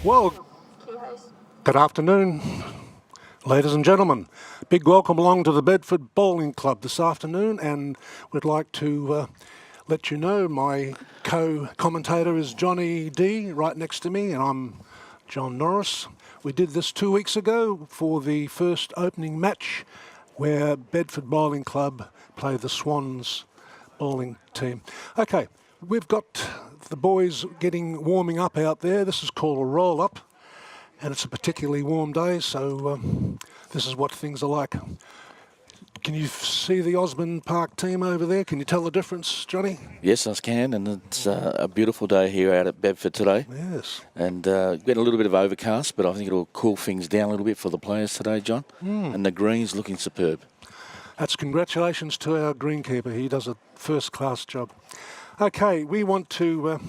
Well, good afternoon, ladies and gentlemen. Big welcome along to the Bedford Bowling Club this afternoon, and we'd like to let you know my co-commentator is Johnny D right next to me, and I'm John Norris. We did this 2 weeks ago for the first opening match where Bedford Bowling Club played the Swans bowling team. Okay, we've got the boys warming up out there. This is called a roll-up, and it's a particularly warm day, so this is what things are like. Can you see the Osborne Park team over there? Can you tell the difference, Johnny? Yes, I can, and it's a beautiful day here out at Bedford today. Yes. And getting a little bit of overcast, but I think it'll cool things down a little bit for the players today, John. And the green's looking superb. That's congratulations to our greenkeeper. He does a first-class job. Okay, we want to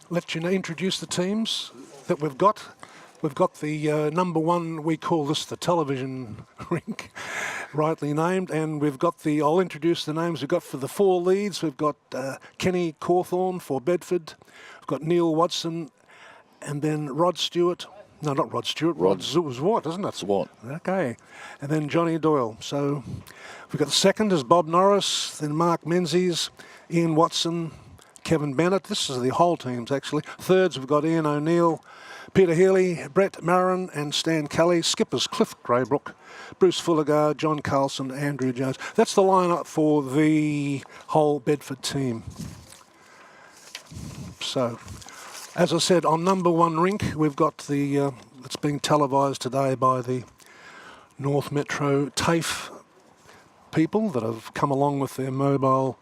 let you know, introduce the teams that we've got. We've got the number one, we call this the television rink, rightly named, and we've got I'll introduce the names we've got for the four leads. We've got Kenny Cawthorne for Bedford, we've got Neil Watson, and then Rod Stewart. No, not Rod Stewart, Rod Zwart, isn't it? Zwart. Okay, and then Johnny Doyle. So we've got the second is Bob Norris, then Mark Menzies, Ian Watson, Kevin Bennett. This is the whole teams, actually. Thirds, we've got Ian O'Neill, Peter Healy, Brett Marin and Stan Kelly. Skippers Cliff Greybrook, Bruce Fullergar, John Carlson, Andrew Jones. That's the lineup for the whole Bedford team. So, as I said, on number one rink, we've got it's being televised today by the North Metro TAFE people that have come along with their mobile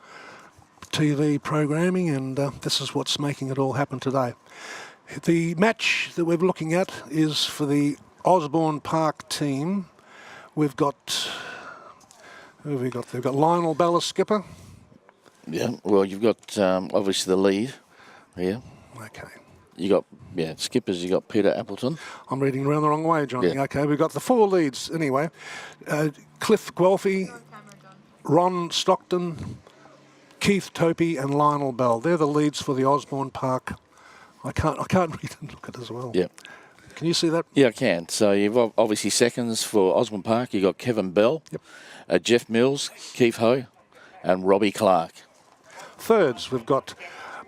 TV programming, and this is what's making it all happen today. The match that we're looking at is for the Osborne Park team. We've got, who have we got? They've got Lionel Bell as skipper. Yeah, well, you've got obviously the lead here. Okay. You got, skippers, you got Peter Appleton. I'm reading around the wrong way, Johnny. Yeah. Okay, we've got the four leads anyway. Cliff Guelphy, Ron Stockton, Keith Topi and Lionel Bell. They're the leads for the Osborne Park. I can't read and look at it as well. Yeah. Can you see that? Yeah, I can. So you've obviously seconds for Osborne Park. You've got Kevin Bell, Jeff Mills, Keith Ho, and Robbie Clark. Thirds, we've got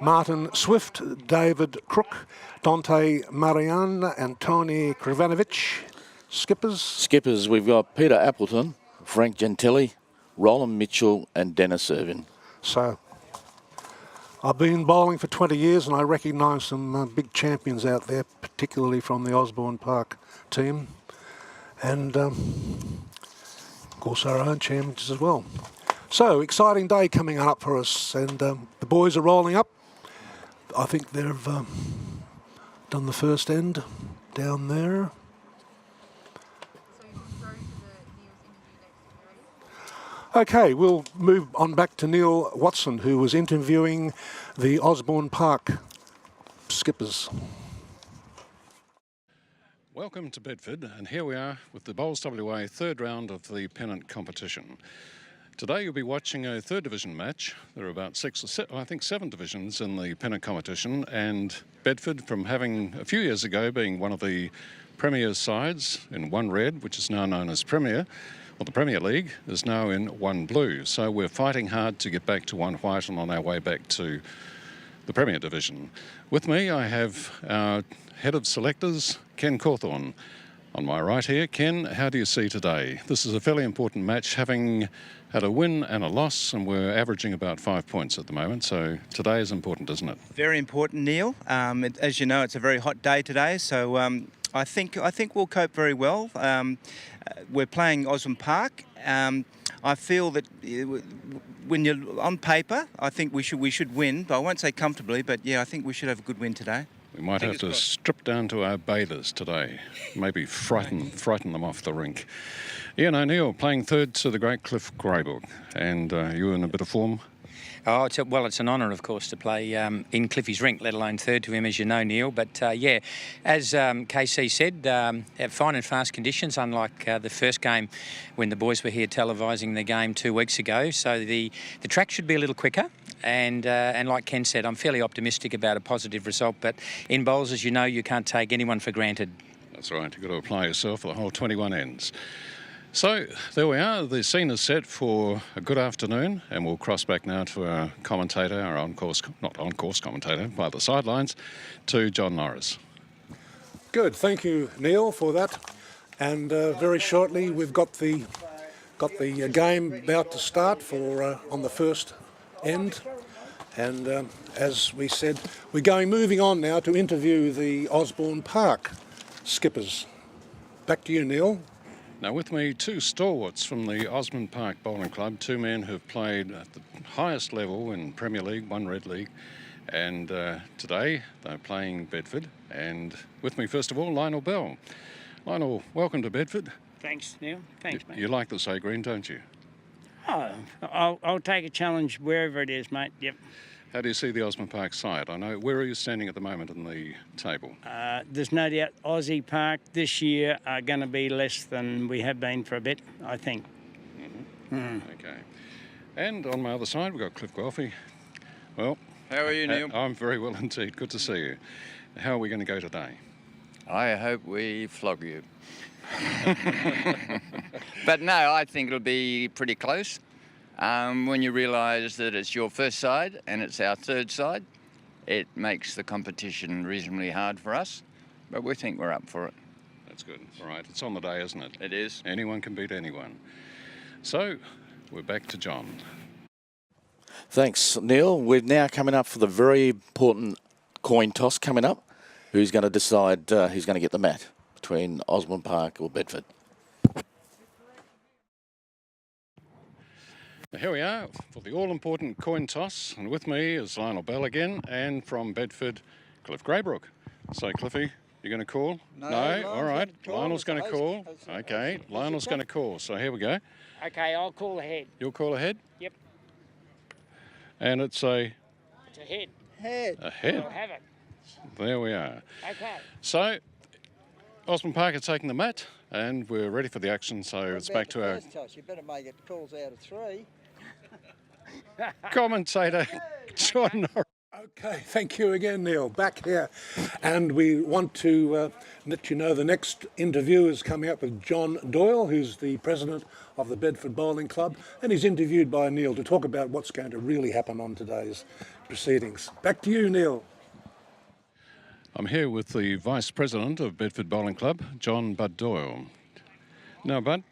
Martin Swift, David Crook, Dante Marianne and Tony Krivanovic. Skippers? Skippers, we've got Peter Appleton, Frank Gentili, Roland Mitchell and Dennis Irvin. So, I've been bowling for 20 years and I recognise some big champions out there, particularly from the Osborne Park team. And, of course, our own champions as well. So, exciting day coming up for us, and the boys are rolling up. I think they've done the first end down there. Okay, we'll move on back to Neil Watson, who was interviewing the Osborne Park skippers. Welcome to Bedford, and here we are with the Bowls WA third round of the pennant competition. Today you'll be watching a third division match. There are about seven divisions in the pennant competition, and Bedford, from having a few years ago being one of the Premier sides in one red, which is now known as Premier, well, the Premier League is now in one blue. So we're fighting hard to get back to one white and on our way back to the Premier Division. With me, I have our head of selectors, Ken Cawthorne. On my right here, Ken, how do you see today? This is a fairly important match, having had a win and a loss, and we're averaging about 5 points at the moment. So today is important, isn't it? Very important, Neil. As you know, it's a very hot day today, so I think we'll cope very well. We're playing Osborne Park. I feel that when you're on paper, I think we should win. But I won't say comfortably, but yeah, I think we should have a good win today. We might have to strip down to our bathers today, maybe frighten them off the rink. Ian O'Neill playing third to the great Cliff Greybrook, and you in a bit of form. Oh, it's an honour, of course, to play in Cliffy's rink, let alone third to him, as you know, Neil. But, yeah, as KC said, fine and fast conditions, unlike the first game when the boys were here televising the game 2 weeks ago. So the track should be a little quicker. and like Ken said, I'm fairly optimistic about a positive result. But in bowls, as you know, you can't take anyone for granted. That's right, you've got to apply yourself for the whole 21 ends. So there we are, the scene is set for a good afternoon, and we'll cross back now to our commentator, our on-course, not on-course commentator, by the sidelines, to John Norris. Good, thank you, Neil, for that. And very shortly, we've got the game about to start for on the first end. And as we said, we're moving on now to interview the Osborne Park skippers. Back to you, Neil. Now with me, two stalwarts from the Osborne Park Bowling Club, two men who've played at the highest level in Premier League, one Red League, and today they're playing Bedford. And with me, first of all, Lionel Bell. Lionel, welcome to Bedford. Thanks, Neil. Thanks, mate. You like the Say Green, don't you? Oh, I'll take a challenge wherever it is, mate. Yep. How do you see the Osborne Park side? I know, where are you standing at the moment in the table? There's no doubt Aussie Park this year are going to be less than we have been for a bit, I think. Okay. And on my other side, we've got Cliff Guelphy. Well, how are you, Neil? I'm very well indeed. Good to see you. How are we going to go today? I hope we flog you. But no, I think it'll be pretty close. When you realise that it's your first side and it's our third side, it makes the competition reasonably hard for us, but we think we're up for it. That's good. All right, it's on the day, isn't it? It is. Anyone can beat anyone. So, we're back to John. Thanks, Neil. We're now coming up for the very important coin toss coming up. Who's going to decide who's going to get the mat between Osborne Park or Bedford? Here we are for the all-important coin toss, and with me is Lionel Bell again, and from Bedford, Cliff Greybrook. So, Cliffy, you're going to call? No? All right. Lionel's going to call. Okay, Lionel's going to call. So here we go. Okay, I'll call ahead. You'll call ahead? Yep. And it's a head. A head. I'll have it. There we are. Okay. So, Osborne Park are taking the mat, and we're ready for the action. So it's back to our toss. You better make it calls out of 3. commentator, John Norris. Okay, thank you again, Neil. Back here. And we want to let you know the next interview is coming up with John Doyle, who's the president of the Bedford Bowling Club, and he's interviewed by Neil to talk about what's going to really happen on today's proceedings. Back to you, Neil. I'm here with the Vice President of Bedford Bowling Club, John Bud Doyle. Now, Bud,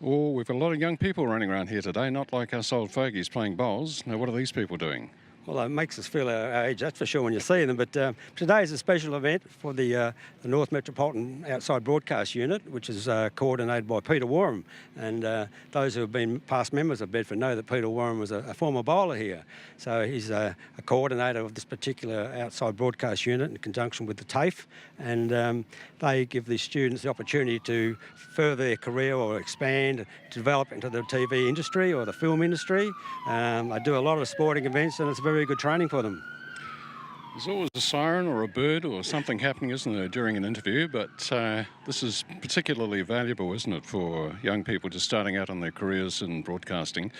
we've got a lot of young people running around here today, not like us old fogies playing bowls. Now, what are these people doing? Well, it makes us feel our age, that's for sure, when you see them. But today is a special event for the North Metropolitan Outside Broadcast Unit, which is coordinated by Peter Warham. And those who have been past members of Bedford know that Peter Warham was a former bowler here. So he's a coordinator of this particular Outside Broadcast Unit in conjunction with the TAFE. And they give the students the opportunity to further their career or expand, develop into the TV industry or the film industry. They do a lot of sporting events, and it's very good training for them. There's always a siren or a bird or something happening, isn't there, during an interview, but this is particularly valuable, isn't it, for young people just starting out on their careers in broadcasting.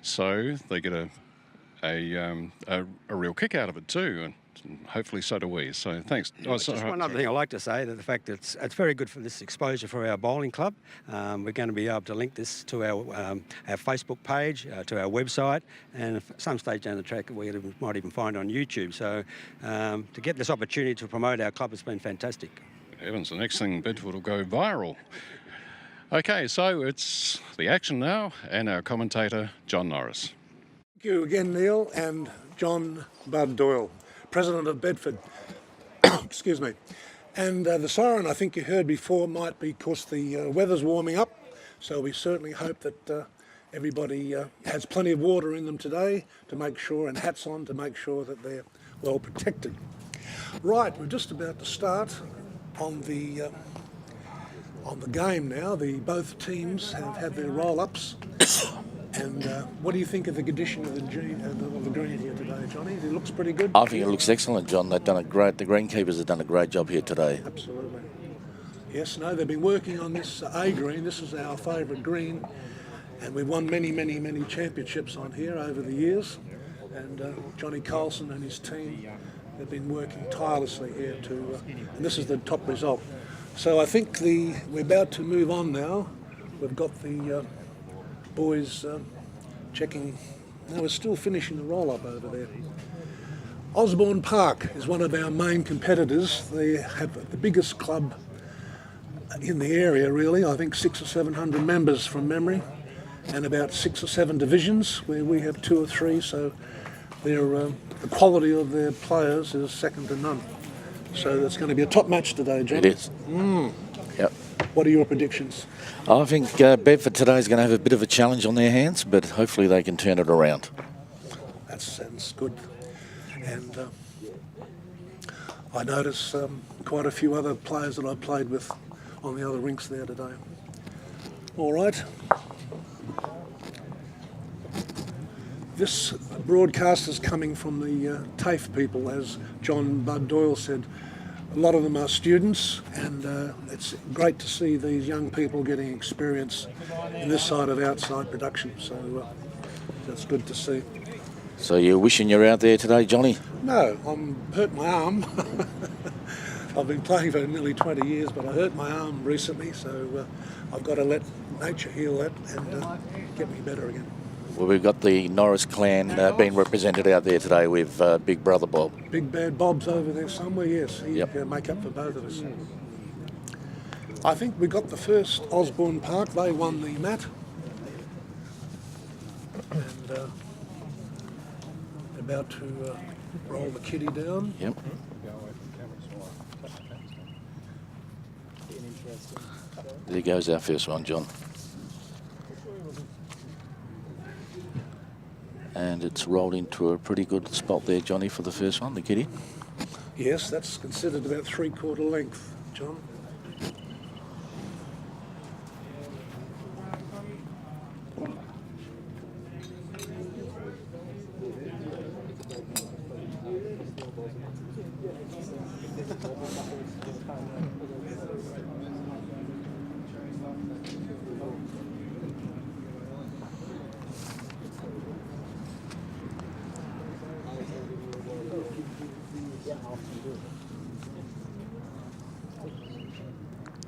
So they get a real kick out of it too, and hopefully so do we. So thanks. Just one other thing I'd like to say, that the fact that it's very good for this exposure for our bowling club. We're going to be able to link this to our Facebook page, to our website, and at some stage down the track we might even find it on YouTube. So to get this opportunity to promote our club has been fantastic. Heavens, the next thing, Bedford will go viral. Okay, so it's the action now, and our commentator, John Norris. Thank you again, Neil, and John Bud Doyle, President of Bedford. Excuse me. And the siren I think you heard before might be because the weather's warming up, so we certainly hope that everybody has plenty of water in them today to make sure, and hats on to make sure that they're well protected. Right, we're just about to start on the game now. Both teams have had their roll-ups. And what do you think of the condition of the green here today, Johnny? It looks pretty good. I think it looks excellent, John. The greenkeepers have done a great job here today. Absolutely. Yes, no, they've been working on this A green. This is our favourite green, and we've won many championships on here over the years. and Johnny Carlson and his team have been working tirelessly here to, and this is the top result. So I think we're about to move on now. We've got the boys checking. No, we're still finishing the roll-up over there. Osborne Park is one of our main competitors. They have the biggest club in the area, really. I think 600 or 700 members from memory, and about 6 or 7 divisions where we have 2 or 3. So the quality of their players is second to none. So it's going to be a top match today, John. It is. Yep. What are your predictions? I think Bedford today is going to have a bit of a challenge on their hands, but hopefully they can turn it around. That sounds good. And I notice quite a few other players that I played with on the other rinks there today. All right. This broadcast is coming from the TAFE people, as John Bud Doyle said. A lot of them are students, and it's great to see these young people getting experience in this side of outside production. So that's good to see. So you're wishing you're out there today, Johnny? No, I'm hurt my arm. I've been playing for nearly 20 years, but I hurt my arm recently, so I've got to let nature heal that and get me better again. Well, we've got the Norris clan being represented out there today with Big Brother Bob. Big Bad Bob's over there somewhere, yes. He'd Yep. make up for both of us. I think we got the first Osborne Park. They won the mat. And about to roll the kitty down. Yep. There goes our first one, John. And it's rolled into a pretty good spot there, Johnny, for the first one, the kitty. Yes, that's considered about 3/4 length, John.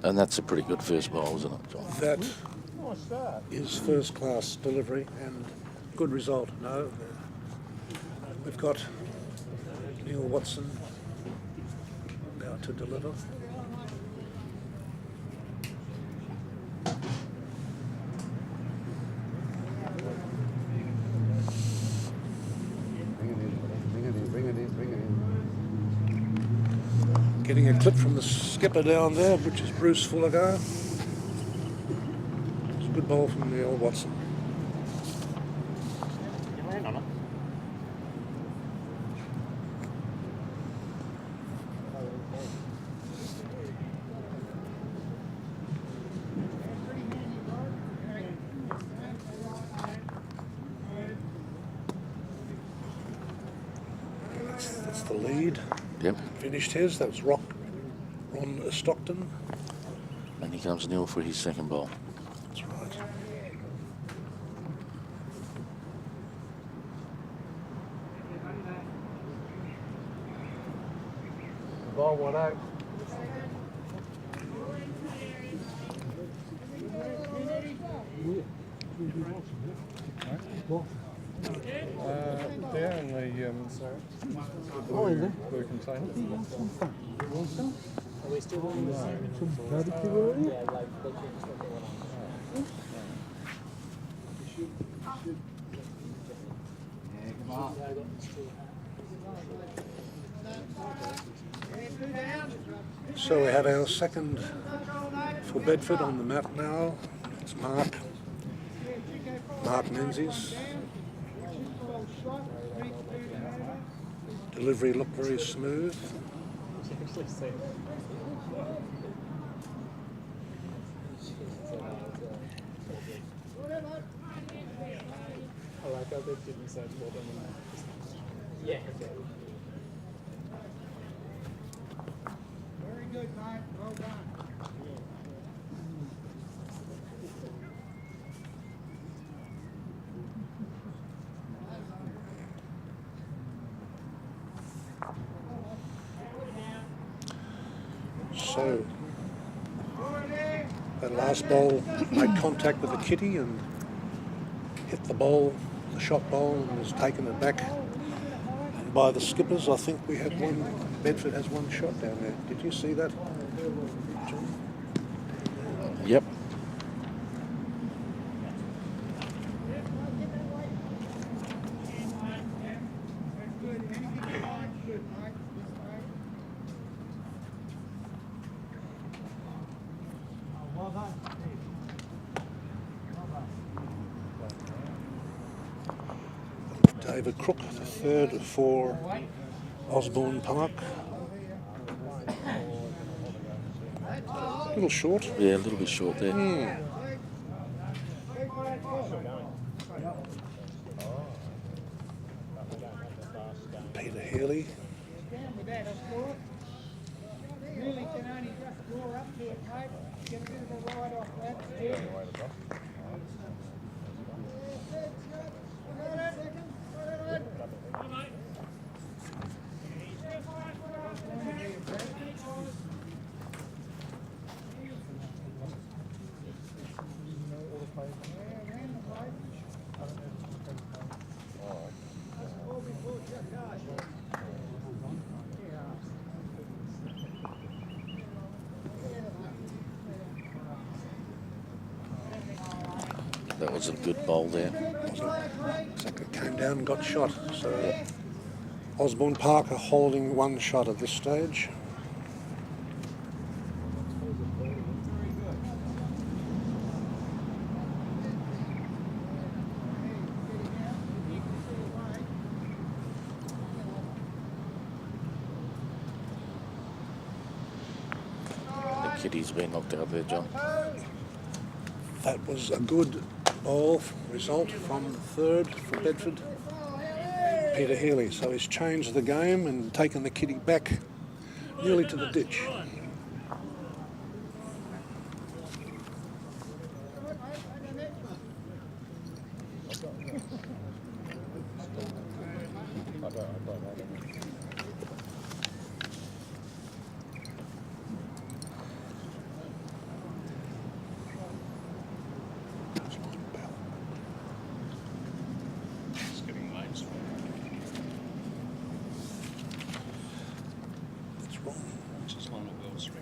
And that's a pretty good first bowl, isn't it, John? That is first class delivery and good result. No, we've got Neil Watson about to deliver. Getting a clip from the skipper down there, which is Bruce Fullergar. It's a good ball from Neil Watson. That's the lead. Yep. Finished his. That was Ron Stockton. And here comes Neil for his second bowl. That's right. Ball one out. There in the blue container. Are we still on the So we have our second for Bedford on the mat now. It's Mark Menzies. Delivery looked very smooth. I like how they didn't say well done. Yeah. Very good, Mike. Well done. So that last ball made contact with the kitty and hit the bowl, the shot bowl, and was taken it back. And by the skippers, I think we had one. Bedford has one shot down there. Did you see that, John? Yep. David Crook, the third for Osborne Park. A little short. Yeah, a little bit short there. Peter Healy. That was a good bowl there. Exactly, came down and got shot. So Osborne Park are holding one shot at this stage. The kitty's been knocked out there, John. That was a good ball result from third for Bedford, Peter Healy. So he's changed the game and taken the kitty back nearly to the ditch. It's getting late. That's wrong. It's just line of Wall Street.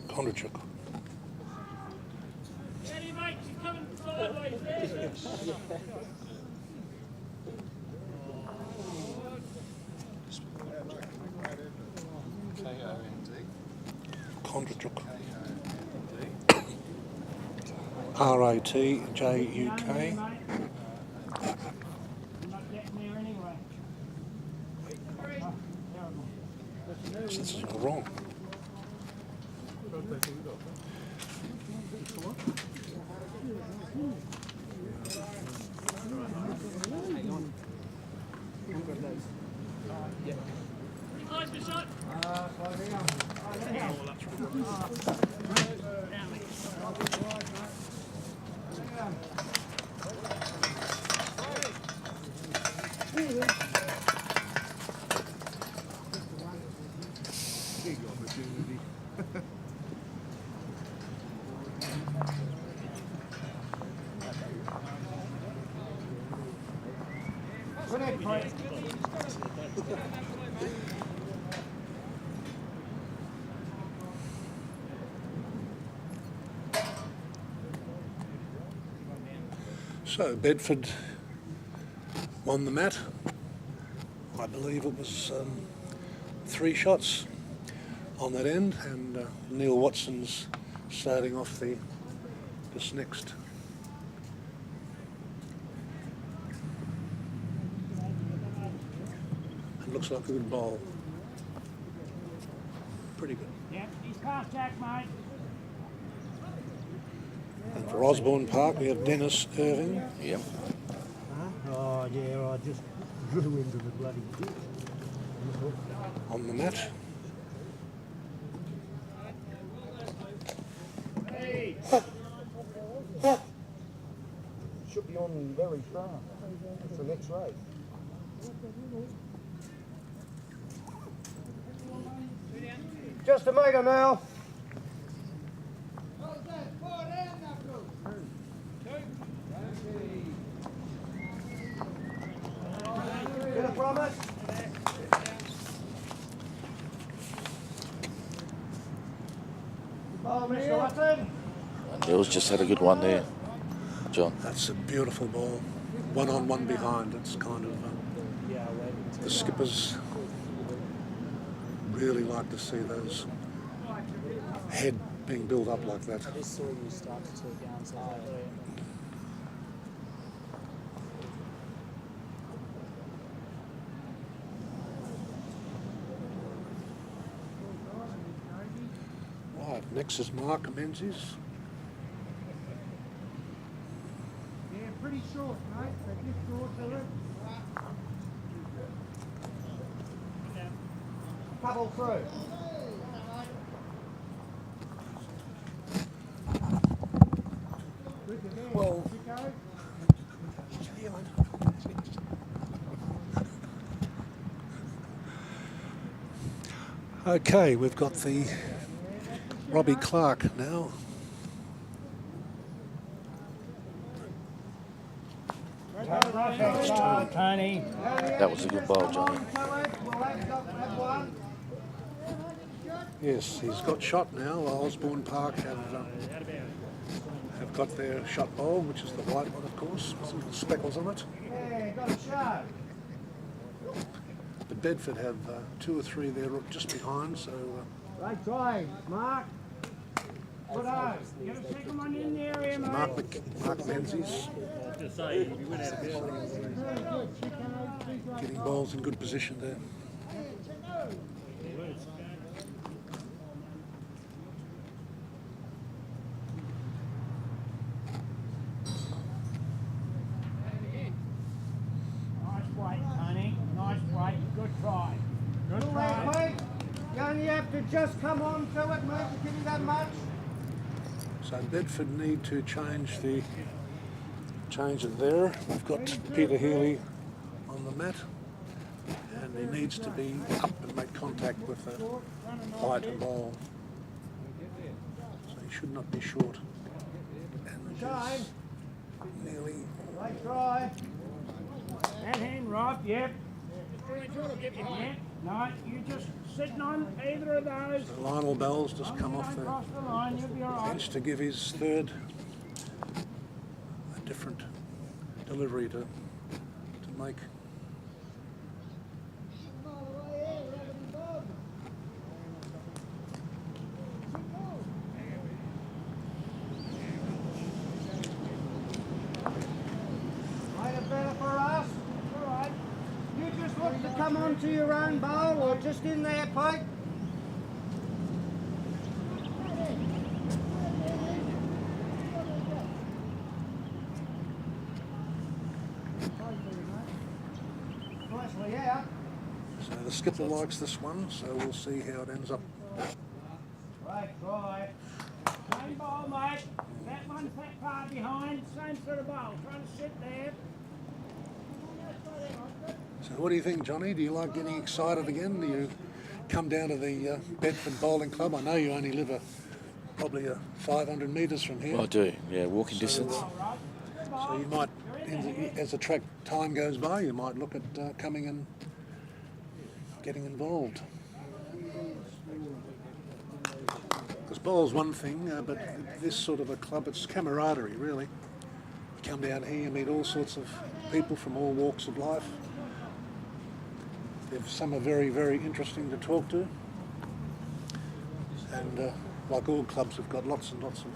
Kondrachuk. Kondrachuk. R-A-T-J-U-K. This is wrong. So Bedford won the mat. I believe it was 3 shots on that end, and Neil Watson's starting off this next. It looks like a good bowl. Pretty good. Yeah, he's past Jack, mate. For Osborne Park, we have Dennis Irving. Yep. Oh, yeah, I just drew into the bloody ditch. On the mat. Should be on very sharp. It's the next race. Just a metre now. Get it from it. Oh, Mr. Watson. And Neil's just had a good one there, John. That's a beautiful ball. One on one behind. It's kind of the skippers really like to see those head being built up like that. I just saw you start to turn down, so Right, next is Mark Menzies. Yeah, pretty short, mate. They get short to it. Couple through. Well, okay, we've got the Robbie Clark now. Tony. That was a good bowl, Johnny. Yes, he's got shot now. Osborne Park have got their shot bowl, which is the white one, of course, with some little speckles on it. yeah, got a shot. But Bedford have 2 or 3 there just behind, so Right try, Mark. Good eye. Get a second one in there, here, mate. Mark Menzies getting balls in good position there. Nice weight, Tony. Nice weight. Good try. Good try. You only have to just come on to it, mate, to give you that much. So Bedford need to change it there. We've got Peter Healy on the mat, and he needs to be up and make contact with the white ball. So he should not be short. And Time. nearly. Right try. That hand, Rob. Yep. Yep. No, you just sitting on either of those. So Lionel Bell's just come off the Cross the line, you'll be all right. bench to give his third a different delivery to make. Made it better for us. All right. You just look to come onto your own bowl or just in there, Pete. Nicely out. So the skipper likes this one, so we'll see how it ends up. Right, try. Same ball, mate. That one's that far behind. Same sort of ball. Trying to sit there. So what do you think, Johnny? Do you like getting excited again? Do you come down to the Bedford Bowling Club? I know you only live probably 500 metres from here. I do, yeah, walking distance. So you might, as the track time goes by, you might look at coming and getting involved. Because bowl's one thing, but this sort of a club, it's camaraderie, really. You come down here, you meet all sorts of people from all walks of life. Some are very, very interesting to talk to. And like all clubs, we've got lots and lots of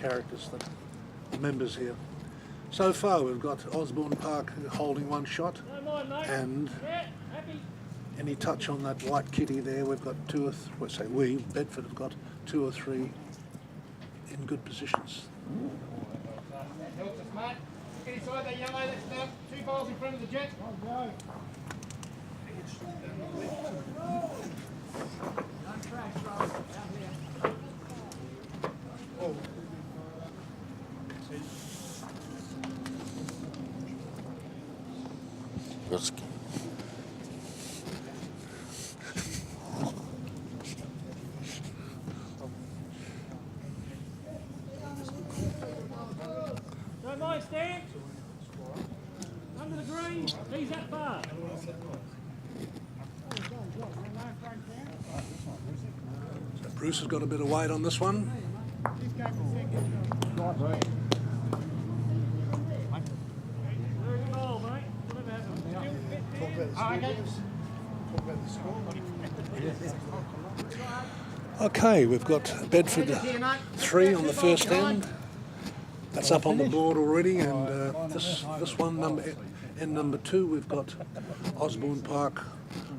characters that are members here. So far, we've got Osborne Park holding one shot, and any touch on that white kitty there, we've got Bedford have got 2 or 3 in good positions. Helps us, mate. Get inside that yellow, that's about 2 balls in front of the jet. On track, out here. Let's Don't mind, Stan. Under the green. He's that far. So Bruce has got a bit of weight on this one. Okay, we've got Bedford 3 on the first end. That's up on the board already, and this one, number 2, we've got Osborne Park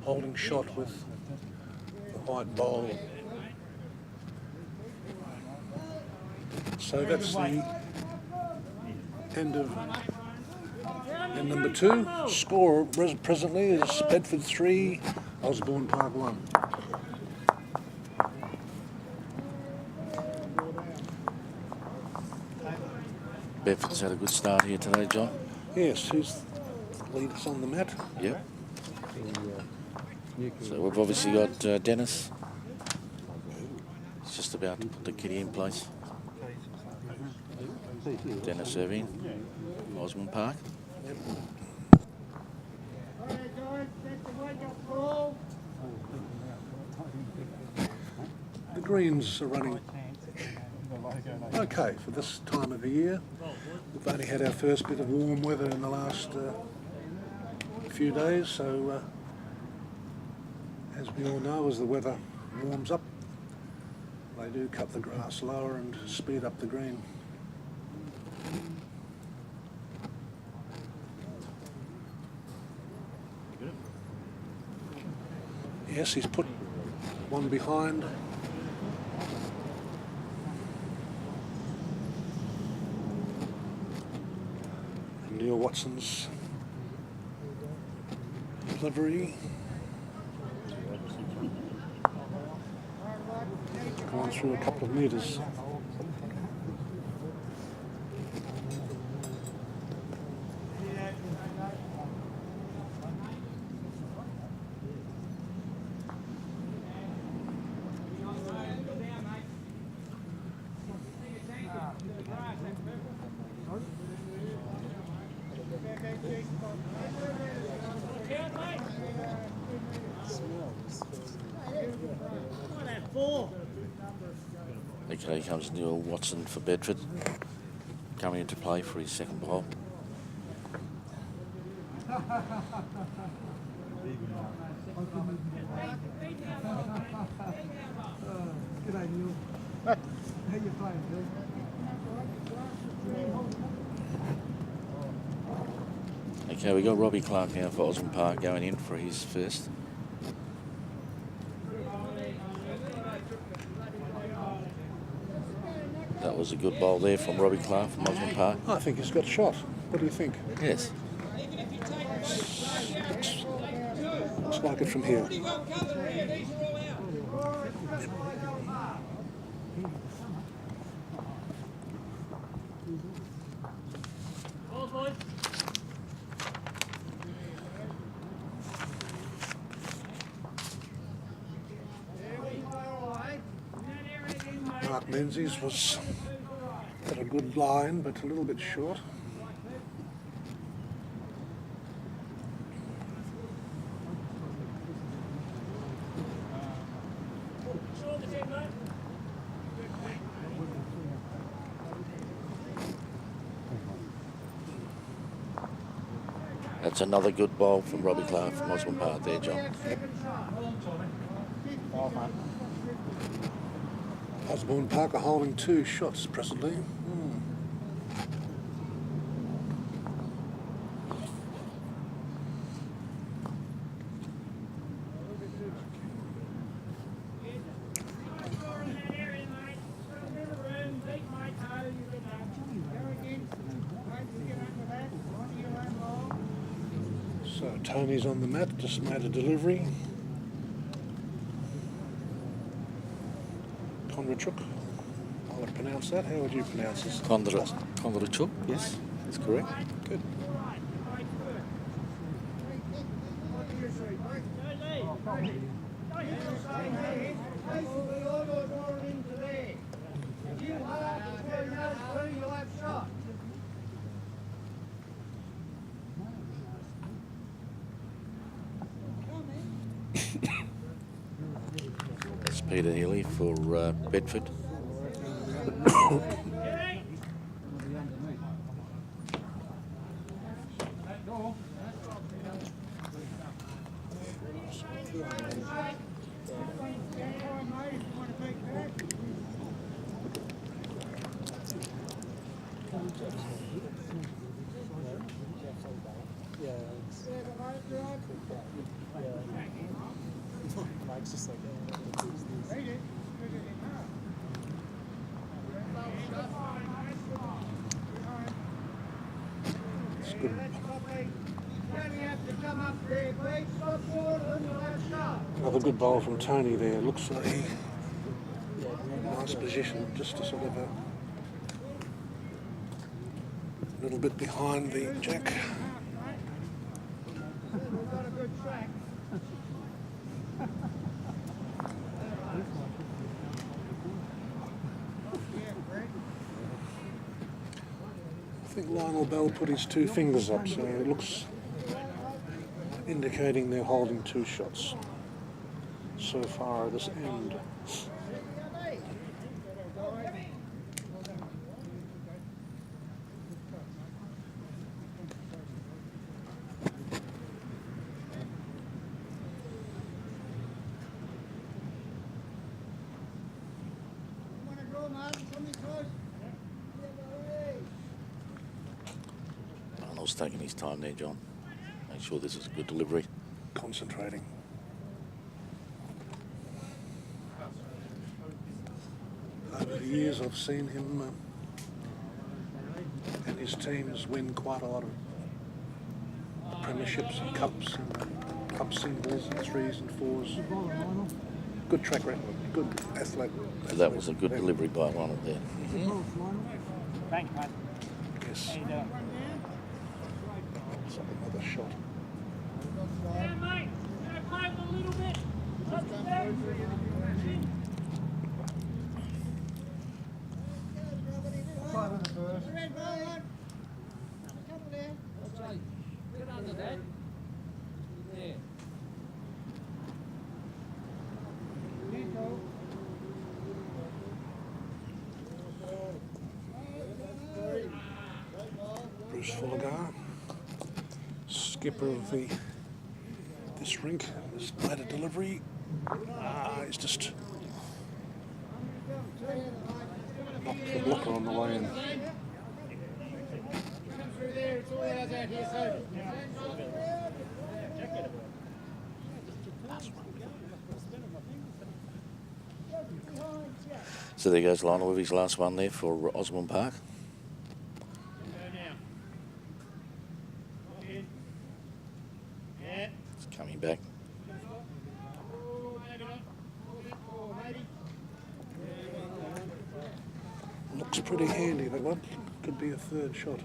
holding shot with the white bowl. So that's the end of end number 2. Score presently is Bedford 3, Osborne Park 1. Bedford's had a good start here today, John. Yes, who's lead us on the mat? Yep. So we've obviously got Dennis. He's just about to put the kitty in place. Dennis serving, Osborne Park. The greens are running okay for this time of the year. We've only had our first bit of warm weather in the last few days, so as we all know, as the weather warms up, they do cut the grass lower and speed up the green. Yes, he's put one behind. Neil Watson's delivery. Gone through a couple of metres. Okay, comes Neil Watson for Bedford, coming into play for his second bowl. G'day, Neil. How you playing, Bill? Okay, we got Robbie Clark now for Osborne Park going in for his first. That was a good bowl there from Robbie Clark from Osborne Park. I think he's got shot. What do you think? Yes. Looks like it from here. Mark Menzies was at a good line, but a little bit short. That's another good bowl from Robbie Clark from Osborne Park there, John. Osborne Park are holding 2 shots presently. So Tony's on the mat, just made a delivery. Kondrachuk, I would pronounce that. How would you pronounce this? Kondrachuk, yes, that's correct. Good. That's Peter Healy for Bedford. Mike's just like, It's good. Another good bowl from Tony there. Looks like a nice position, just to sort of a little bit behind the jack. I think Lionel Bell put his 2 fingers up, so it looks indicating they're holding 2 shots so far at this end. Arnold's taking his time there, John. Make sure this is a good delivery. Concentrating. Over the years I've seen him and his teams win quite a lot of premierships and cups and cup singles and 3s and 4s. Good track record, good athlete. So that was a good delivery by Ronald there. Thanks, mate. Yes. How you doing? So another shot. Yeah, mate. Can I play with a little bit? Get under that. Yeah. Bruce Fullagar, skipper of this rink, has made a delivery. He's just knocked the blocker on the way in. So there goes Lionel with his last one there for Osborne Park. It's coming back. Looks pretty handy, that one. Could be a 3rd shot.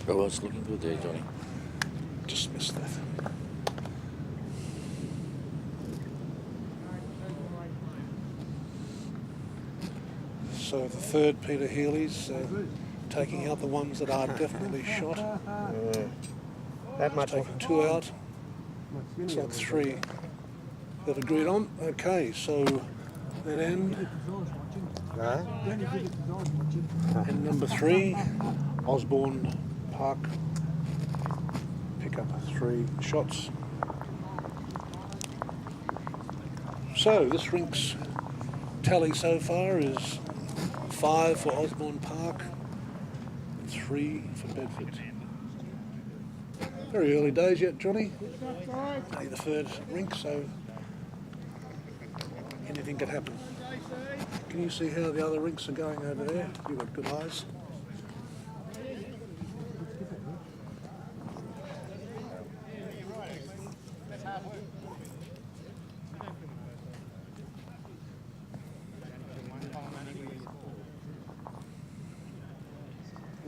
Oh, it's looking good there, Johnny. Just missed that. So the 3rd, Peter Healy's taking out the ones that are definitely shot. That much. Taking 2 out. Looks like 3 they've agreed on. Okay, so that end. And number 3, Osborne Park. Pick up 3 shots. So this rink's tally so far is 5 for Osborne Park, 3 for Bedford. Very early days yet, Johnny. Only the third rink, so anything could happen. Can you see how the other rinks are going over there? You've got good eyes.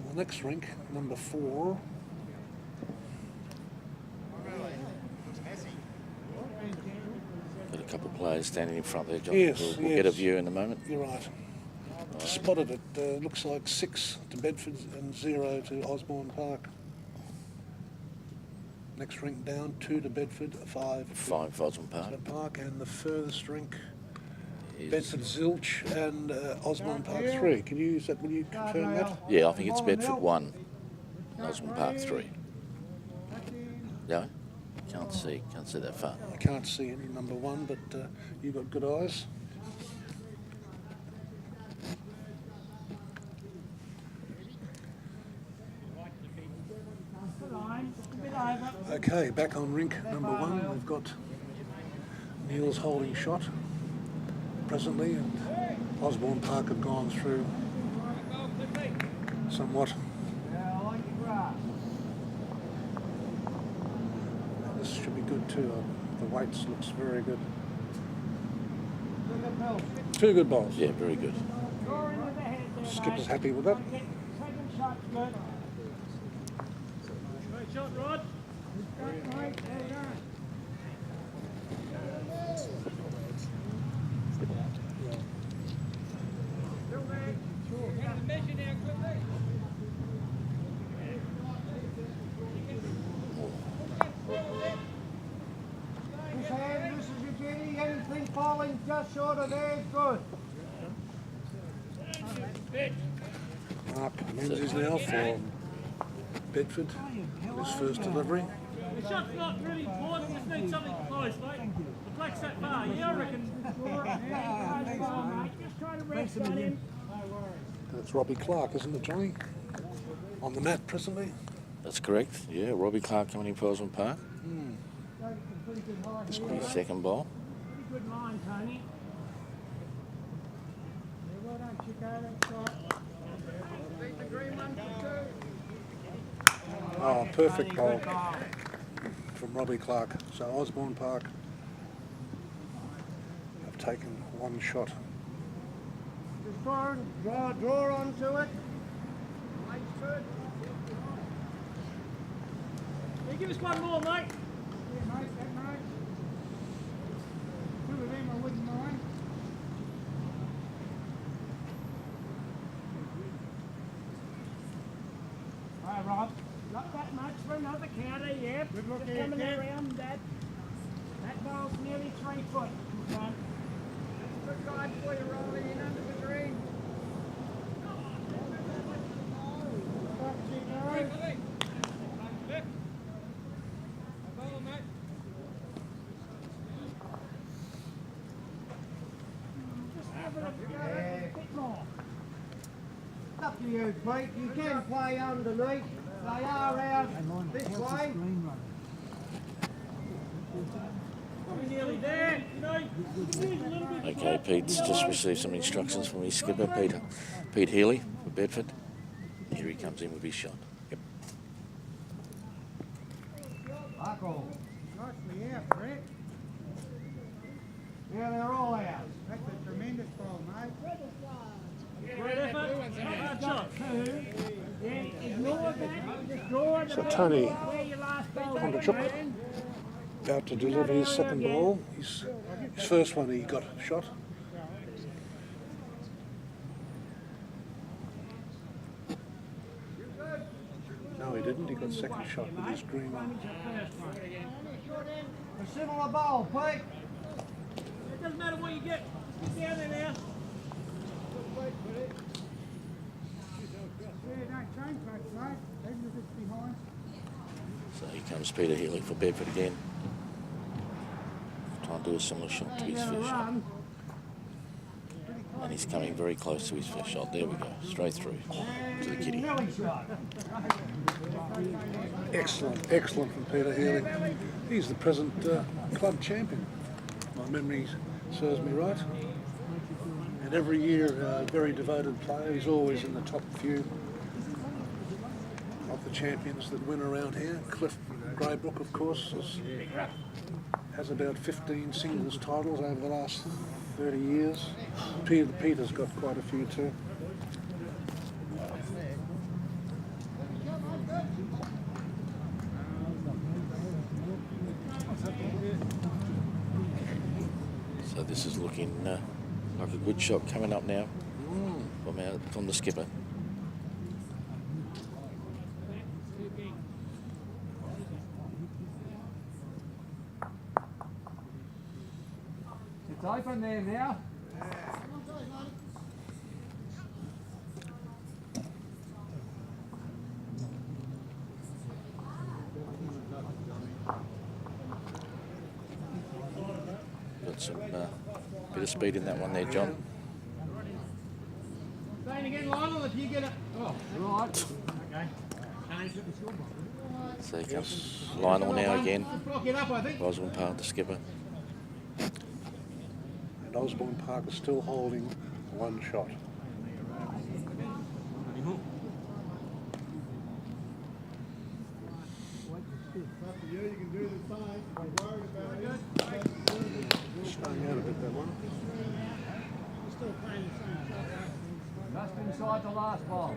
The next rink, number 4. Got a couple of players standing in front there, John. Yes, We'll get a view in a moment. You're right. Spotted it. Looks like 6 to Bedford and 0 to Osborne Park. Next rink down, 2 to Bedford, 5 for Osborne Park, and the furthest rink, is Bedford Zilch and Osborne Park 3. Will you confirm that? Yeah, I think it's Bedford 1, Osborne Park 3. No? Can't see that far. I can't see any number 1, but you've got good eyes. Okay, back on rink number 1, we've got Neil's holding shot presently, and Osborne Park have gone through somewhat. This should be good too. The weights looks very good. 2 good balls. Yeah, very good. Skipper's happy with that. Second shot's good. Great shot, Rod. Right, well done. This is your duty. Anything falling just short of there is good. Mark Menzies now for Bedford, his first delivery. The shot's not really important, just need something close, mate. The black's that far, yeah, I reckon. Just try to rest that in. That's Robbie Clark, isn't it, Johnny? On the mat presently. That's correct. Yeah, Robbie Clark coming in for Osborne Park. Second ball. Pretty good line, Tony. Well done, Chico. That's right. Beat the green one for 2. Oh, perfect ball from Robbie Clark. So Osborne Park have taken 1 shot. Just draw onto it. Hey, give us one more, mate. Yeah, mate, that mate. 2 of them I wouldn't mind. All right, Rob. Not that much for another counter, yeah. Good look Just here, coming Kev. around that. That ball's nearly 3 foot in front. That's a good guide for you, rolling in under the green. Just have a bit more. Up to you, Pete. You can play underneath. They are out this way. Probably nearly there, you know. You can use a little bit. Okay, Pete's just received some instructions from his skipper, Pete Healy for Bedford. Here he comes in with his shot. Yep. Buckle. Nicely out, Brett. Yeah, they're all out. That's a tremendous ball, mate. Great effort. Hard shot. 2. Then ignore that. Just draw it. So Tony Where your last ball on the went, chop, man. about to deliver his second ball. His first one he got shot. No, he didn't. He got second shot with his green one. A similar ball, Pete. It doesn't matter what you get. Get down there now. Yeah, don't change much, mate. Even if it's behind. So here comes Peter Healy for Bedford again. Trying to do a similar shot to his first shot. And he's coming very close to his first shot. There we go, straight through to the kitty. Excellent, excellent from Peter Healy. He's the present club champion. My memory serves me right. And every year, a very devoted player. He's always in the top few of the champions that win around here. Cliff Greybrook, of course, has about 15 singles titles over the last 30 years. Peter's got quite a few too. So this is looking like a good shot coming up now from the skipper. It's open there now. Got some bit of speed in that one there, John. Saying again, Lionel, if you get it. Oh, right. Okay. So here comes Lionel now again. Block it up, I think. Osborne Park, the skipper. And Osborne Park is still holding one shot. You can do the same. Don't worry about it. Staying out a bit, that one. Still playing the same shot. Just inside the last ball.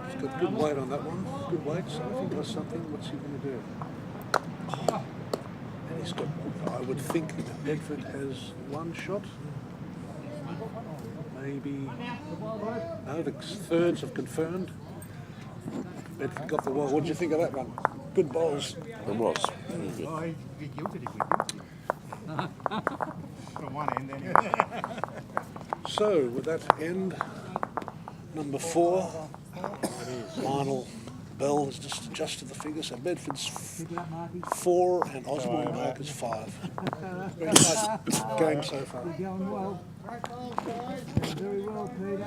He's got good weight on that one. Good weight, so if he does something, what's he going to do? Oh. And he's got, I would think Bedford has one shot. Maybe, no, the thirds have confirmed. Bedford got the wall. What did you think of that one? Good bowls. It was. Good. Oh, he'd be guilty if we did. From one end, anyway. So, with that end, number 4, Lionel Bell has just adjusted the figure, so Bedford's 4 and Osborne Park is 5. Very nice game so far. You're going well. Doing very well, Peter.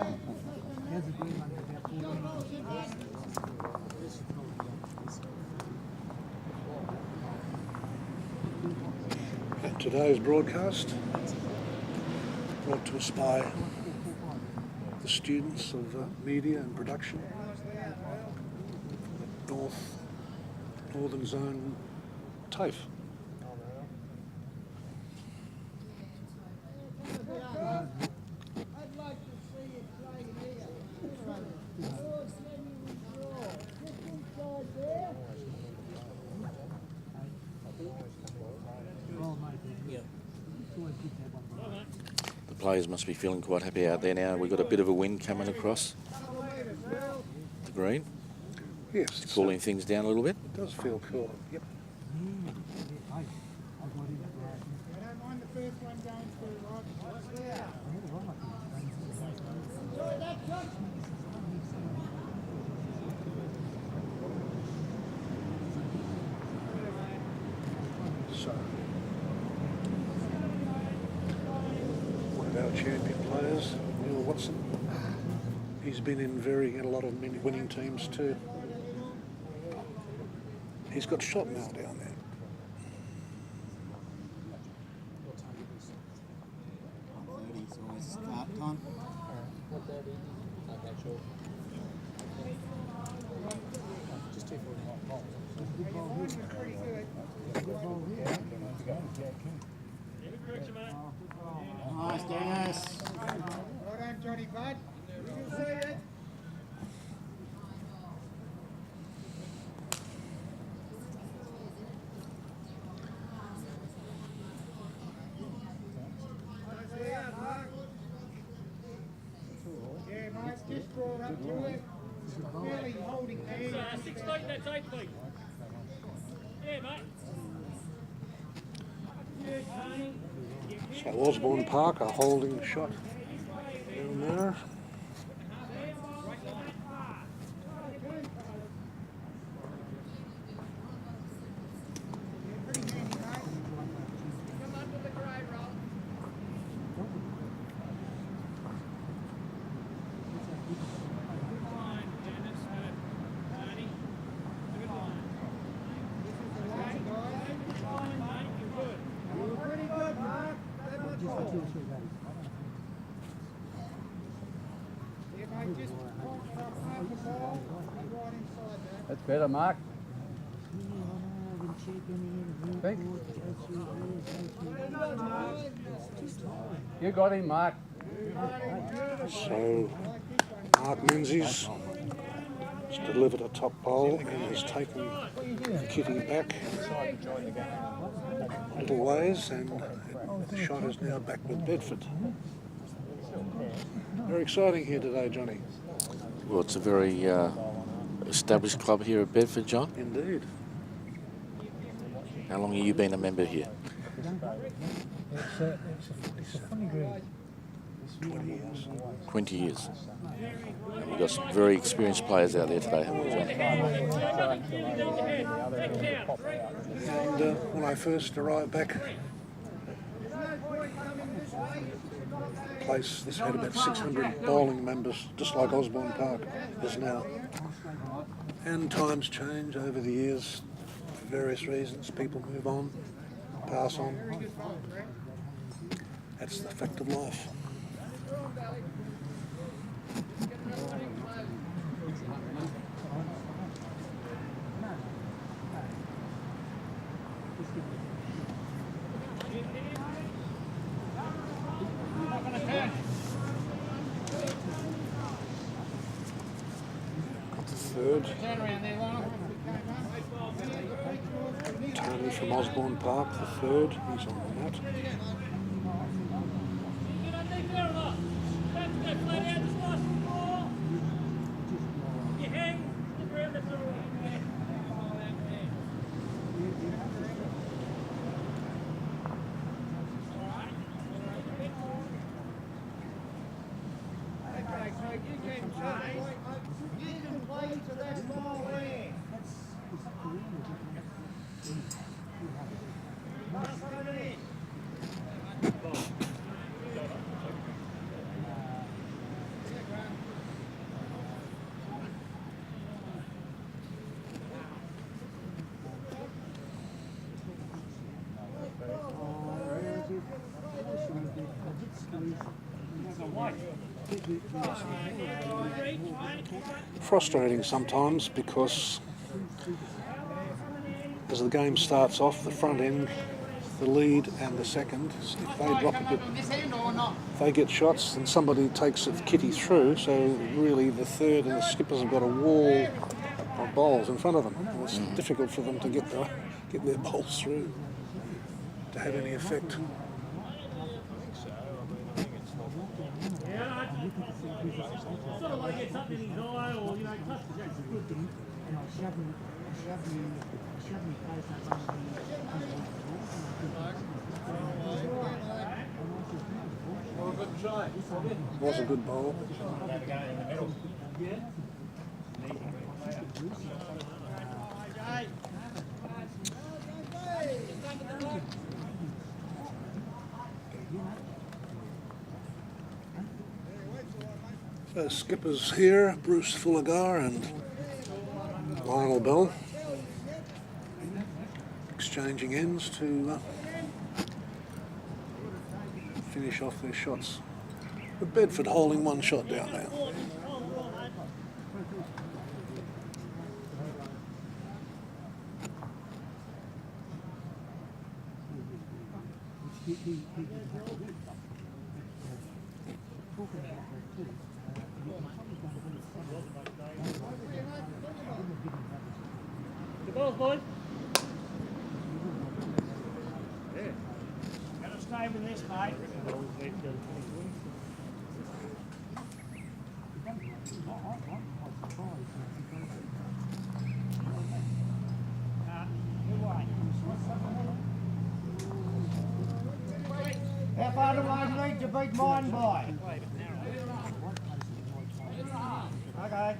How's it been, mate? About 14 And today's broadcast brought to us by the students of media and production, Northern Zone TAFE. The players must be feeling quite happy out there now. We've got a bit of a wind coming across the green. Yes, It's cooling things down a little bit. It does feel cool. Yep. I don't mind the first one going through, right? So, one of our champion players, Neil Watson, he's been in a lot of winning teams too. He's got shot now down there. Start time. Just 249 poles. Nice, Dennis. Well done, Johnny Bud. You can see it. Yeah, mate, just brought up to it. Really holding hands. 6 feet, that's 8 feet. Yeah, mate. So Osborne Park are holding shot down there. That's better, Mark. Big. You got him, Mark. So Mark Menzies has delivered a top bowl and has taken Kitty back a little ways, and the shot is now back with Bedford. Very exciting here today, Johnny. Well, it's a very established club here at Bedford, John. Indeed. How long have you been a member here? It's a funny green. 20 years. 20 years. And we've got some very experienced players out there today, haven't we, John? And when I first arrived back, the place, this had about 600 bowling members, just like Osborne Park is now. And times change over the years for various reasons. People move on, pass on. That's the fact of life. Got the third. Tony from Osborne Park, the third. He's on the mat. Frustrating sometimes because as the game starts off, the front end, the lead and the second, if they drop a bit, if they get shots, then somebody takes a kitty through, so really the third and the skippers have got a wall of bowls in front of them. And it's difficult for them to get their bowls through to have any effect. Sort of like it's up in his eye, or you know, touch the jack's a good thing. And I'll shove me face up under the Was a good bowl. So skippers here, Bruce Fullagar and Lionel Bell, exchanging ends to finish off their shots. But Bedford holding one shot down now. The balls, boys. Gotta stay with this, mate. How far do I need to beat mine by? Okay.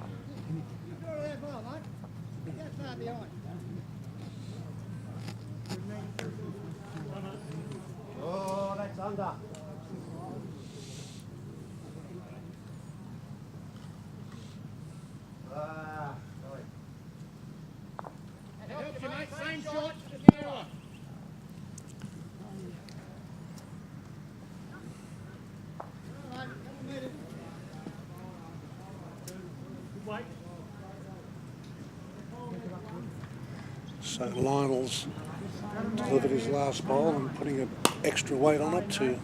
Oh, that's under. Sorry. Helps you, mate. Same shot. Wait. So Lionel's delivered his last bowl and putting an extra weight on it to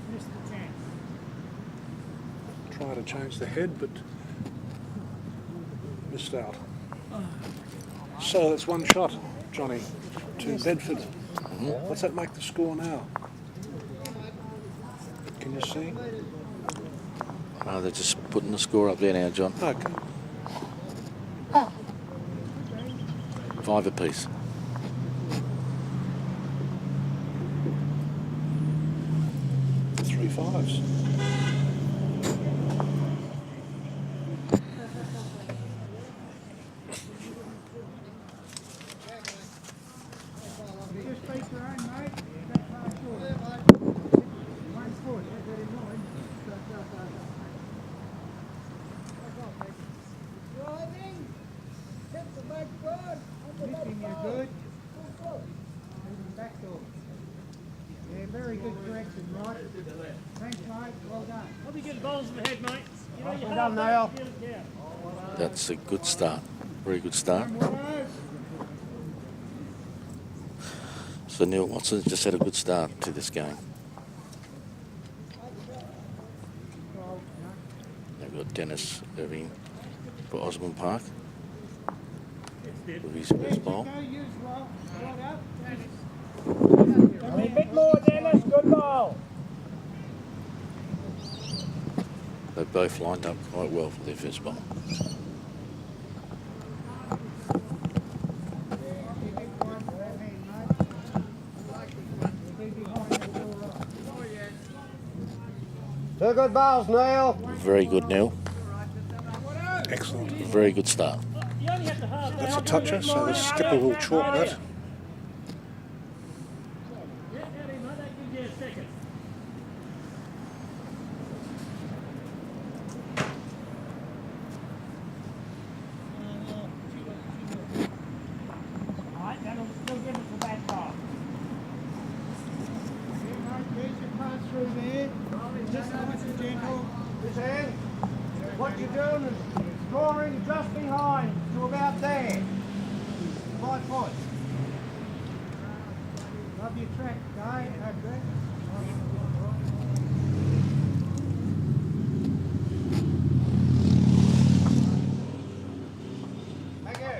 try to change the head, but missed out. So it's one shot, Johnny, to Bedford. What's that make the score now? Can you see? Oh, they're just putting the score up there now, John. Okay. 5 apiece. Three fives. Just take your own, mate. One foot, that's very good. Driving. Hit the back good. Lifting you good. Moving back door. Yeah, very good correction, right? Thanks, mate. Well done. Hope you get balls in the head, mate. You know, you Well done, Niall. That's a good start. Very good start. So Neil Watson's just had a good start to this game. They've got Dennis Irving for Osborne Park with his first bowl. A bit more, Dennis. Good ball. They've both lined up quite well for their first bowl. Two good bowls, Neil. Very good, Neil. Excellent. Very good start. You only have to half That's a toucher, so the skipper will chalk that. Yeah, Eddie, mate, that gives you a second. Right, that'll still give us a back ball. There's your pass through there. Just nice and gentle. This end. What you're doing is scoring just behind to about there. 5 foot. Love your track, guy. Okay. Thank you.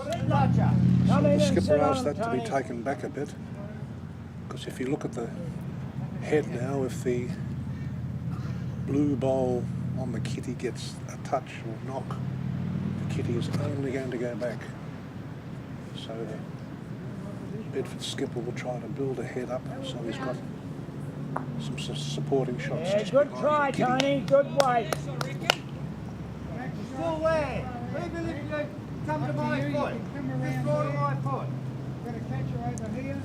Good toucher. So the skipper asked that to be taken back a bit, because if you look at the head now, if the blue bowl on the kitty gets a touch or knock, the kitty is only going to go back. So the Bedford skipper will try to build a head up so he's got some supporting shots. Yeah, just good behind try, the kitty. Tony. Good weight. Still there. Even if you come to my foot. Just go to my foot. Got to catch her over here.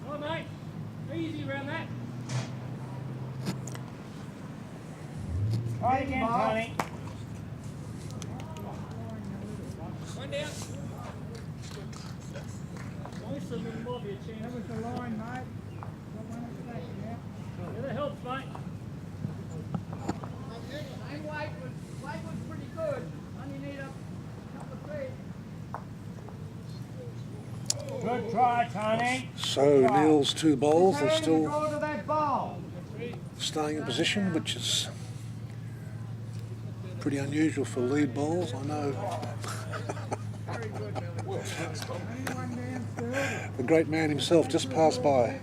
Oh, mate. Easy around that. Try again, Tony. One down. Nice, a little more of your chin. That was the line, mate. Got one at the back, yeah. Yeah, that helps, mate. Weight was pretty good. Only need a couple of feet. Good try, Tony. So Neil's two bowls, they're still Go to that bowl. staying in position, which is pretty unusual for lead bowls, I know. The great man himself just passed by.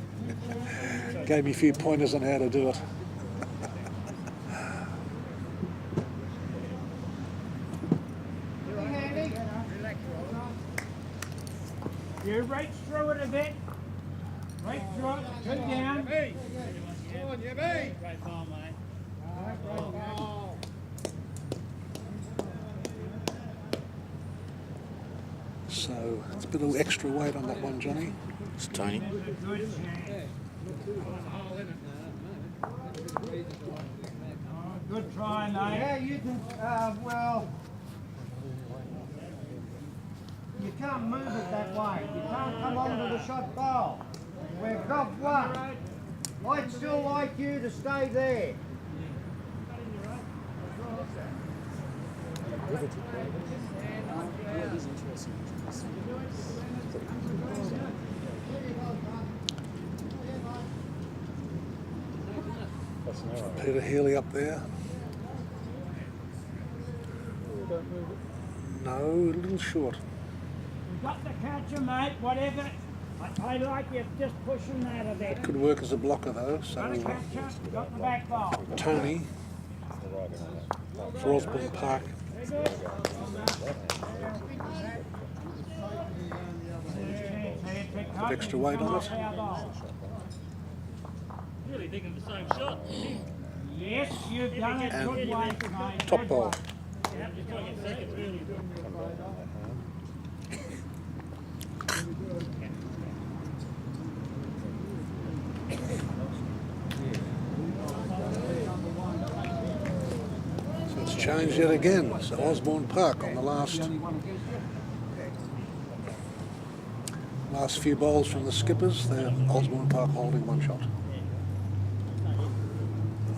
Gave me a few pointers on how to do it. You right through it a bit. Right through it. Two down. Great ball, mate. So it's a bit of extra weight on that one, Johnny. It's Tony. Good try, mate. Yeah, you can, well, you can't move it that way. You can't come onto the shot bowl. We've got one. I'd still like you to stay there. Peter Healy up there. No, a little short. You've got the catcher, mate, whatever. I like you just pushing that a bit. Could work as a blocker though, so Got the catcher, got the back ball. Tony for Osborne Park. Put extra weight on it. Really thinking the same shot. Yes, you've done it. And Good weight, mate. top ball. Yeah, just trying to get seconds, really. So it's changed yet again. So Osborne Park on the last few bowls from the skippers. They're Osborne Park holding one shot.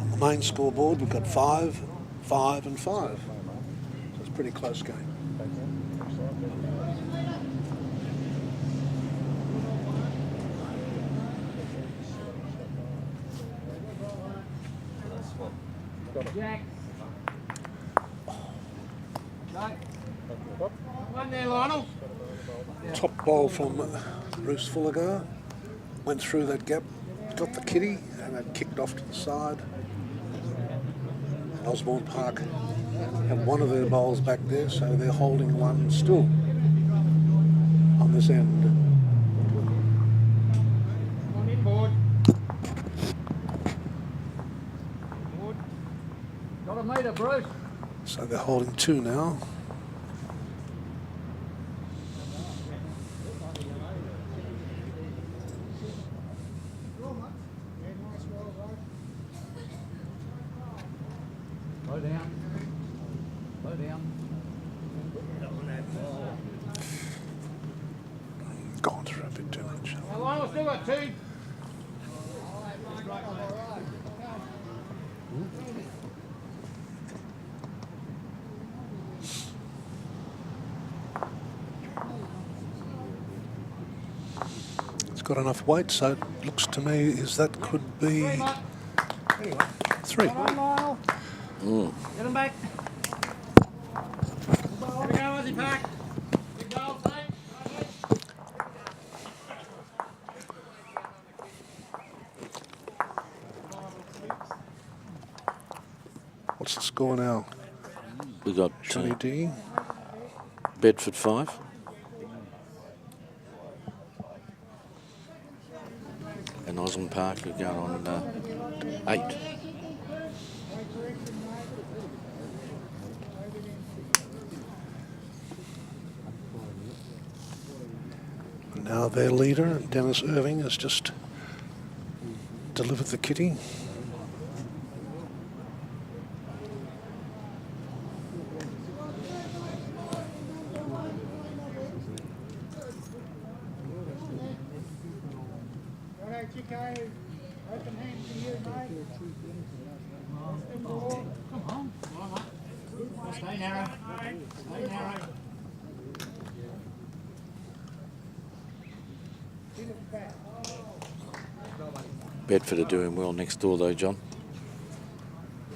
On the main scoreboard we've got 5, 5 and 5. So it's a pretty close game. Jack. One there, Lionel. Top ball from Bruce Fulligar. Went through that gap, got the kitty, and it kicked off to the side. Osborne Park have one of their bowls back there, so they're holding one still on this end. On in, board. Got a meter, Bruce. So they're holding 2 now. Slow down. Slow down. Gone through a bit too much. Now, Lionel, still got 2. It's got enough weight, so it looks to me as that could be 3. Come on, Lionel. Get him back. Here we go, Aussie Park. Big goal, mate. What's the score now? We got Johnny D. Bedford 5. And Osborne Park are going on 8. Now their leader, Dennis Irving, has just delivered the kitty. Alright, Chico. Open hand for you, mate. Come on. Stay narrow. Stay narrow. Bedford are doing well next door though, John.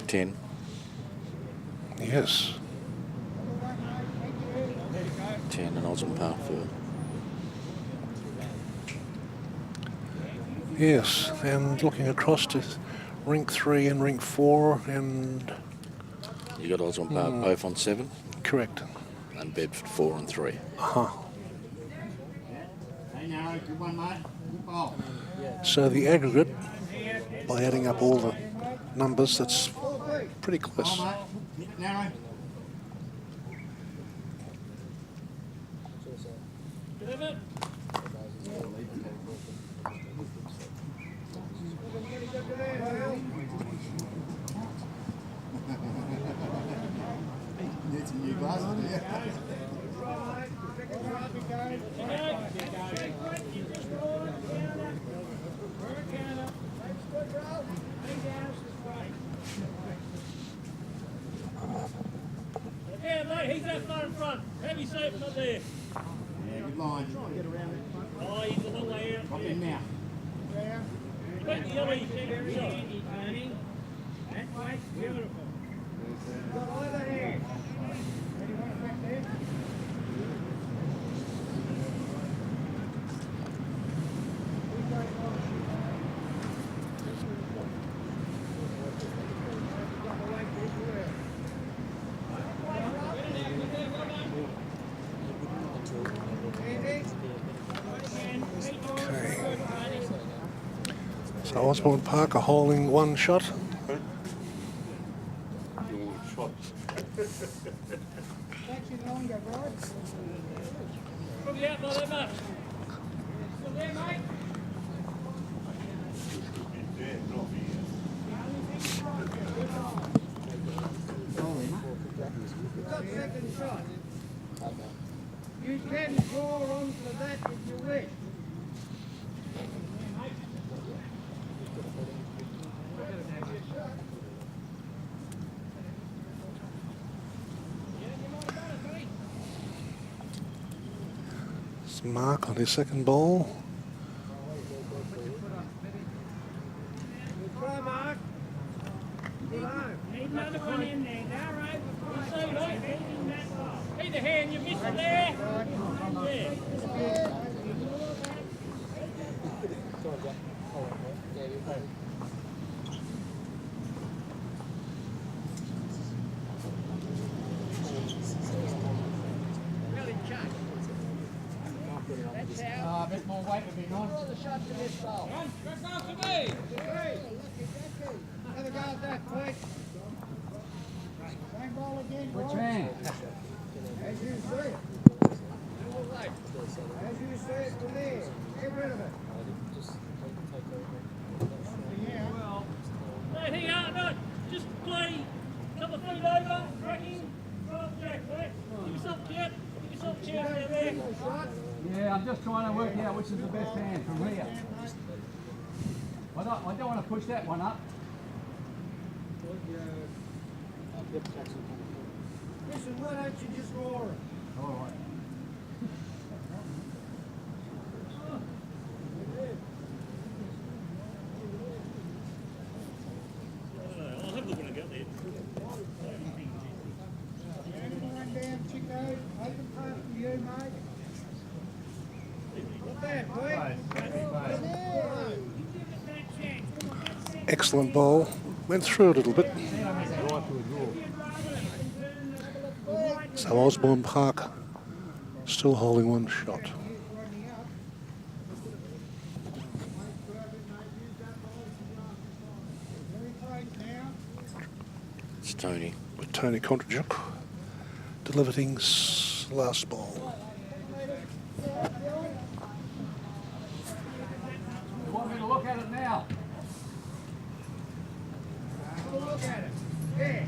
10. Yes. 10 and Osborne Park for. Yes, and looking across to rink 3 and rink 4, and You got Osborne Park both on 7 correct. and Bedford 4 and 3. Stay narrow. Good one, mate. Good ball. So the aggregate, by adding up all the numbers, that's pretty close. Come on, mate. Keep it narrow. Deliver. Need some new glasses, do you? Yeah, mate, that far in front. Heavy safe not there. Yeah, good line. Oh, he's a long way out. Drop him now. Make the yellow shot. That way, beautiful. Got either hand. Ready, one back there? Okay. So Osborne Park are holding one shot. Actually longer, Rod. Probably out by that much. Still there, mate? You've got second shot. You can draw onto that if you wish. It's Mark on his second ball. Try, Mark. Good home. Need another one in there, now, right? You see, mate? Either hand, you miss it there. Yeah. A bit more weight would be nice. That's not to me. Have a go at that, quick. Same ball again, Which Rod. hand? As you see it. As you see it from there. Get rid of it. Yeah. Hey, hang on, no. Just play a couple of feet over, tracking, drop jack, right? Give yourself a chance. Give yourself a chance out there. Yeah, I'm just trying to work out which is the best hand from here. I don't want to push that one up. Listen, why don't you just roar it? All right. I'll have a look when I get there. Run down, Chico. Open pass for you, mate. Not bad, boy. Excellent ball. Went through a little bit. So Osborne Park still holding one shot. It's Tony. With Tony Kondrajuk delivering last ball. You want me to look at it now? Look at it. Yeah.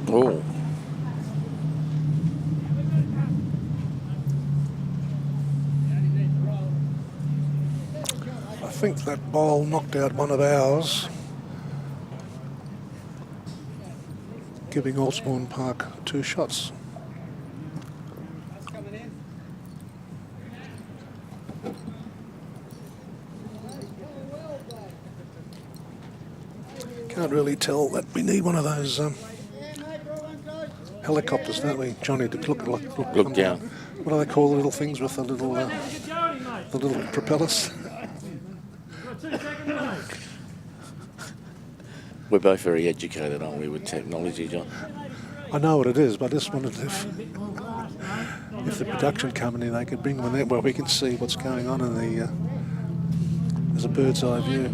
Oh, I think that ball knocked out one of ours, giving Osborne Park 2 shots. Can't really tell that we need one of those helicopters, don't we, Johnny? To look down. What do they call the little things with the little propellers? we're both very educated, aren't we, with technology, John? I know what it is, but I just wondered if the production company, they could bring one out where we can see what's going on in the as a bird's eye view.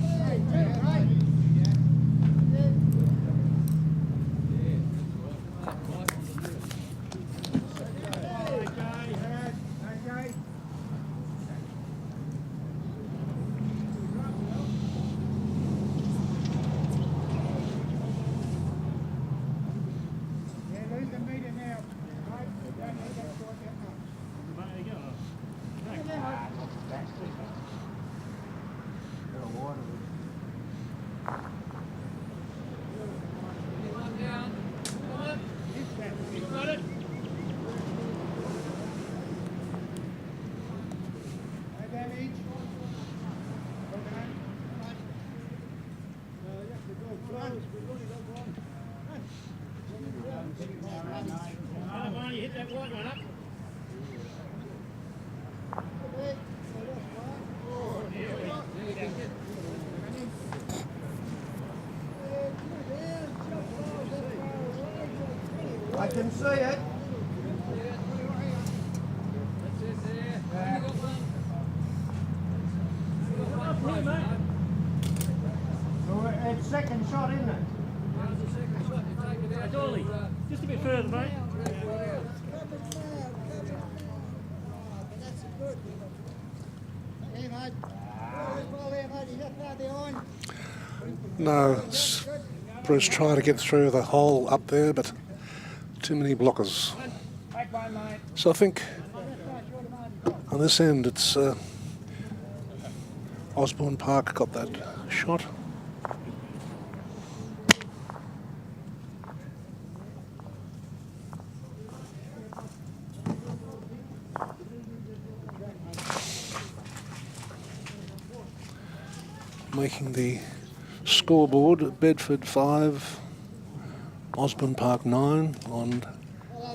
that white one up. I can see it. Up here, mate. So it's second shot, isn't it? Hey, Dolly, just a bit further, mate. No, Bruce tried to get through the hole up there, but too many blockers. So I think on this end it's Osborne Park got that shot. Making the scoreboard, Bedford 5, Osborne Park 9 on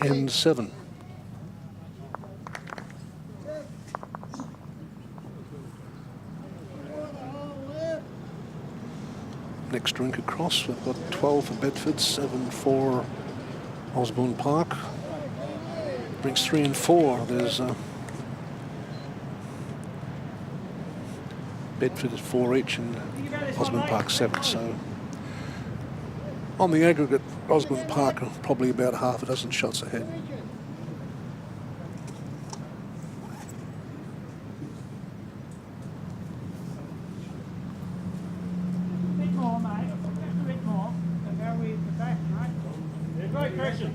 end 7. Next drink across, we've got 12 for Bedford, 7 for Osborne Park. Drinks 3 and 4, there's Bedford at 4 each and Osborne Park 7. So on the aggregate, Osborne Park are probably about half a dozen shots ahead. A bit more, mate. Just a bit more. And now we the back, mate. Yeah, great question.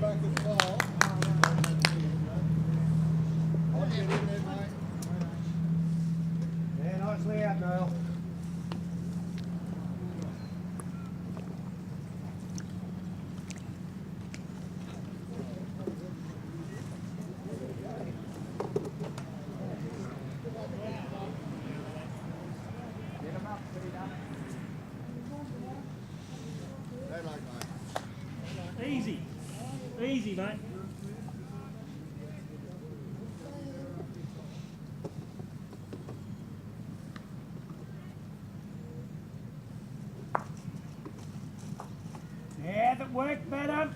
Yeah, nicely out, Noel. Easy. Easy, mate. Yeah, that worked better.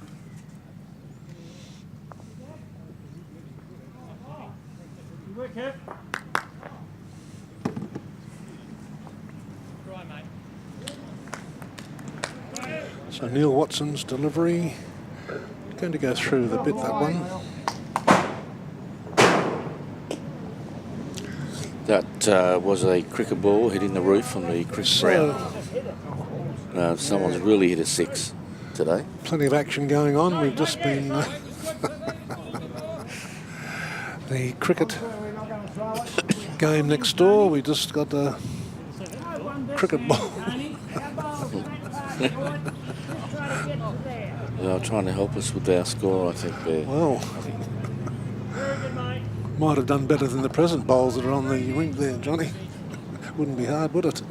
You work here. Try, mate. So Neil Watson's delivery, going to go through the bit, that one. That was a cricket ball hitting the roof on the cricket ground. Someone's really hit a 6 today. Plenty of action going on. We've just been the cricket game next door. We just got a cricket ball. They're trying to help us with our score, I think. There. Well, might have done better than the present bowls that are on the rink there, Johnny. Wouldn't be hard, would it?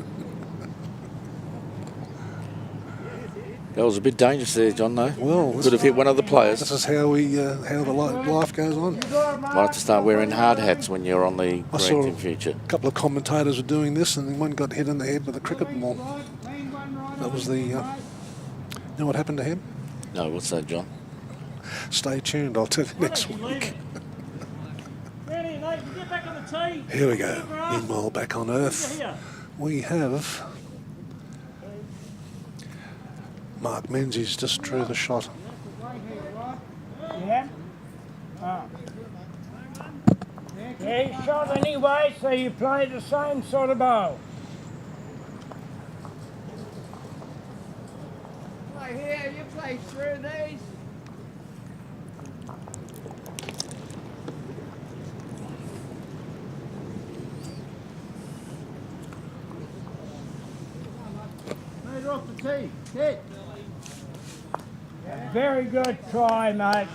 That was a bit dangerous there, John, though. Well, could have hit one of the players. This is how we how the life goes on. Might have to start wearing hard hats when you're on the I green saw in future. a couple of commentators were doing this, and one got hit in the head with a cricket ball. That was the. You know what happened to him? No, what's that, John? Stay tuned. I'll tell you next week. Ready, mate. You get back on the tee. Here we go. Meanwhile, back on Earth, Here. we have Mark Menzies just drew the shot. Yeah. Yeah, he shot anyway, so you play the same sort of bowl. Play here, you play through these. Made her off the tee. Hit. Very good try, mate.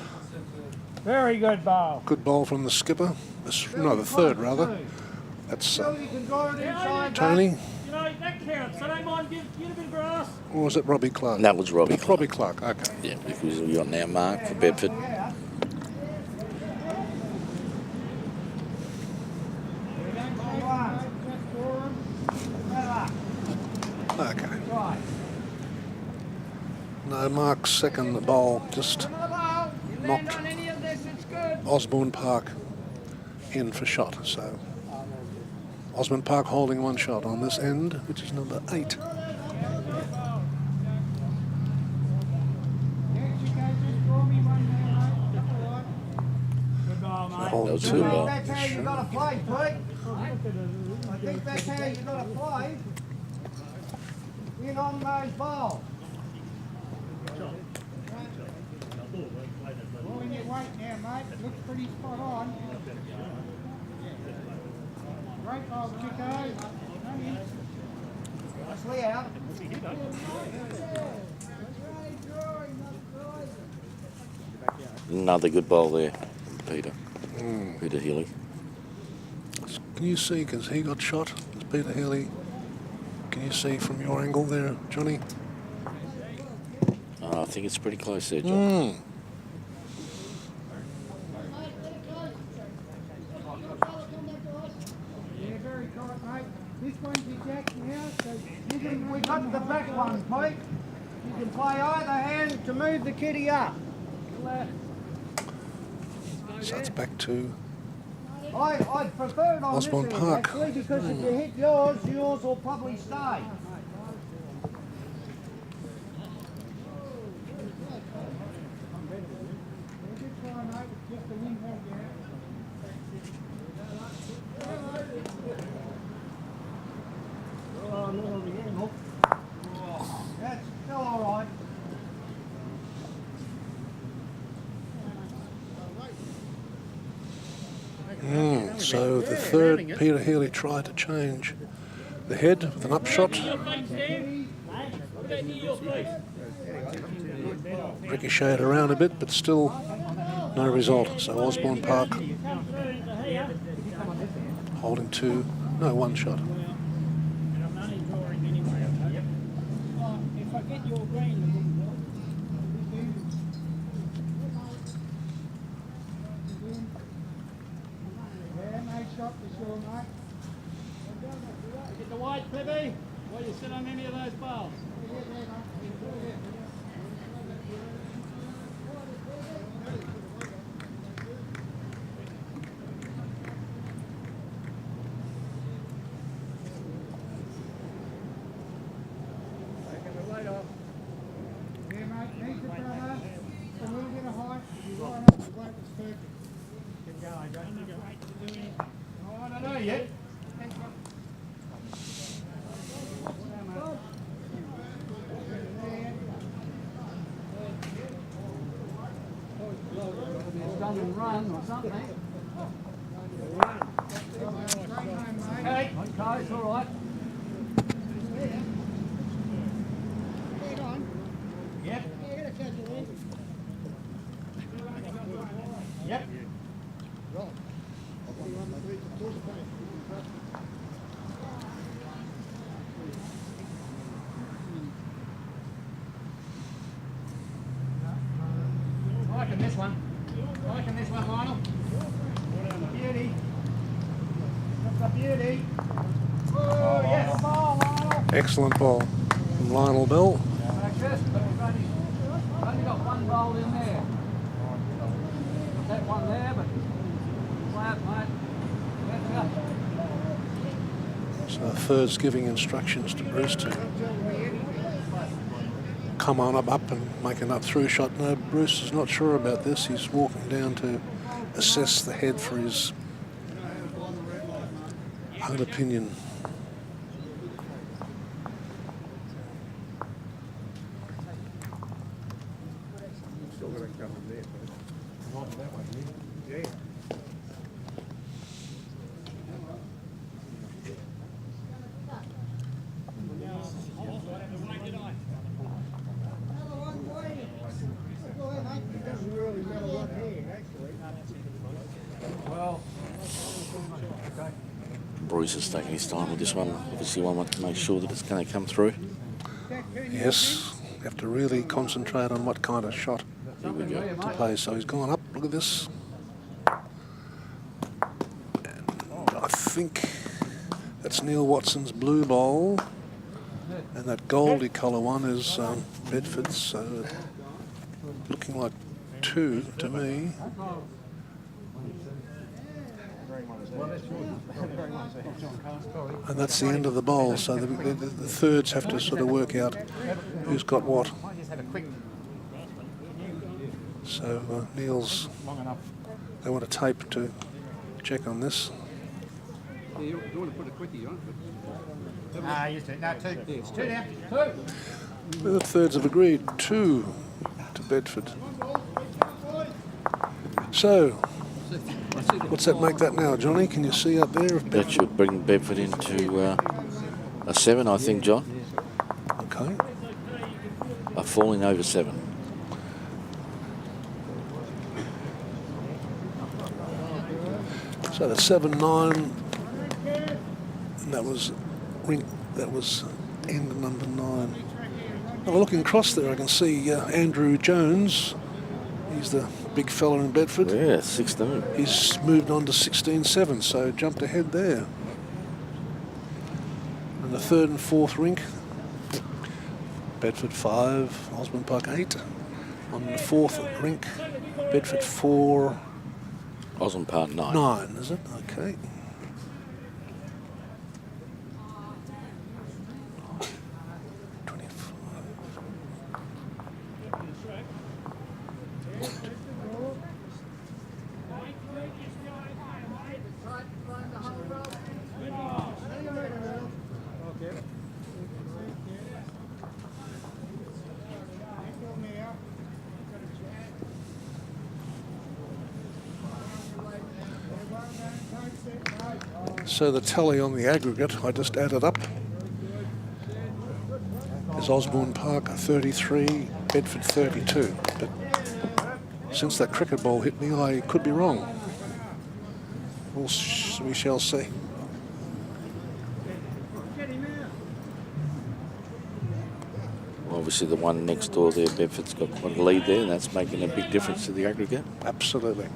Very good bowl. Good ball from the skipper. No, the third rather. That's You can draw it inside. Tony. You know, that counts. So don't mind get a bit of grass. Or was it Robbie Clark? That was Robbie Clark. Robbie Clark, okay. Yeah, because you're now Mark for Bedford. Okay. Right. No, Mark's second bowl just Another bowl. You land knocked on any of this, it's good. Osborne Park in for shot. So Osborne Park holding one shot on this end, which is number 8. Yes, you can just draw me one there, mate. That's all right. Good ball, mate. Hold was two. two I ball. think that's how you got to play, Pete. I think that's how you got to play. In on those balls. Rolling your weight now, mate. Looks pretty spot on. Great ball, Chico. Nicely out. Another good bowl there, Peter. Peter Healy. Can you see, because he got shot, Peter Healy? Can you see from your angle there, Johnny? I think it's pretty close there, John. Yeah, very tight, mate. This one's your jack now, so we got the back one, Pete. You can play either hand to move the kitty up. So it's back to I'd prefer it on Osborne this end, Park. actually, because if you hit yours, yours will probably stay. That's still all right. So the third, Peter Healy tried to change the head with an upshot. Ricocheted around a bit, but still no result. So Osborne Park holding two, no, one shot. If I get your green, Yeah, no shot for sure, mate. get the white, Clippy. While you sit on any of those balls. Yeah, mate, needs it, brother. A little bit of height. You're right up, the bloke is perfect. Keep going, Joe. Oh, I don't know yet. Done and run or something. Hey, okay, it's all right. Yep. Yep. I liking this one. I liking this one, Lionel. Beauty. That's a beauty. Oh, yes. Ball, Lionel. Excellent ball from Lionel Bell. Like this, but we've only got one bowl in there. Got that one there, but flat, mate. So third's giving instructions to Bruce to come on up and make an up through shot. No, Bruce is not sure about this. He's walking down to assess the head for his own opinion. Bruce is taking his time with this one. Obviously, one wants to make sure that it's going to come through. Yes, you have to really concentrate on what kind of shot Here we go. to play. So he's gone up. Look at this. And I think that's Neil Watson's blue bowl. And that goldy colour one is Bedford, so looking like 2 to me. And that's the end of the bowl, so the thirds have to sort of work out who's got what. So Neil's, they want a tape to check on this. Yeah, you don't want to put a quickie on it. Ah, used to. No, 2. It's 2 now. 2. The thirds have agreed 2 to Bedford. So, what's that make that now, Johnny? Can you see up there? That should bring Bedford into a 7, I think, John. Okay. A falling over 7. So the 7-9, and that was end number 9. Now looking across there, I can see Andrew Jones. He's the big fella in Bedford. Yeah, 16. He's moved on to 16-7, so jumped ahead there. And the 3rd and 4th rink, Bedford 5, Osborne Park 8. On the 4th rink, Bedford 4. Osborne Park 9. 9, is it? Okay. So the tally on the aggregate, I just added up, is Osborne Park 33, Bedford 32. But since that cricket ball hit me, I could be wrong. We shall see. Obviously, the one next door there, Bedford's got quite a lead there, and that's making a big difference to the aggregate. Absolutely.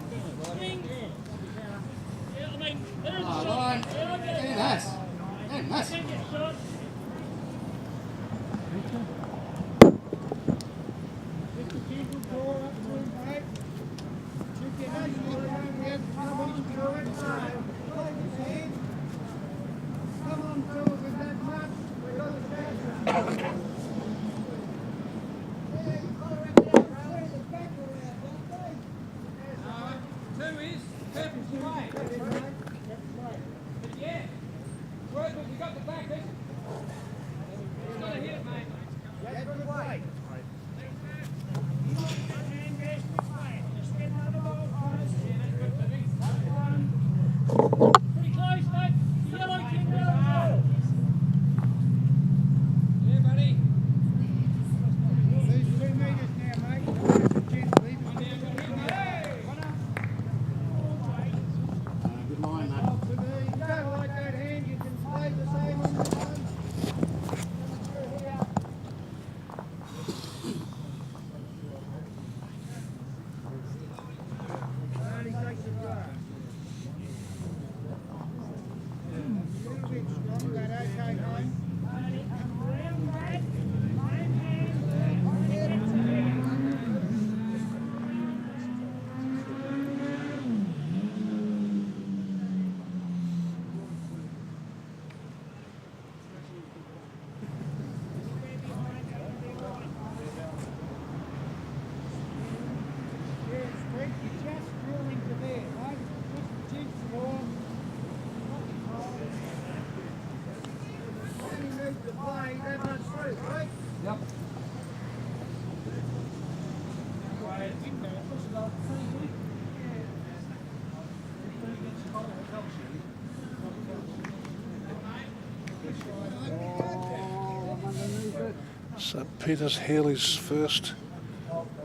So Peter's Haley's first.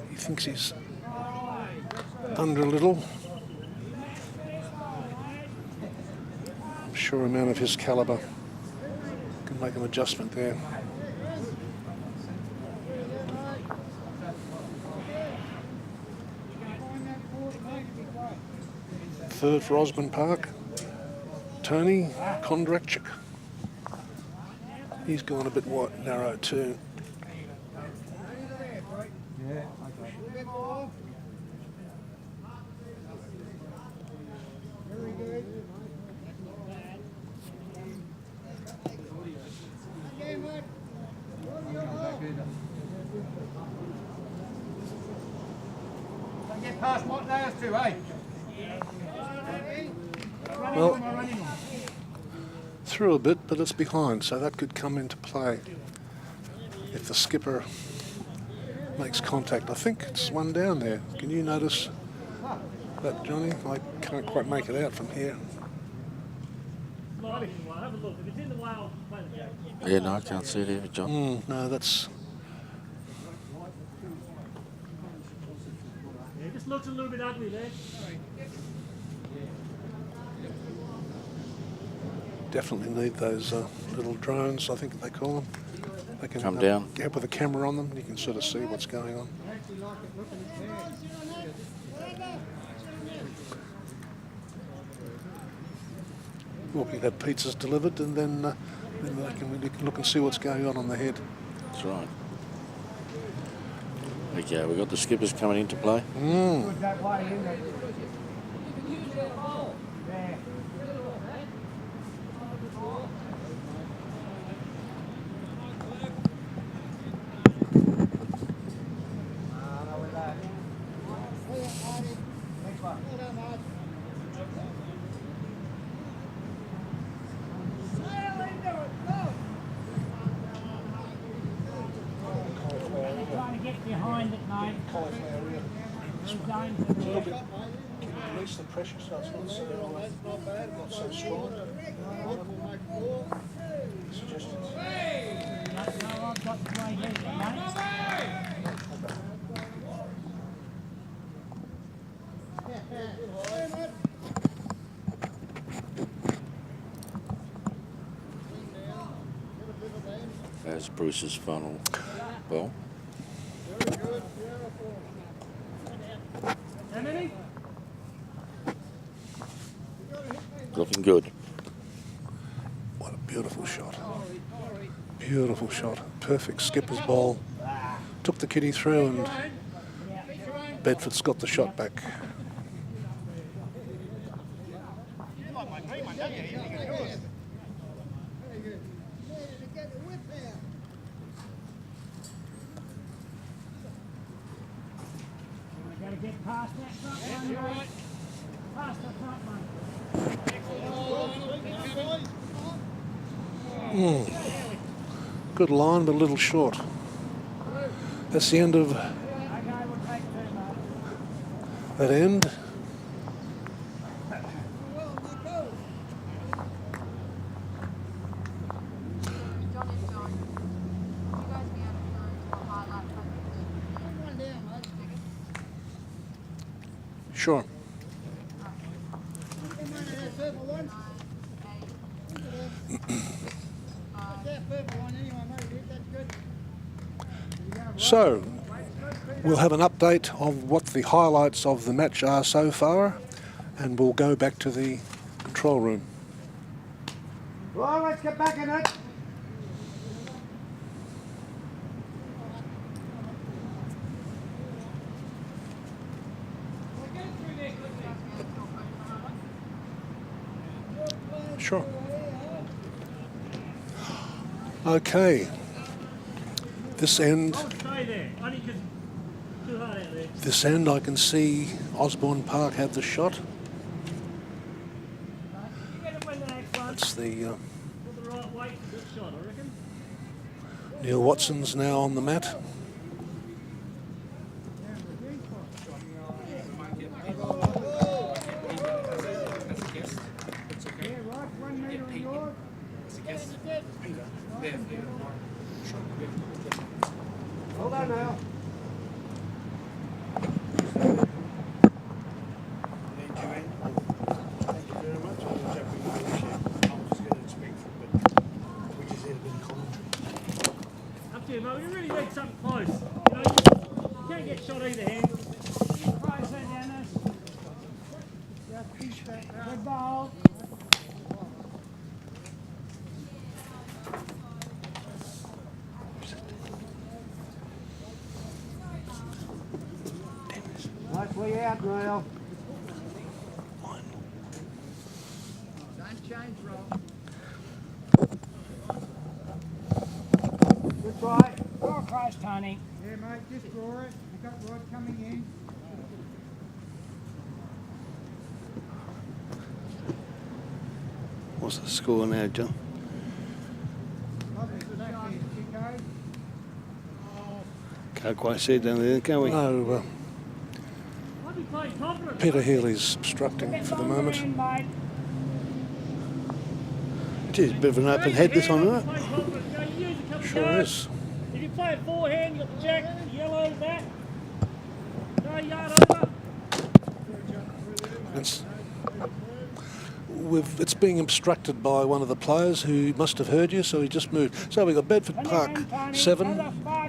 He thinks he's under a little. I'm sure a man of his calibre can make an adjustment there. Third for Osborne Park, Tony Kondrakchuk. He's gone a bit wide, narrow too. Yeah, okay. Very good. Okay, mate. Don't get past what those two, eh? Well, through a bit, but it's behind, so that could come into play if the skipper makes contact. I think it's one down there. Can you notice that, Johnny? I can't quite make it out from here. Have a look. If it's in the way, I'll play the jack. Yeah, no, I can't see it either, John. No, that's... Yeah, it just looks a little bit ugly there. Definitely need those little drones, I think they call them. They can Come down. Get with a camera on them, you can sort of see what's going on. Well, we can have pizzas delivered, and then we can look and see what's going on the head. That's right. Okay, we've got the skippers coming into play. Good that way, isn't it? There. With that. Next one. Trying to get behind it, mate. Release the pressure so it's not so strong. Suggestions? No, I've got the way here, mate. As Bruce's final ball. How many? Looking good. What a beautiful shot. Beautiful shot. Perfect skipper's ball. Took the kitty through and Bedford's got the shot back. Got to get past that front one, mate. Past the front one. Good line, but a little short. That's the end of Okay, we'll take two, mate. that end. Sure. So, we'll have an update of what the highlights of the match are so far, and we'll go back to the control room. Well, let's get back in it. Sure. Okay. This end, Stay there. Only 'cause too hard out there. this end, I can see Osborne Park have the shot. You get to win the next one. That's the Put the right weight. Good shot, I reckon. Neil Watson's now on the mat. Hold on now. Up to you, mate. You really need something close. You know, you can't get shot either hand. Close that, Dennis. Good ball. Pulley out, Niall. Don't change, Rob. Good try. Oh, close, Tony. Yeah, mate, just draw it. You've got Rod coming in. What's the score now, John? Can't quite see it down there, can we? No, Peter Healy's obstructing for the moment. Geez, a bit of an open head this one, isn't it? Sure is. If you play it forehand, you've got the jack, the yellow, that. Go yard over. It's being obstructed by one of the players who must have heard you, so he just moved. So we've got Bedford Park 7,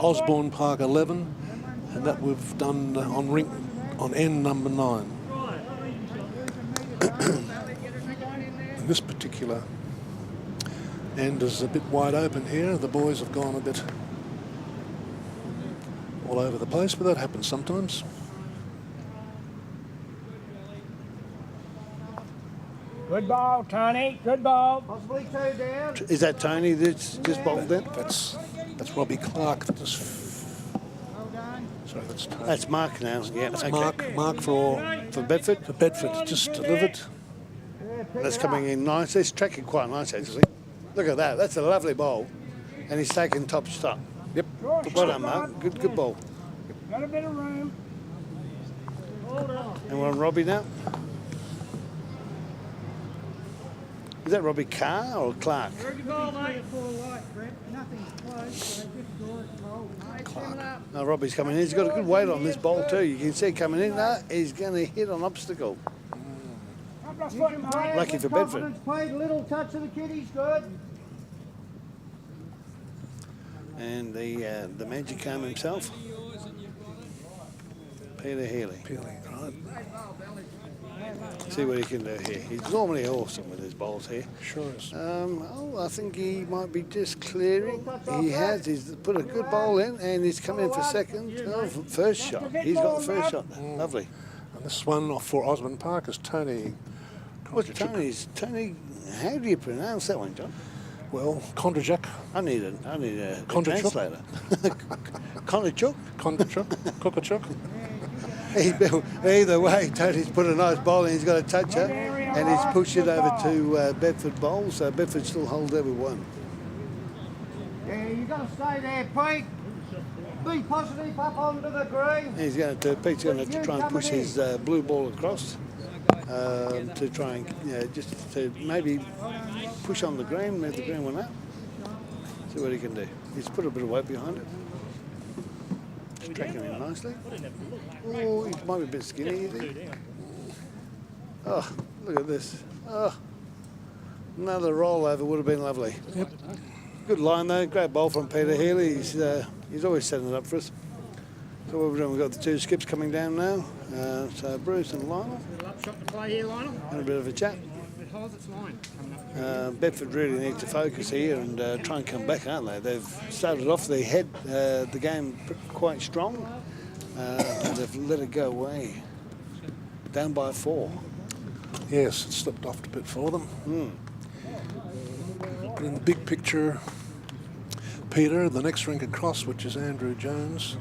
Osborne Park 11, and that we've done on end number 9. And this particular end is a bit wide open here. The boys have gone a bit all over the place, but that happens sometimes. Good ball, Tony. Good ball. Possibly 2 down. Is that Tony that's just bowled in? That's Robbie Clark that just... Well done. Sorry, that's Tony. That's Mark now. Yeah, That's okay. Mark for Bedford. For Bedford, just delivered. That's coming in nice. It's tracking quite nice, actually. Look at that. That's a lovely bowl. And he's taken top shot. Yep. Well done, Mark. Good ball. Got a bit of room. And we're on Robbie now. Is that Robbie Carr or Clark? Good ball, mate. Full of light, Brett. Nothing's close, so just draw it roll. Clark. No, Robbie's coming in. He's got a good weight on this bowl too. You can see coming in there. He's going to hit on obstacle. Lucky for Bedford. Played a little touch of the kiddies, good. And the magic arm himself, Peter Healy. Right. See what he can do here. He's normally awesome with his bowls here. Sure is. I think he might be just clearing. He has. He's put a good bowl in, and he's come in for second. Oh, first shot. He's got the first shot. Lovely. And this one for Osborne Park is Tony. What's Tony? How do you pronounce that one, John? Well, Kondrachuk. I need a translator. Kondrachuk? Kondrachuk? Kukachuk? Either way, Tony's put a nice bowl in. He's got a toucher, and he's pushed it over to Bedford Bowl, so Bedford still holds every one. Yeah, you got to stay there, Pete. Be positive up onto the green. Pete's going to have to try and push his blue ball across to try and just to maybe push on the green, move the green one up. See what he can do. He's put a bit of weight behind it. He's tracking him nicely. Oh, he might be a bit skinny, you think? Oh, look at this. Oh, another rollover would have been lovely. Yep. Good line though. Great bowl from Peter Healy. He's always setting it up for us. So what we're doing, we've got the 2 skips coming down now. So Bruce and Lionel. Shot to play here, Lionel. And a bit of a chat. It holds its line coming up. Bedford really need to focus here and try and come back, aren't they? They've started off the game quite strong. They've let it go away. Down by 4. Yes, it slipped off a bit for them. But in the big picture, Peter, the next rink across, which is Andrew Jones,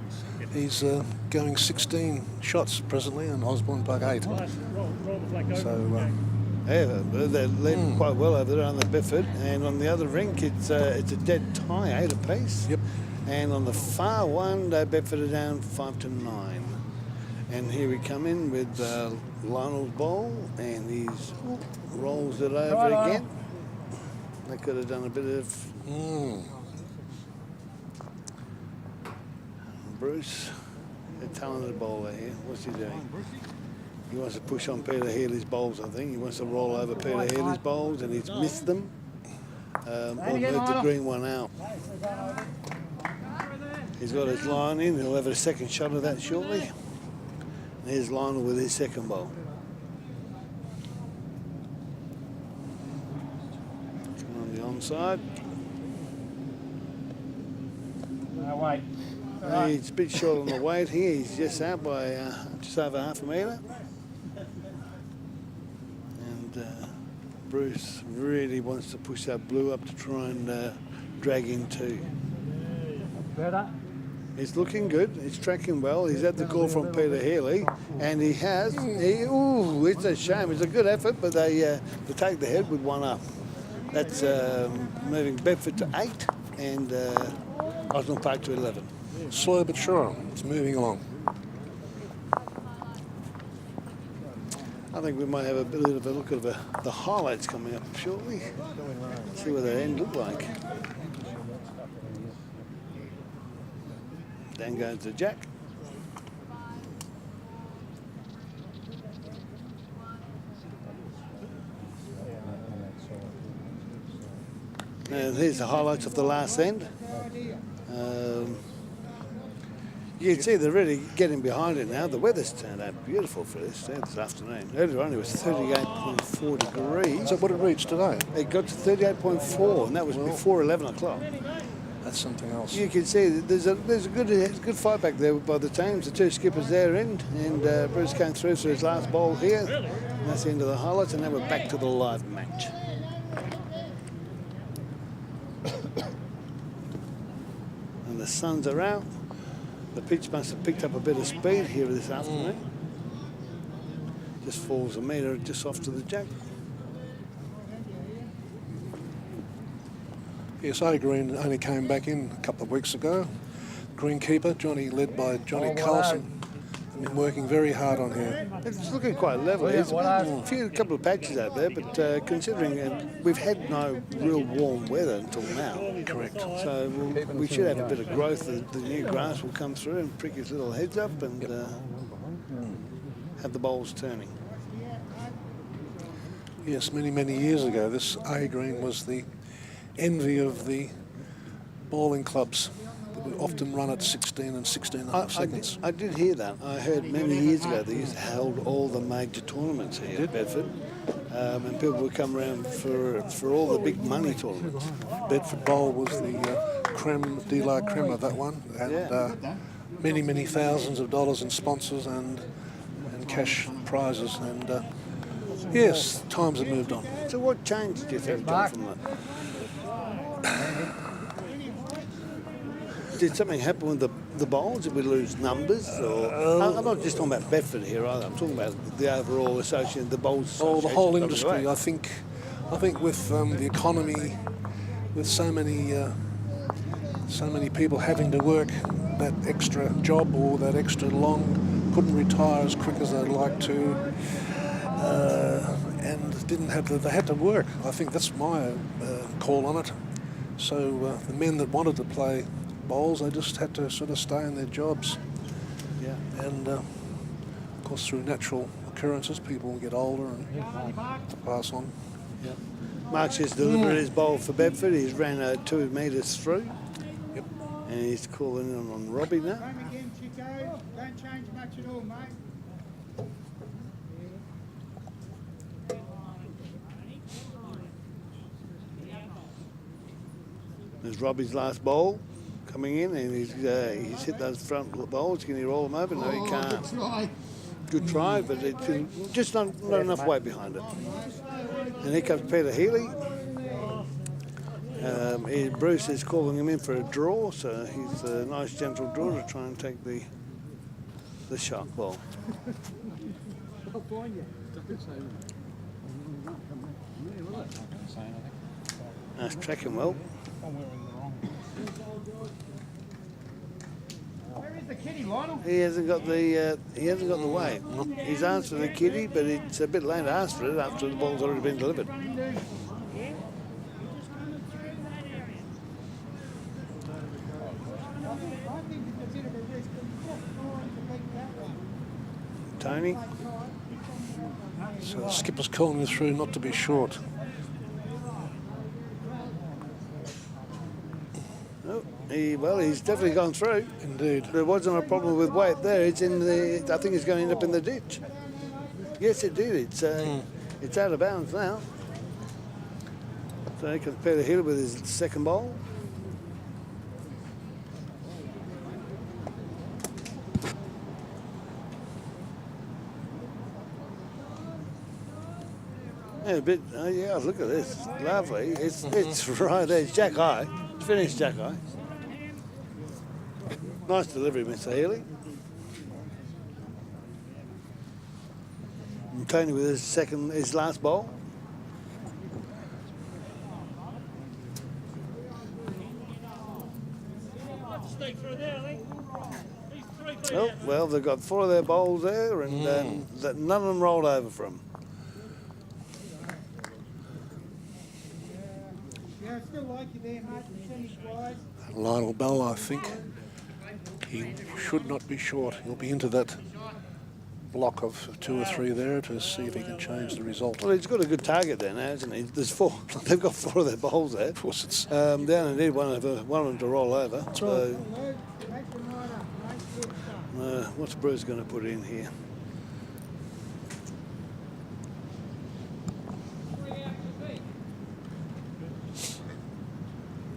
he's going 16 shots presently, and Osborne Park 8. So yeah, they're leading quite well over there on the Bedford, and on the other rink, it's a dead tie, 8 apiece. Yep. And on the far one, Bedford are down 5-9. And here we come in with Lionel's ball, and he rolls it over again. They could have done a bit of... Bruce, a talented bowler here. What's he doing? He wants to push on Peter Healy's bowls, I think. He wants to roll over Peter Healy's bowls, and he's missed them. Or moved the green one out. He's got his line in. He'll have a second shot of that shortly. And here's Lionel with his second bowl. On the onside. No, wait. He's a bit short on the weight here. He's just out by just over half a metre. And Bruce really wants to push that blue up to try and drag in too. Better. He's looking good. He's tracking well. He's had the call from Peter Healy, and he has. Ooh, it's a shame. It's a good effort, but they take the head with one up. That's moving Bedford to 8 and Osborne Park to 11. Slow but sure. It's moving along. I think we might have a bit of a look at the highlights coming up shortly. See what the end look like. Then goes to Jack. And here's the highlights of the last end. You can see they're really getting behind it now. The weather's turned out beautiful for this afternoon. Earlier on it was 38.4 degrees. So what it reached today? It got to 38.4, and that was before 11 o'clock. That's something else. You can see that there's a good fight back there by the teams. The two skippers there in, and Bruce came through for his last bowl here. And that's the end of the highlights, and now we're back to the live match. And the suns are out. The pitch must have picked up a bit of speed here this afternoon. Just falls a metre just off to the Jack. Yes, A Green only came back in a couple of weeks ago. Greenkeeper, Johnny, led by Johnny Carlson, have been working very hard on here. It's looking quite level. There's a couple of patches out there, but considering we've had no real warm weather until now. Correct. So we should have a bit of growth. The new grass will come through and prick his little heads up and have the bowls turning. Yes, many, many years ago, this A Green was the envy of the bowling clubs that would often run at 16 and 16.5 seconds. I did hear that. I heard many years ago they used to hold all the major tournaments here at Bedford, and people would come around for all the big money tournaments. Bedford Bowl was the creme de la creme of that one, and many, many thousands of dollars in sponsors and cash prizes. And yes, times have moved on. So what change do you think, John, from that? Did something happen with the bowls? Did we lose numbers? Or, I'm not just talking about Bedford here either. I'm talking about the overall association, the bowls. Oh, the whole industry. I think with the economy, with so many people having to work that extra job or that extra long, couldn't retire as quick as they'd like to, and didn't have they had to work. I think that's my call on it. So the men that wanted to play bowls, they just had to sort of stay in their jobs. Yeah. And of course, through natural occurrences, people get older and pass on. Yeah. Mark's just delivered his bowl for Bedford. He's ran 2 metres through. Yep. And he's calling in on Robbie now. Home again, Chico. Don't change much at all, mate. There's Robbie's last bowl coming in, and he's hit those front bowls. Can he roll them over? No, he can't. Good try, but it's just not enough weight behind it. And here comes Peter Healy. Bruce is calling him in for a draw, so he's a nice gentle draw to try and take the shark ball. Nice tracking well. Where is the kitty, Lionel? He hasn't got the weight. He's asked for the kitty, but it's a bit late to ask for it after the ball's already been delivered. Tony. So the skipper's calling you through not to be short. Oh, he's definitely gone through. Indeed. There wasn't a problem with weight there. It's in the. I think it's going to end up in the ditch. Yes, it did. It's out of bounds now. So he can Peter Hill with his second bowl. Yeah, a bit. Yeah, look at this. Lovely. It's right there. It's Jack High. Finished Jack High. Nice delivery, Mr. Healy. And Tony with his last bowl. Oh, well, they've got 4 of their bowls there, and none of them rolled over for them. Yeah, I still like you there, mate, percentage-wise. Lionel Bell, I think he should not be short. He'll be into that block of 2 or 3 there to see if he can change the result. Well, he's got a good target there now, hasn't he? There's 4. They've got 4 of their bowls there. Of course, it's They only need one of them to roll over. That's So, right. what's Bruce going to put in here?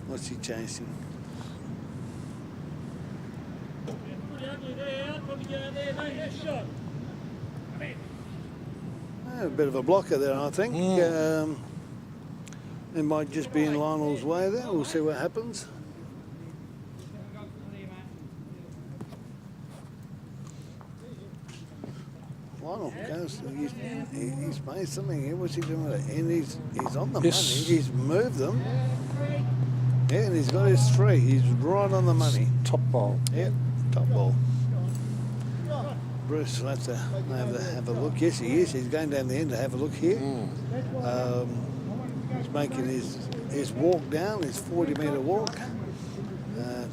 What's he chasing? Pretty ugly there. Probably go out there, make that shot. A bit of a blocker there, I think. It might just be in Lionel's way there. We'll see what happens. Lionel goes. He's made something here. What's he doing with it? And he's on the money. He's moved them. Yeah, and he's got his 3. He's right on the money. Top ball. Yeah, top ball. Bruce will have to have a look. Yes, he is. He's going down the end to have a look here. He's making his walk down, his 40-metre walk.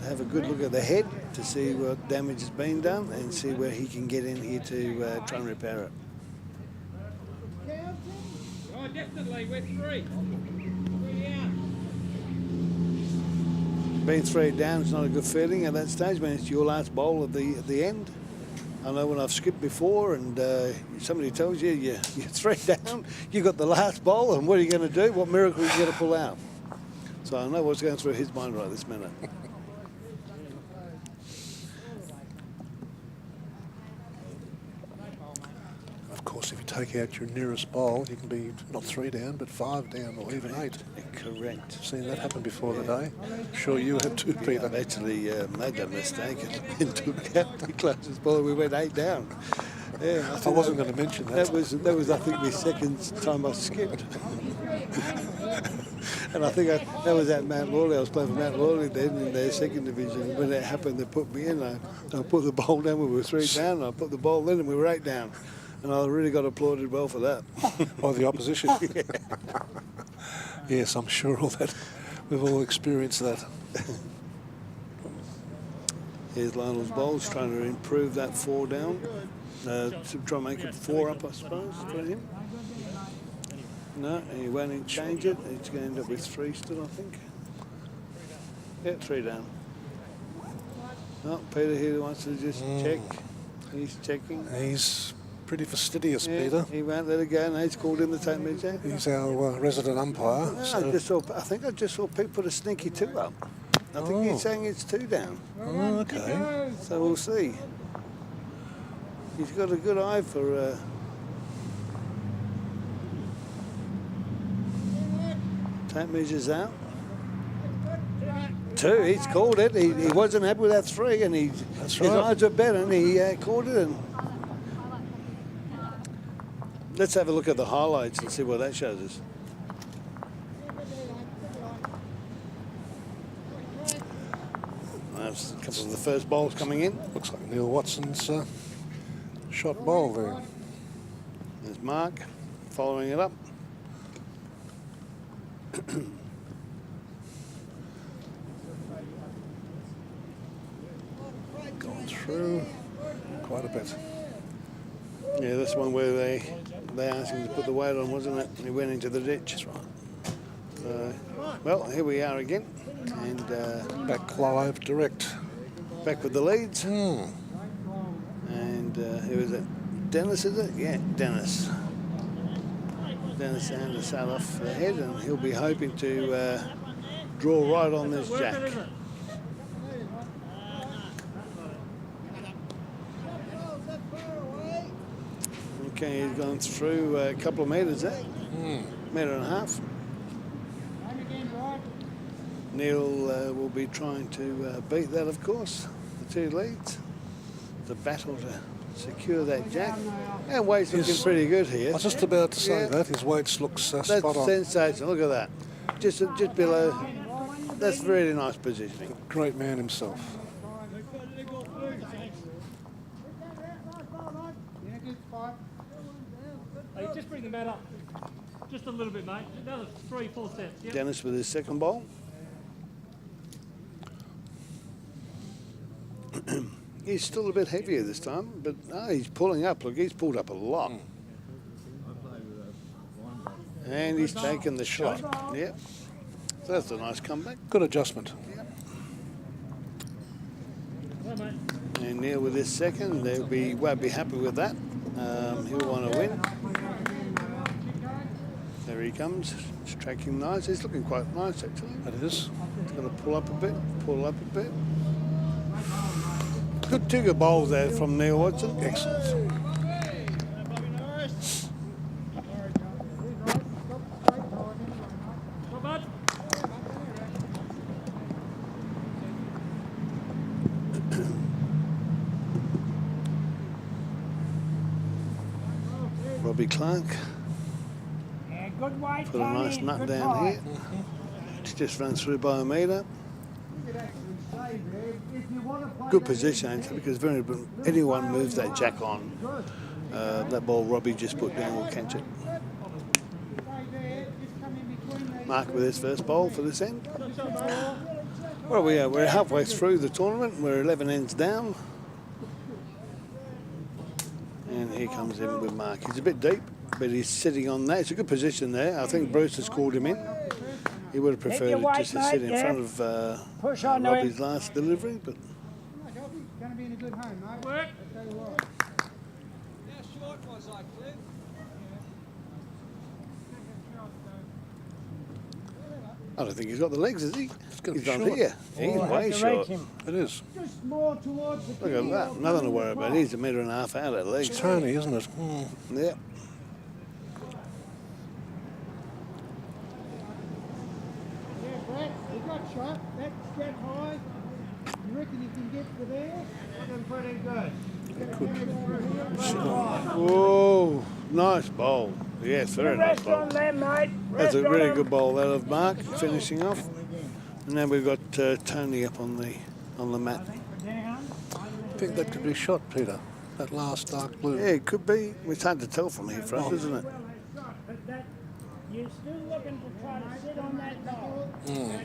Have a good look at the head to see what damage has been done and see where he can get in here to try and repair it. Oh, definitely, we're 3. Being 3 down is not a good feeling at that stage when it's your last bowl at the end. I know when I've skipped before and somebody tells you you're 3 down, you got the last bowl, and what are you going to do? What miracle are you going to pull out? So I know what's going through his mind right this minute. Of course, if you take out your nearest bowl, you can be not 3 down, but 5 down, or even 8. Correct. Seen that happen before today. Sure, you had too, Peter. I've actually made that mistake and took out the closest ball. We went 8 down. Yeah, I wasn't going to mention that. That was I think my second time I skipped. And I think that was at Mount Lawley. I was playing for Mount Lawley then in their 2nd division. When that happened, they put me in. I put the ball down. We were 3 down. And I put the ball in, and we were 8 down. And I really got applauded well for that. By the opposition. Yeah. Yes, I'm sure all that we've all experienced that. Here's Lionel's bowls, trying to improve that 4 down. To try and make it 4 up, I suppose, for him. No, he won't change it. He's going to end up with 3 still, I think. Yeah, 3 down. No, Peter here wants to just check. He's checking. He's pretty fastidious, Yeah, Peter. he won't let it go. No, he's called in the tape measure. He's our resident umpire. No, So. I think I just saw Pete put a sneaky 2 up. I think he's saying it's 2 down. Oh, okay. So we'll see. He's got a good eye for... tape measures out. 2, he's called it. He wasn't happy with that 3, and his eyes are better, and he called it. And let's have a look at the highlights and see what that shows us. That's a couple of the first bowls coming in. Looks like Neil Watson's shot bowl there. There's Mark following it up. Gone through quite a bit. Yeah, this one where they asked him to put the weight on, wasn't it? He went into the ditch. That's right. Well, here we are again, and back live direct. Back with the leads. And who is it? Dennis, is it? Yeah, Dennis. Dennis Sanders sat off the head, and he'll be hoping to draw right on this jack. Okay, he's gone through a couple of metres there. metre and a half. Neil will be trying to beat that, of course. The two leads. The battle to secure that jack. And weight's looking pretty good here. I was just about to say that. His weights looks That's spot on. sensational. Look at that. Just below. That's really nice positioning. Great man himself. Hey, just bring the mat up. Just a little bit, mate. Another 3-4 steps. Yep. Dennis with his second bowl. He's still a bit heavier this time, but he's pulling up. Look, he's pulled up a lot. And he's taken the shot. Yep. So that's a nice comeback. Good adjustment. And Neil with his second, won't be happy with that. He'll want to win. There he comes. It's tracking nice. He's looking quite nice actually. That is. He's going to pull up a bit. Pull up a bit. Two good bowls there from Neil Watson. Excellent. Robbie Clark. Good weight, Put a nice nut down here. It's just run through by a metre. Good position actually, because when anyone moves that jack on, that ball Robbie just put down will catch it. Mark with his first bowl for this end. Well, we're halfway through the tournament. We're 11 ends down. And here comes in with Mark. He's a bit deep, but he's sitting on that. It's a good position there. I think Bruce has called him in. He would have preferred it just to sit in front of Robbie's last delivery, but Going to be in a good home, mate. Work. I'll tell you what. How short was I, Cliff? I don't think he's got the legs, has he? He's not short. here. He's way short. It is. Just more towards the Look at that. Nothing to worry about. He's a metre and a half out at legs. It's Tony, isn't it? Yeah. Yeah, Brett, you got shot. That's that high. You reckon you can get to there? Looking pretty good. Whoa, nice bowl. Yes, very nice bowl. mate. That's a really good bowl out of Mark, finishing off. And then we've got Tony up on the mat. I think that could be shot, Peter. That last dark blue. Yeah, it could be. It's hard to tell from here front, isn't it? You're still looking to try to sit on that ball. The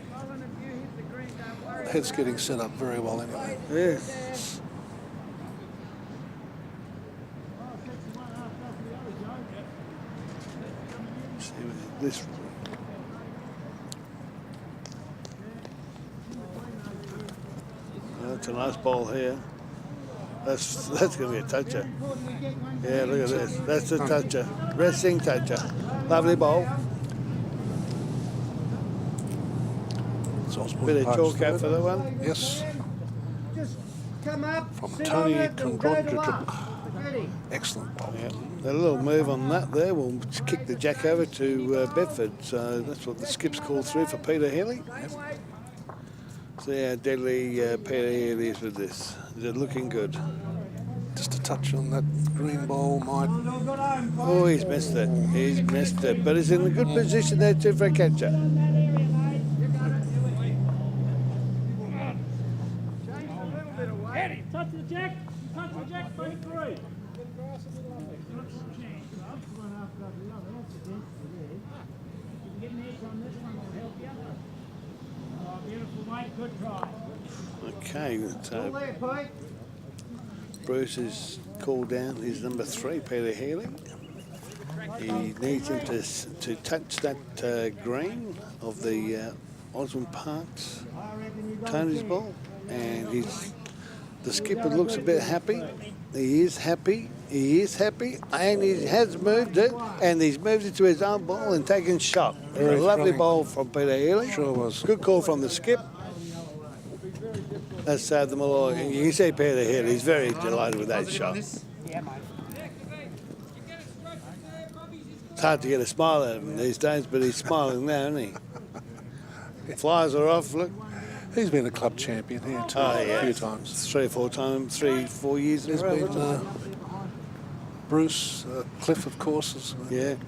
head's getting set up very well anyway. Yeah. See this. That's a nice ball here. That's going to be a toucher. Yeah, look at this. That's a toucher. Resting toucher. Lovely ball. Bit of chalk out for that one. Yes. Just come up, From sit Tony on it, and go to up. Ready? Excellent ball. Yeah. A little move on that there will kick the jack over to Bedford. So that's what the skip's called through for Peter Healy. See how deadly Peter Healy is with this. Is it looking good? Just a touch on that green ball might. Oh, he's missed it. He's missed it. But he's in a good position there too for a catcher. Touch the jack. Touch the jack. 23. Beautiful, mate. Good try. Okay, so Bruce is called down. He's number 3, Peter Healy. He needs him to touch that green of the Osborne Park's Tony's ball, and the skipper looks a bit happy. He is happy. He is happy, and he has moved it, and he's moved it to his own ball and taken shot. Very a lovely strong. ball from Peter Healy. Sure was. Good call from the skip. That saved them all. You can see Peter Healy. He's very delighted with that shot. hard to get a smile out of him these days, but he's smiling now, isn't he? Flies are off, look. He's been a club champion here too a few times. 3 or 4 times, 3, 4 years in a There's row. been Bruce, Cliff, of course, has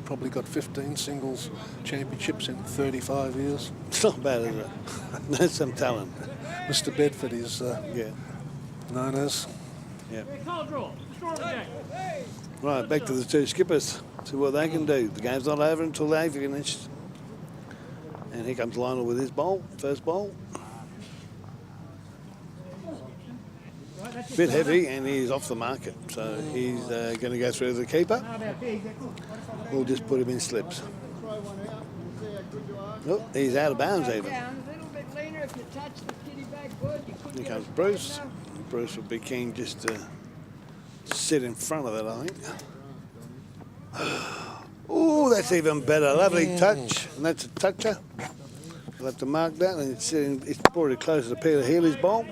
probably got 15 singles championships in 35 years. It's not bad, is it? There's some talent. Mr. Bedford is known as. Yeah. Call draw. Strong Jack. Right, back to the 2 skippers. See what they can do. The game's not over until they've finished. And here comes Lionel with his bowl, first bowl. Bit heavy, and he's off the market, so he's going to go through the keeper. We'll just put him in slips. Oh, he's out of bounds even. Here comes Bruce. Bruce would be keen just to sit in front of that, I think. Oh, that's even better. Lovely touch, and that's a toucher. We'll have to mark that, and it's probably closer to Peter Healy's bowl.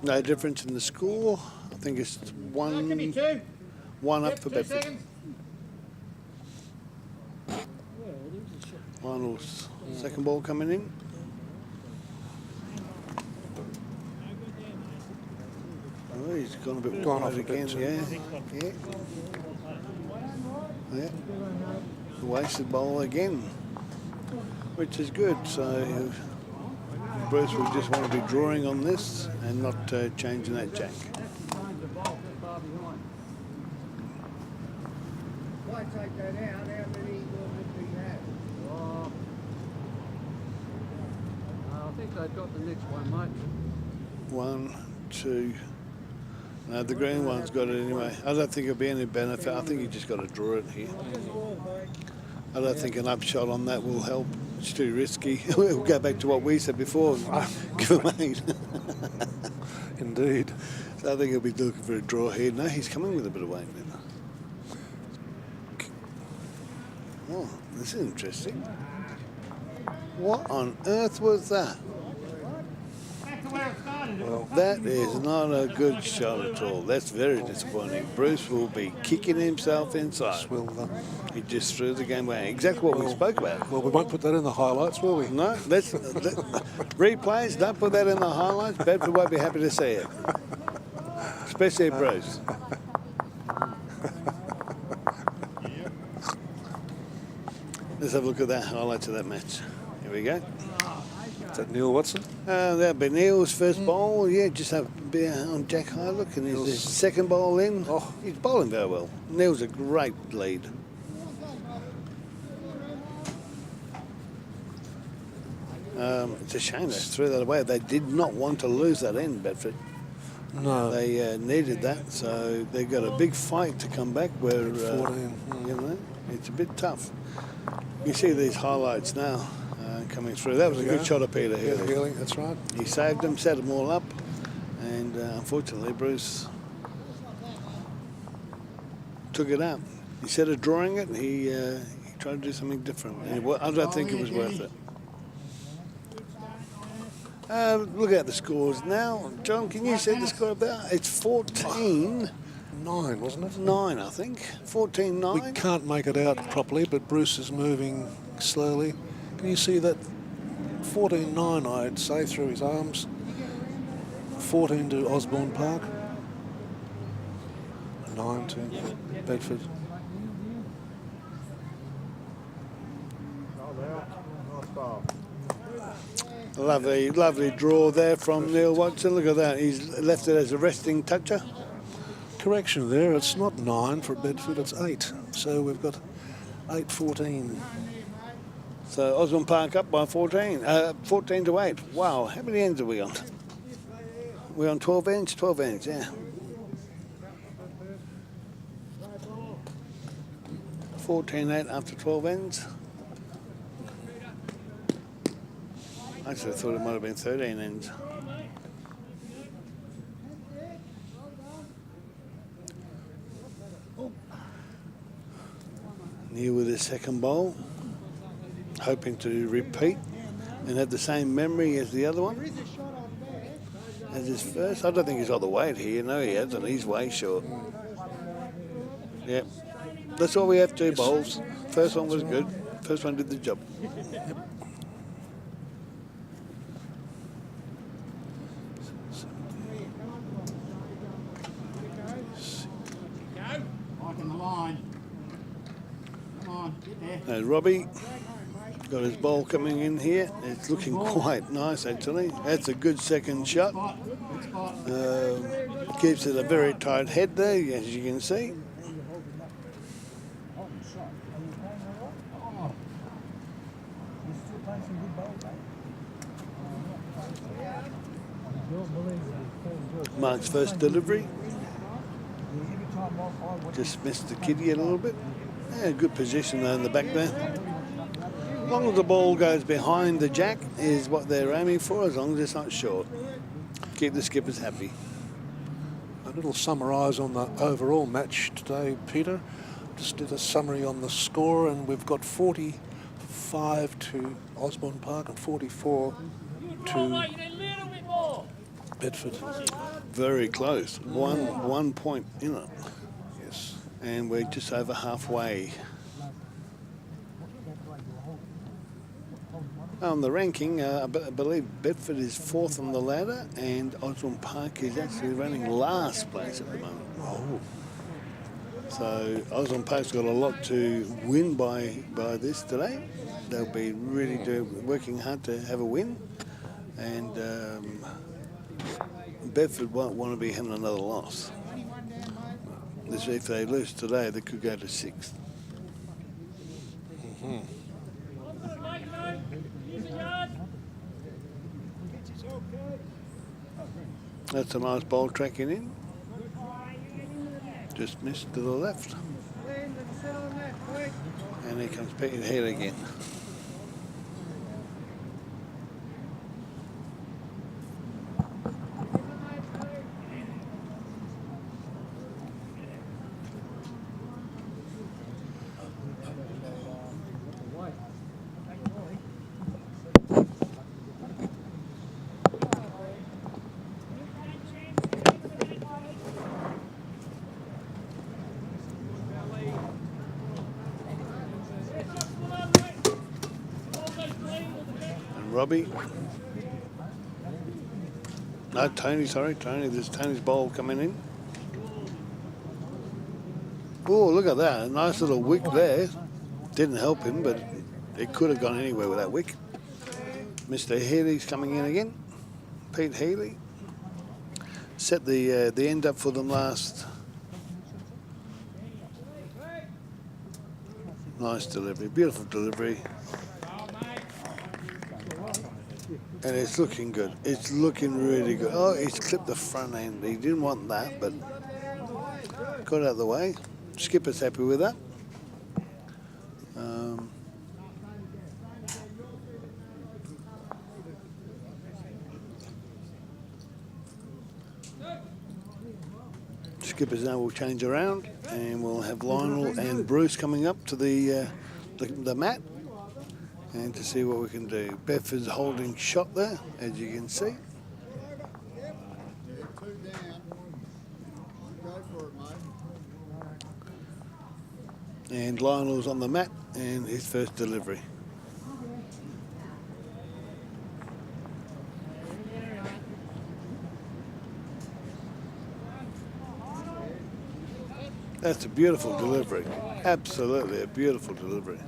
No difference in the score. I think it's one up for Bedford. Lionel's second ball coming in. Oh, he's gone a bit wide again. Yeah. Wasted ball again, which is good. So Bruce will just want to be drawing on this and not changing that jack. I think they've got the next one, mate. 1, 2. No, the green one's got it anyway. I don't think it'll be any benefit. I think you just got to draw it here. I don't think an upshot on that will help. It's too risky. We'll go back to what we said before. Give him 8. Indeed. So I think he'll be looking for a draw here. No, he's coming with a bit of weight now. Oh, this is interesting. What on earth was that? Well, that is not a good shot at all. That's very disappointing. Bruce will be kicking himself inside. He just threw the game away. Exactly what we spoke about. Well, we won't put that in the highlights, will we? No, replays, don't put that in the highlights. Bedford won't be happy to see it. Especially Bruce. Let's have a look at that highlights of that match. Here we go. Is that Neil Watson? That'll be Neil's first bowl. Yeah, just have a bit on Jack High. Look, and his second bowl in. Oh, he's bowling very well. Neil's a great lead. It's a shame they threw that away. They did not want to lose that end, Bedford. No. They needed that, so they got a big fight to come back where, 14. You know, it's a bit tough. You see these highlights now. Coming through. That was a good shot of Peter Healy. That's right. He saved them, set them all up, and unfortunately Bruce took it out. Instead of drawing it, he tried to do something different. I don't think it was worth it. Look at the scores now. John, can you see the score up there? It's 14-9, wasn't it? 9, I think. 14-9. We can't make it out properly, but Bruce is moving slowly. Can you see that? 14-9, I'd say, through his arms. 14 to Osborne Park. 9 to Bedford. Lovely, lovely draw there from Neil Watson. Look at that. He's left it as a resting toucher. Correction there. It's not 9 for Bedford. It's 8. So we've got 8-14. So Osborne Park up by 14. 14 to 8. Wow. How many ends are we on? We're on 12 ends? 12 ends, yeah. 14-8 after 12 ends. Actually, I thought it might have been 13 ends. Neil with his second bowl, hoping to repeat and have the same memory as the other one. As his first, I don't think he's got the weight here. No, he hasn't. He's way short. Yep. That's all we have to, bowls. First one was good. First one did the job. Mike in the line. Come on, get there. There's Robbie. Got his bowl coming in here. It's looking quite nice, actually. That's a good second shot. Good spot. Keeps it a very tight head there, as you can see. Mark's first delivery. Just missed the kitty a little bit. Yeah, good position there in the back there. As long as the ball goes behind the jack is what they're aiming for, as long as it's not short. Keep the skippers happy. A little summarise on the overall match today, Peter. Just did a summary on the score, and we've got 45 to Osborne Park and 44 to Bedford. Very close. One point in it. Yes. And we're just over halfway. On the ranking, I believe Bedford is 4th on the ladder, and Osborne Park is actually running last place at the moment. Oh. So Osborne Park's got a lot to win by this today. They'll be really working hard to have a win, and Bedford won't want to be having another loss. If they lose today, they could go to 6th. Mm-hmm. That's a nice bowl tracking in. Just missed to the left. And here comes Peter Head again. Robbie. No, Tony, sorry, Tony. There's Tony's bowl coming in. Oh, look at that. A nice little wick there. Didn't help him, but it could have gone anywhere with that wick. Mr. Healy's coming in again. Pete Healy. Set the end up for them last. Nice delivery, beautiful delivery. And it's looking good. It's looking really good. Oh, he's clipped the front end. He didn't want that, but got it out of the way. Skipper's happy with that. Skippers now will change around, and we'll have Lionel and Bruce coming up to the mat. And to see what we can do. Bedford's holding shot there, as you can see. And Lionel's on the mat, and his first delivery. That's a beautiful delivery. Absolutely a beautiful delivery.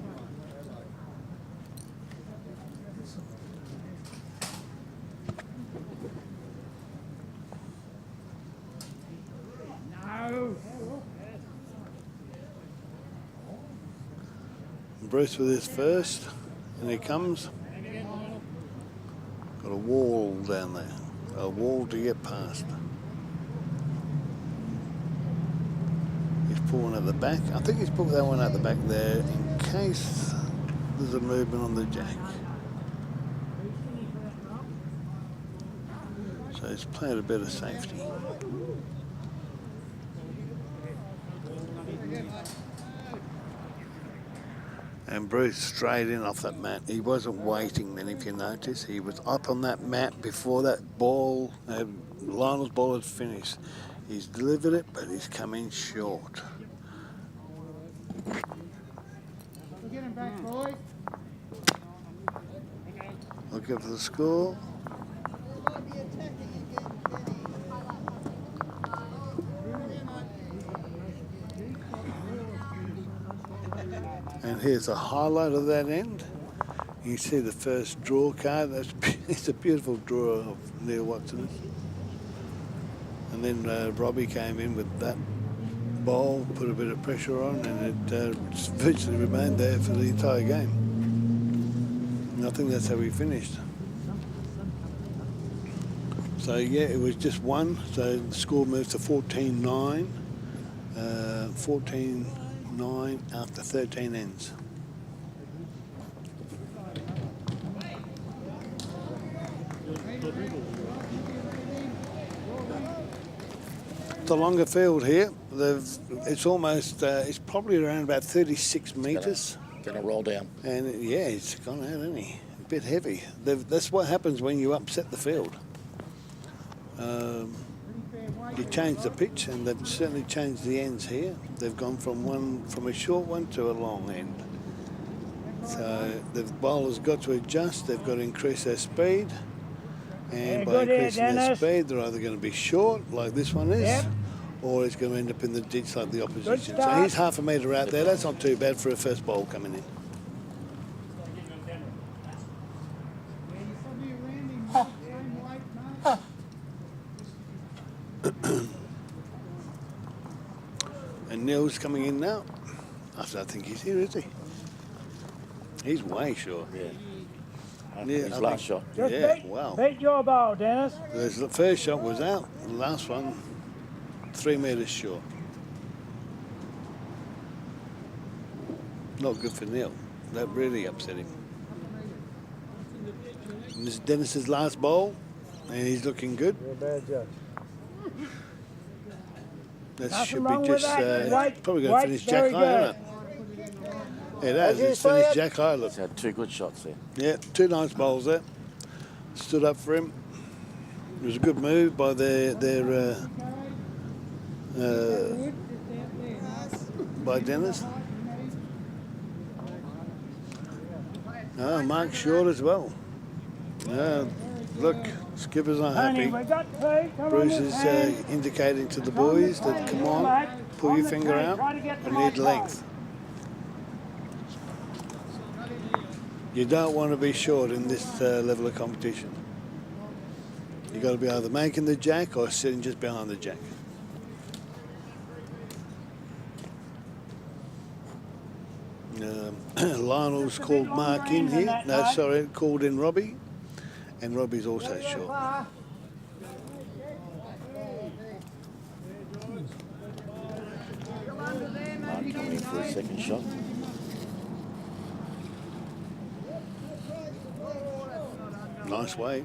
Bruce with his first, and he comes. Got a wall down there, a wall to get past. He's pulling at the back. I think he's put that one at the back there in case there's a movement on the jack. So he's played a bit of safety. And Bruce straight in off that mat. He wasn't waiting then, if you notice. He was up on that mat before that ball, Lionel's ball had finished. He's delivered it, but he's come in short. We'll get him back, boys. Looking for the score. And here's a highlight of that end. You see the first draw card. It's a beautiful draw of Neil Watson. And then Robbie came in with that ball, put a bit of pressure on, and it virtually remained there for the entire game. And I think that's how we finished. So yeah, it was just one. So the score moved to 14-9. 14-9 after 13 ends. The longer field here, it's almost, it's probably around about 36 metres. Gonna roll down. And yeah, it's gone out, isn't he? A bit heavy. That's what happens when you upset the field. You change the pitch, and they've certainly changed the ends here. They've gone from a short one to a long end. So the bowlers got to adjust. They've got to increase their speed. And by increasing their speed, they're either going to be short, like this one is, or it's going to end up in the ditch like the opposition. So he's half a metre out there. That's not too bad for a first bowl coming in. And Neil's coming in now. I don't think he's here, is he? He's way short. Yeah. His last shot. Yeah, wow. Beat your ball, Dennis. The first shot was out. The last one, 3 metres short. Not good for Neil. That really upset him. And this is Dennis's last bowl, and he's looking good. You're a bad judge. That Nothing should wrong be with just that. probably going to finish Jack high, isn't it? It has. It's finished Jack high. Look. He's had 2 good shots there. Yeah, 2 nice bowls there. Stood up for him. It was a good move by by Dennis. Mark short as well. Look, skippers are happy. Bruce is indicating to the boys that, come on, pull your finger out. I need length. You don't want to be short in this level of competition. You've got to be either making the jack or sitting just behind the jack. Lionel's called Mark in here. No, sorry, called in Robbie. And Robbie's also short. Mark coming in for a second shot. Nice way.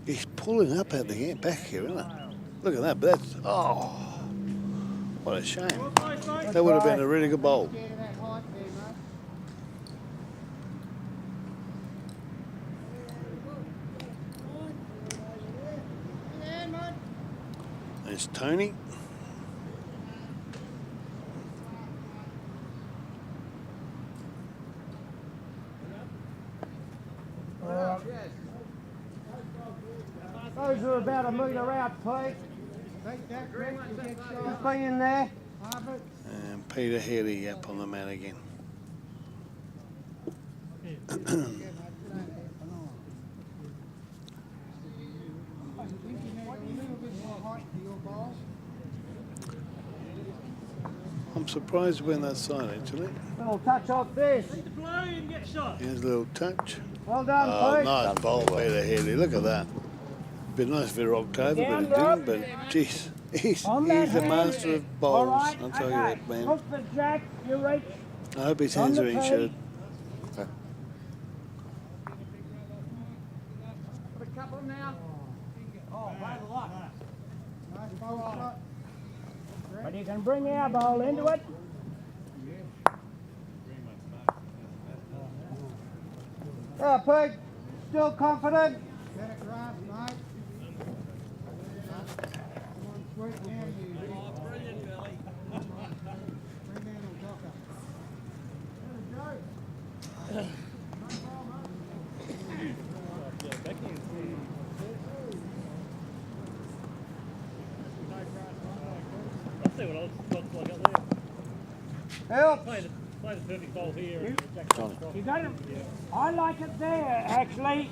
He's pulling up at the back here, isn't it? Look at that. But that's, oh, what a shame. That would have been a really good bowl. There's Tony. Those are about a metre out, please. Just be in there. And Peter Healy up on the mat again. I'm surprised when that side actually. Little touch off this. Here's a little touch. Well done, Pete. Nice bowl, Peter Healy. Look at that. Be nice if it were October, but it didn't. But geez, he's the master of bowls. Right, I'll tell you that, man. Hook the jack, you reach. I hope his hands are insured. Put a couple now. Oh, bad luck. Nice bowl shot. But you can bring our bowl into it. Yeah, Pete. Still confident? Get it right, mate. Come on, sweet man. I'll see what else looks like up there. Help! Play the perfect bowl here. You- and jack across. You got it. I like it there, actually.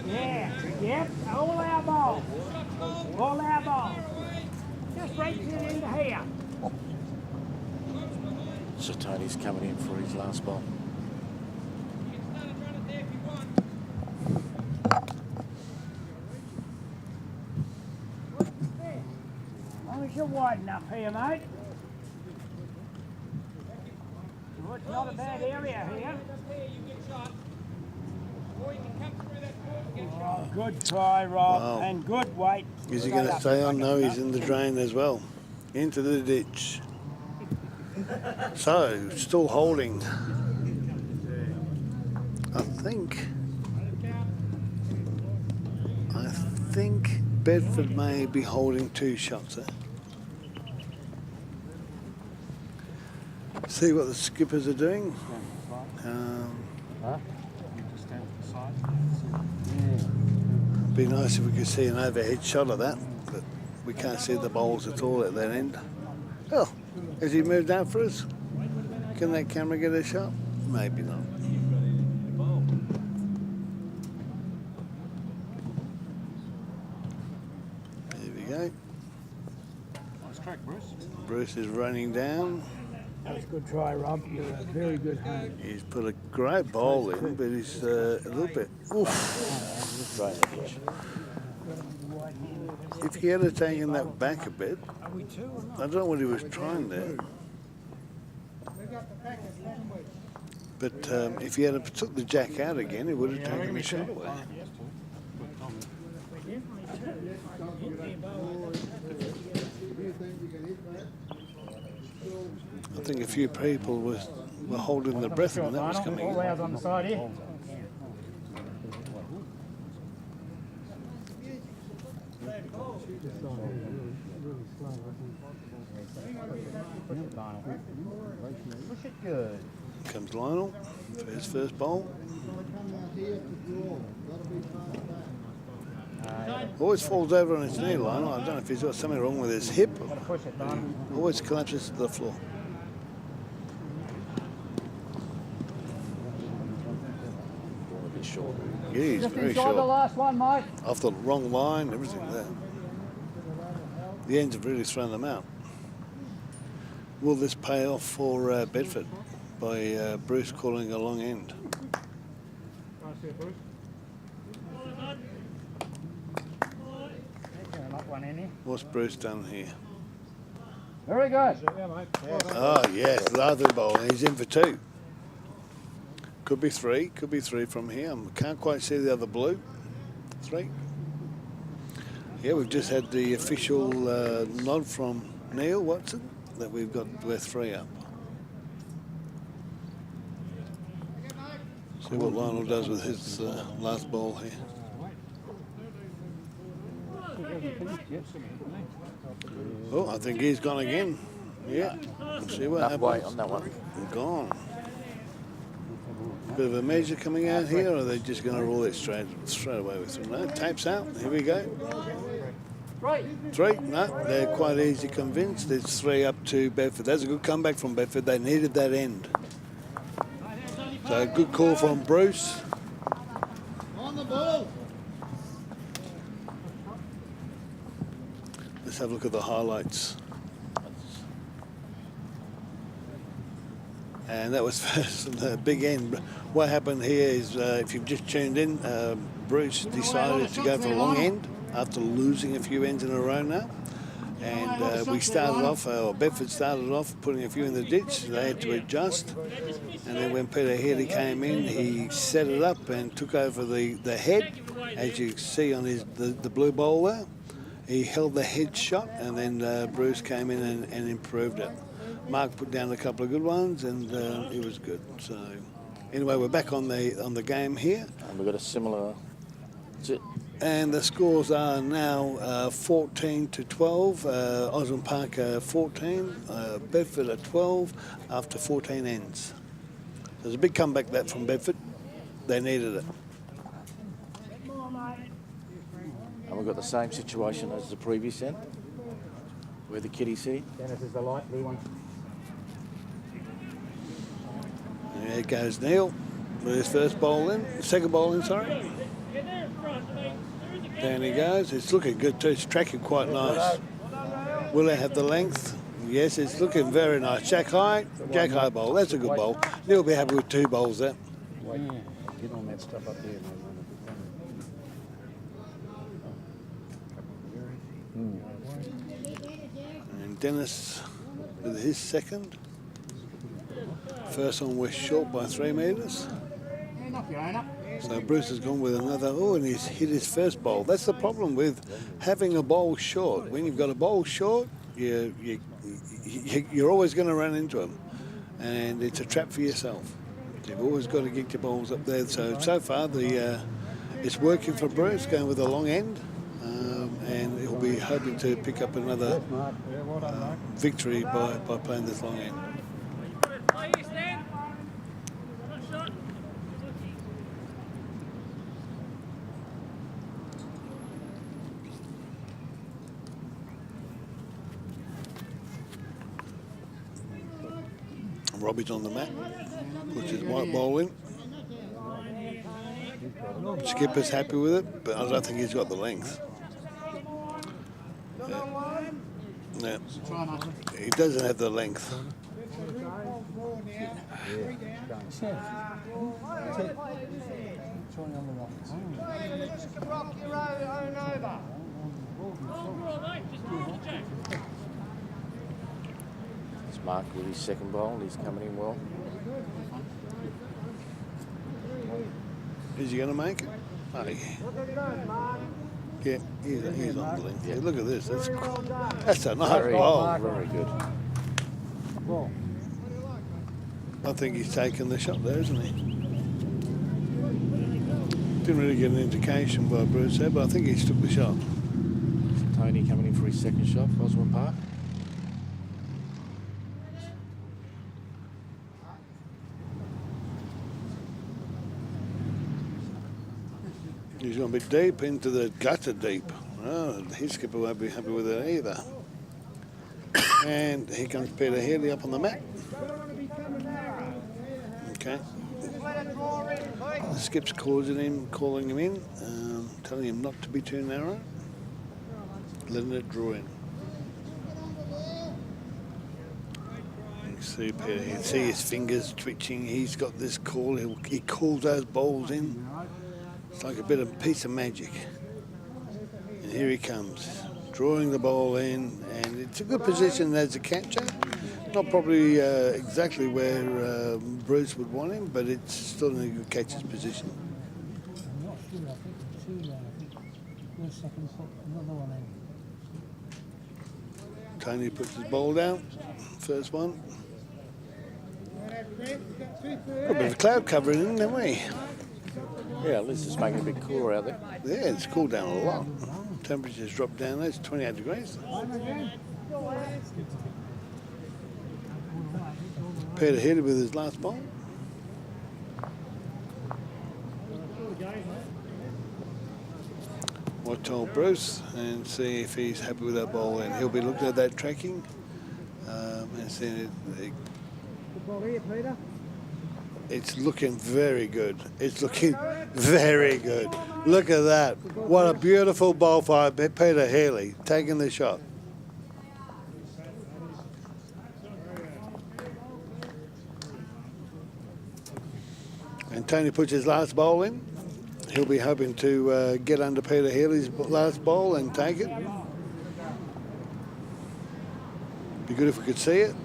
Yeah, yep, all our balls. All our balls. Just reach it into here. So Tony's coming in for his last ball. As long as you're wide enough here, mate. Well, it's not a bad area here. Oh, good try, Rob, Wow. and good weight. Is he going to stay on? No, he's in the drain as well. Into the ditch. So, still holding. I think Bedford may be holding 2 shots there. See what the skippers are doing. Be nice if we could see an overhead shot of that, but we can't see the bowls at all at that end. Oh, has he moved out for us? Can that camera get a shot? Maybe not. There we go. Nice track, Bruce. Bruce is running down. That was a good try, Rob. You're a very good hand. He's put a great bowl in, but he's a little bit. Oof. If he had taken that back a bit, I don't know what he was trying there. But if he had took the jack out again, he would have taken the shot away. I think a few people were holding their breath when that was coming All in. ours on the side here. Push it good. Comes Lionel for his first bowl. Always falls over on his knee, Lionel. I don't know if he's got something wrong with his hip. Push it, Lionel. Always collapses to the floor. Yeah, he's Just very inside the short. last one, mate. Off the wrong line, everything there. The ends have really thrown them out. Will this pay off for Bedford by Bruce calling a long end? Nice here, Bruce. Knock one in here. What's Bruce done here? Very good. Yeah, mate. Oh, yes, lovely bowl. He's in for 2. Could be 3 from here. I can't quite see the other blue. 3. Yeah, we've just had the official nod from Neil Watson that we've got we're 3 up. See what Lionel does with his last ball here. Oh, I think he's gone again. Yeah, we'll see what Enough weight happens. on that one. Gone. Bit of a measure coming out here, or are they just going to rule it straight away with them? No, tapes out. Here we go. 3. No, they're quite easy convinced. It's 3 up to Bedford. That's a good comeback from Bedford. They needed that end. So a good call from Bruce. On the ball. Let's have a look at the highlights. And that was first the big end. What happened here is, if you've just tuned in, Bruce decided to go for a long end after losing a few ends in a row now. And we started off, or Bedford started off putting a few in the ditch. They had to adjust. And then when Peter Healy came in, he set it up and took over the head, as you see on the blue bowl there. He held the head shot, and then Bruce came in and improved it. Mark put down a couple of good ones, and it was good. So anyway, we're back on the game here. And we've got a similar. That's it. And the scores are now 14 to 12. Osborne Park 14, Bedford at 12 after 14 ends. There's a big comeback that from Bedford. They needed it. And we've got the same situation as the previous end, where the kitty see. Dennis is the light blue one. There goes Neil with his first bowl in, second bowl in, sorry. Down he goes. It's looking good too. It's tracking quite nice. Will it have the length? Yes, it's looking very nice. Jack high bowl. That's a good bowl. Neil will be happy with 2 bowls there. Get on that stuff up there. And Dennis with his second. First one was short by 3 metres. So Bruce has gone with another. Oh, and he's hit his first bowl. That's the problem with having a bowl short. When you've got a bowl short, you're always going to run into them, and it's a trap for yourself. You've always got to get your bowls up there. So far, it's working for Bruce, going with a long end, and he'll be hoping to pick up another victory by playing this long end. Robbie's on the mat, puts his white bowl in. Skipper's happy with it, but I don't think he's got the length. Yeah. He doesn't have the length. Mark with his second bowl, he's coming in well. Is he going to make it? Oh, yeah, he's on the length. Yeah, look at this. That's a nice bowl. Very good. I think he's taken the shot there, isn't he? Didn't really get an indication by Bruce there, but I think he's took the shot. Tony coming in for his second shot for Osborne Park. He's going a bit deep into the gutter deep. Oh, his skipper won't be happy with it either. And here comes Peter Healy up on the mat. Okay. The skip's calling him in, telling him not to be too narrow. Letting it draw in. You can see Peter, you can see his fingers twitching. He's got this call. He calls those bowls in. It's like a piece of magic. And here he comes, drawing the bowl in, and it's a good position as a catcher. Not probably exactly where Bruce would want him, but it's still in a good catcher's position. Tony puts his ball down, first one. Got a bit of cloud covering in, haven't we? Yeah, at least it's making it a bit cooler out there. Yeah, it's cooled down a lot. Temperature's dropped down there, it's 28 degrees. Peter Healy with his last ball. Watch old Bruce and see if he's happy with that ball, and he'll be looking at that tracking and seeing it. It's looking very good. It's looking very good. Look at that. What a beautiful ball by Peter Healy, taking the shot. And Tony puts his last bowl in. He'll be hoping to get under Peter Healy's last bowl and take it. Be good if we could see it.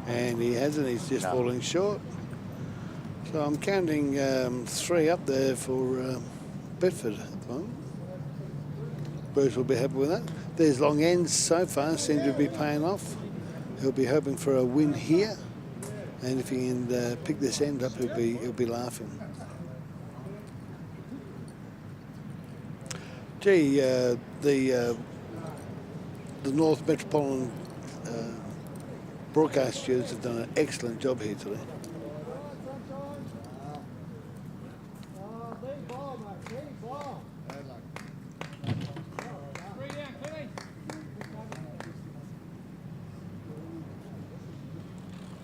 And he hasn't, he's just falling short. So I'm counting 3 up there for Bedford at the moment. Bruce will be happy with that. There's long ends so far, seem to be paying off. He'll be hoping for a win here. And if he can pick this end up, he'll be laughing. Gee, the North Metropolitan broadcast students have done an excellent job here today. Big ball, mate. Big ball. Three down, Cliffy.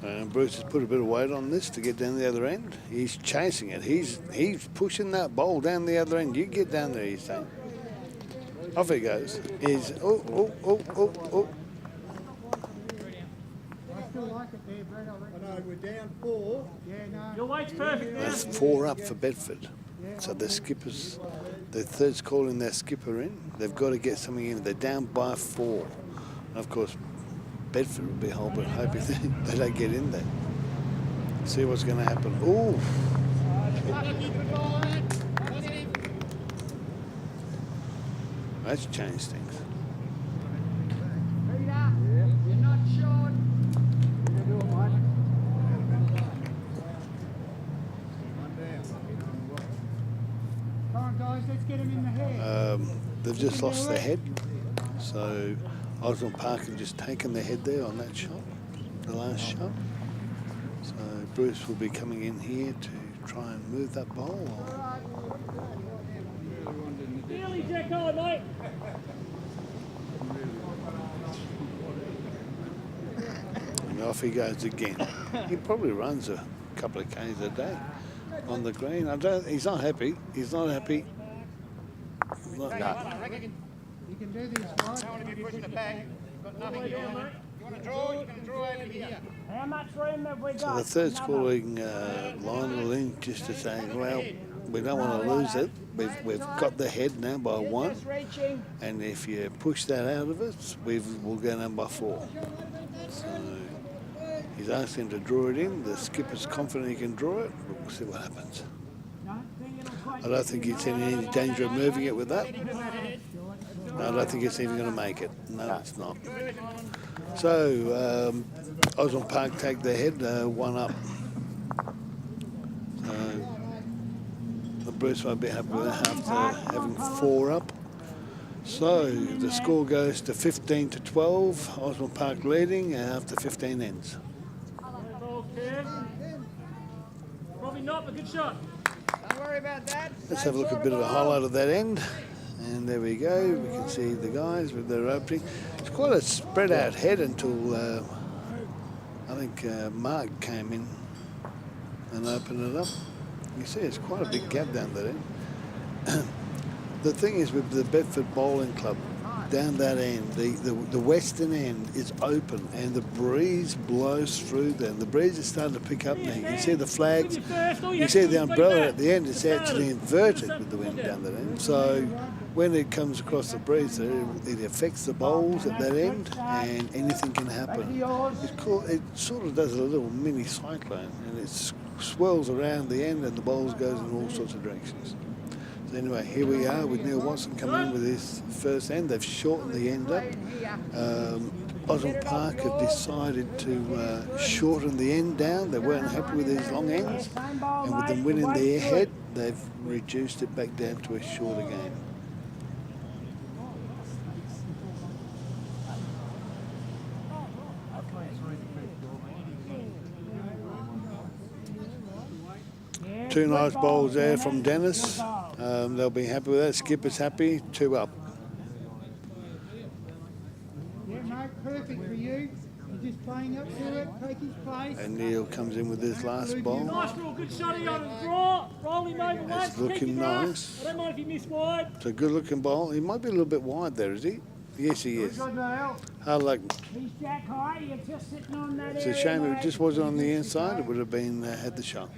And Bruce has put a bit of weight on this to get down the other end. He's chasing it. He's pushing that ball down the other end. You get down there, he's saying. Off he goes. He's oh. I still like it there, Brett. I know, we're down 4. Yeah, no. Your weight's perfect now. That's 4 up for Bedford. So the skippers, the third's calling their skipper in. They've got to get something in. They're down by 4. And of course, Bedford will be hoping they don't get in there. See what's going to happen. Ooh. That's changed things. You're not short. Come on, guys, let's get him in the head. They've just lost their head. So Osborne Park have just taken their head there on that shot, the last shot. So Bruce will be coming in here to try and move that ball. Nearly, Jacko, mate. And off he goes again. He probably runs a couple of Ks a day on the green. He's not happy. He's not happy. You can do this, right? Don't want to be pushing it back. Got nothing here. You want to draw? You can draw over here. How much room have we got? So the third's calling Lionel in just to say, well, we don't want to lose it. We've got the head now by 1, and if you push that out of us, we'll go down by 4. So he's asked him to draw it in. The skipper's confident he can draw it, but we'll see what happens. I don't think he's in any danger of moving it with that. No, I don't think it's even going to make it. No, it's not. So Osborne Park take their head 1 up. So Bruce won't be happy with that after having 4 up. So the score goes to 15-12. Osborne Park leading after 15 ends. Probably not, but good shot. Don't worry about that. Let's have a look at a bit of a highlight of that end. And there we go. We can see the guys with their opening. It's quite a spread out head until I think Mark came in and opened it up. You see it's quite a big gap down there. The thing is with the Bedford Bowling Club, down that end, the western end is open and the breeze blows through there. The breeze is starting to pick up now. You can see the flags, you see the umbrella at the end, it's actually inverted with the wind down that end. So when it comes across the breeze, it affects the bowls at that end and anything can happen. It sort of does a little mini cyclone and it swirls around the end and the bowls goes in all sorts of directions. So anyway, here we are with Neil Watson coming in with his first end. They've shortened the end up. Osborne Park have decided to shorten the end down. They weren't happy with these long ends. And with them winning their head, they've reduced it back down to a shorter game. Two nice bowls there from Dennis. They'll be happy with that. Skipper's happy. 2 up. Yeah, mate, perfect for you. He's just playing up to it, take his place. And Neil comes in with his last bowl. Nice roll, good shot on the draw. Roll him over once. It's looking nice. I don't mind if you miss wide. It's a good looking bowl. He might be a little bit wide there, is he? Yes, he is. Hard luck. He's jack high, you're just sitting on that It's a shame if it just wasn't on the inside. It would have been had the shot.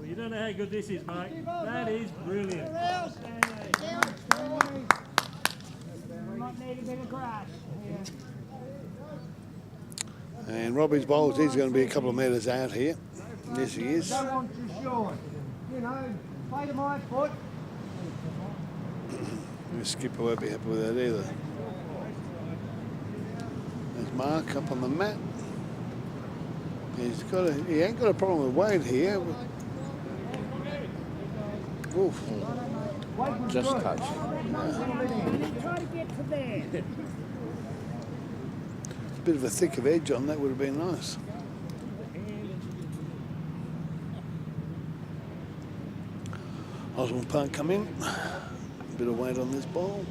You don't know how good this is, mate. That is brilliant. We might need a bit of grass. And Robbie's bowls, he's going to be a couple of metres out here. Yes, he is. Don't want too short. You know, play to my foot. The skipper won't be happy with that either. There's Mark up on the mat. He ain't got a problem with weight here. Oof. Just touch. Try to get to there. A bit of a thicker edge on that would have been nice. Osborne Park come in. A bit of weight on this ball.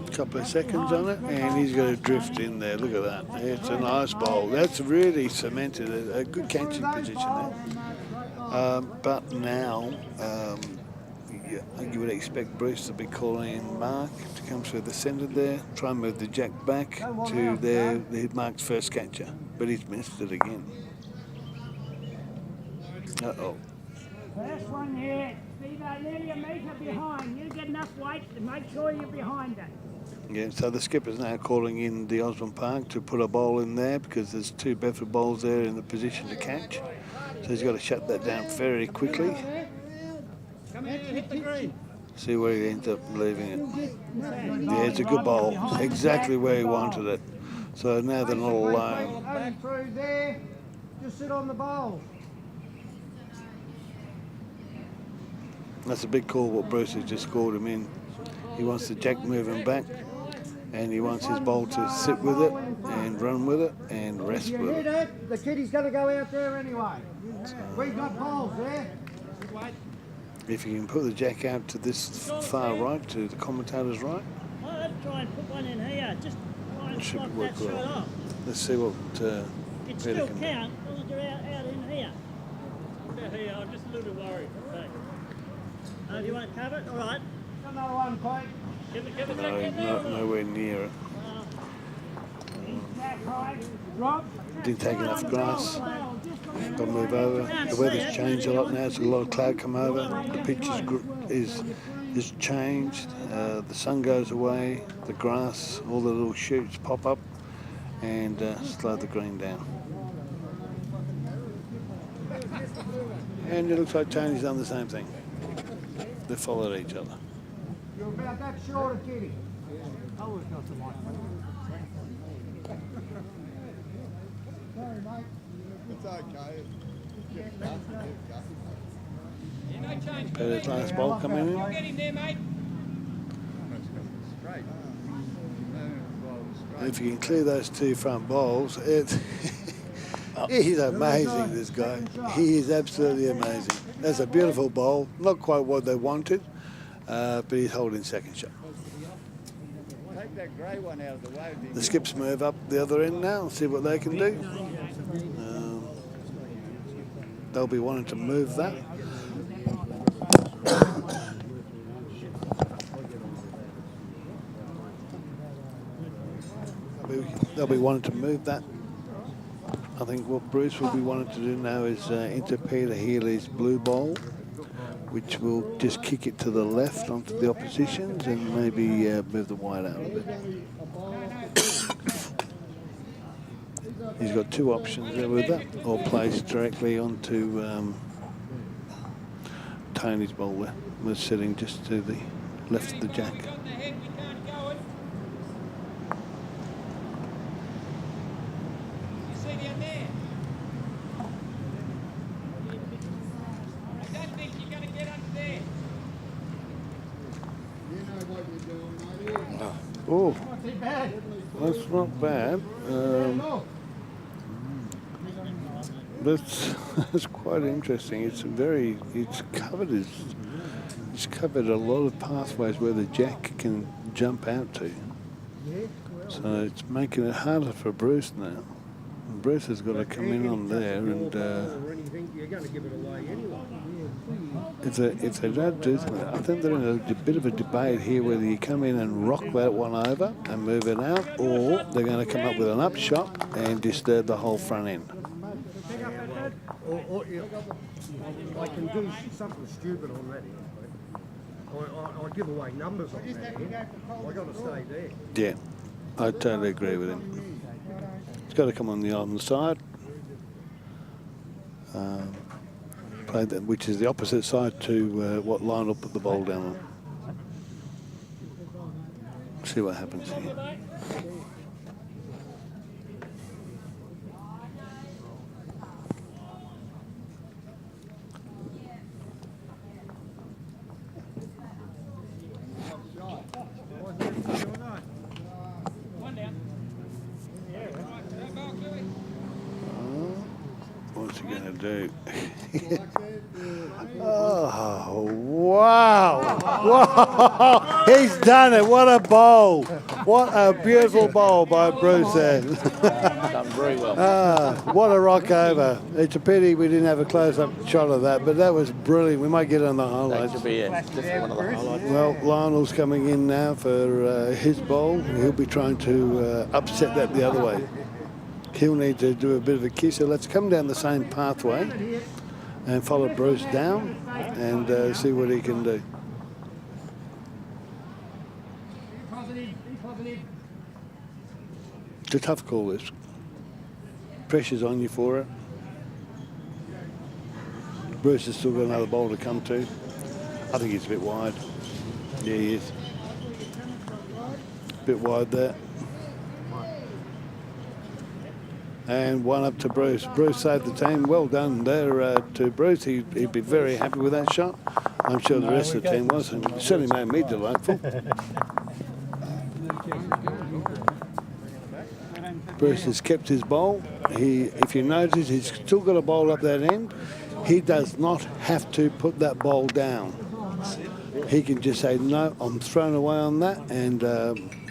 A couple of seconds on it, and he's got to drift in there. Look at that. It's a nice ball. That's really cemented a good catching position there. But now, you would expect Bruce to be calling in Mark to come through the centre there, try and move the jack back to Mark's first catcher, but he's missed it again. Uh-oh. First one here. Steve, nearly a metre behind. You get enough weight to make sure you're behind it. Yeah, so the skipper's now calling in the Osborne Park to put a bowl in there because there's 2 Bedford bowls there in the position to catch. So he's got to shut that down very quickly. Come here, hit the green. See where he ends up leaving it. Yeah, it's a good bowl. Exactly where he wanted it. So now they're not alone. Only through there. Just sit on the bowl. That's a big call what Bruce has just scored him in. He wants the jack moving back, and he wants his bowl to sit with it and run with it and rest with it. The kiddie's going to go out there anyway. We've got bowls there. If you can put the jack out to this far right, to the commentator's right, I'd try and put one in here. Just try and should block work that shot well. off. Let's see what It Peter still can do. count as long as you're out in here. About here, I'm just a little bit worried. Do you want to cover it? All right. Another one, Pete. Give it No, back in nowhere near it. Back high. Drop. Didn't take enough grass. Got to move over. The weather's changed a lot now. There's a lot of cloud come over. The pitch is changed. The sun goes away. The grass, all the little shoots pop up and slow the green down. And it looks like Tony's done the same thing. They followed each other. You're about that short of kitty. Always got the light. Sorry, mate. It's okay. Peter's last ball coming in. Get him there, mate. And if you can clear those 2 front bowls, he's amazing, this guy. He is absolutely amazing. That's a beautiful bowl. Not quite what they wanted, but he's holding second shot. Take that grey one out of the way. The skips move up the other end now and see what they can do. They'll be wanting to move that. They'll be wanting to move that. I think what Bruce will be wanting to do now is into Peter Healy's blue bowl, which will just kick it to the left onto the oppositions and maybe move the white out a bit. He's got 2 options there with that, or place directly onto Tony's bowl there. We're sitting just to the left of the jack. Oh, that's not bad. That's quite interesting. It's covered a lot of pathways where the jack can jump out to. So it's making it harder for Bruce now. And Bruce has got to come in on there and. You're going to give it away anyway. If they don't do something, I think they're in a bit of a debate here whether you come in and rock that one over and move it out, or they're going to come up with an upshot and disturb the whole front end. I can do something stupid already. I give away numbers on that. I got to stay there. Yeah, I totally agree with him. It's got to come on the other side. Play that, which is the opposite side to what line will put the ball down on. See what happens here. do. Oh, wow. Wow. He's done it. What a bowl. What a beautiful bowl by Bruce there. Done very well. What a rock over. It's a pity we didn't have a close-up shot of that, but that was brilliant. We might get it on the That highlights. should be definitely one of the highlights. Well, Lionel's coming in now for his bowl. He'll be trying to upset that the other way. He'll need to do a bit of a kiss. So let's come down the same pathway and follow Bruce down and see what he can do. It's a tough call, this. Pressure's on you for it. Bruce has still got another bowl to come to. I think he's a bit wide. Yeah, he is. A bit wide there. And one up to Bruce. Bruce saved the team. Well done there to Bruce. He'd be very happy with that shot. I'm sure the rest of the team was, and it certainly made me delightful. Bruce has kept his bowl. If you notice, he's still got a bowl up that end. He does not have to put that bowl down. He can just say, no, I'm thrown away on that, and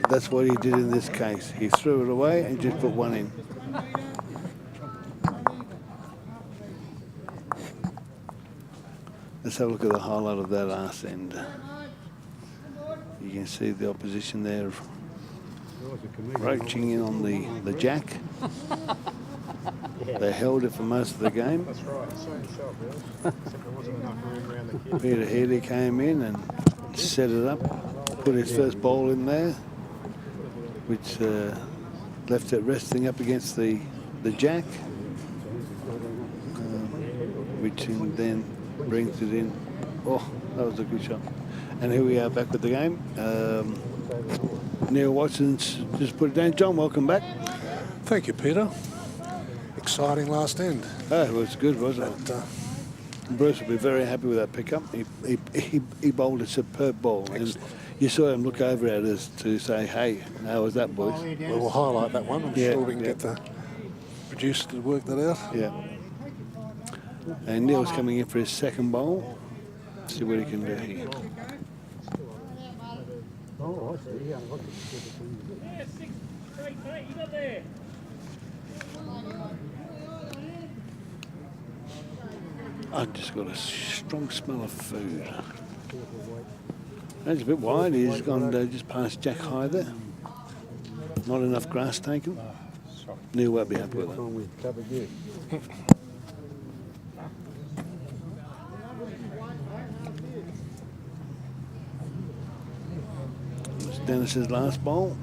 that's what he did in this case. He threw it away and just put one in. Let's have a look at the highlight of that arse end. You can see the opposition there roaching in on the jack. They held it for most of the game. That's right, same shot, really. Except there wasn't enough room around the kid. Peter Healy came in and set it up, put his first bowl in there, which left it resting up against the jack, which then brings it in. Oh, that was a good shot. And here we are back with the game. Neil Watson's just put it down. John, welcome back. Thank you, Peter. Exciting last end. Oh, it was good, wasn't it? Bruce will be very happy with that pickup. He bowled a superb ball. And you saw him look over at us to say, hey, how was that, boys? We'll highlight that one. I'm sure we can get the producer to work that out. Yeah. And Neil's coming in for his second bowl. See what he can do here. Yeah, 6 straight, mate. You got there. I've just got a strong smell of food. That's a bit wide. He's gone just past Jack High there. Not enough grass taken. Neil won't be happy with that. It's Dennis's last bowl.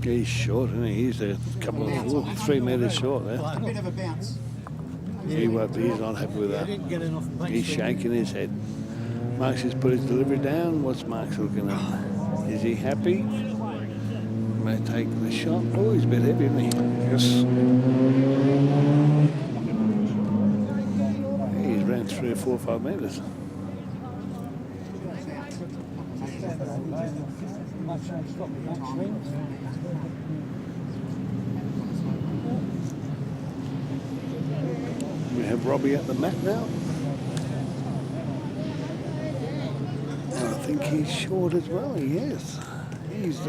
He's short, isn't he? He's a couple of 3 metres short there. A bit of a bounce. He won't be, he's not happy with that. He's shaking his head. Mark's just put his delivery down. What's Mark's looking at? Is he happy? May take the shot. Oh, he's a bit heavy, isn't he? Yes. He's ran 3 or 4 or 5 metres. We have Robbie at the mat now. And I think he's short as well. He is. He's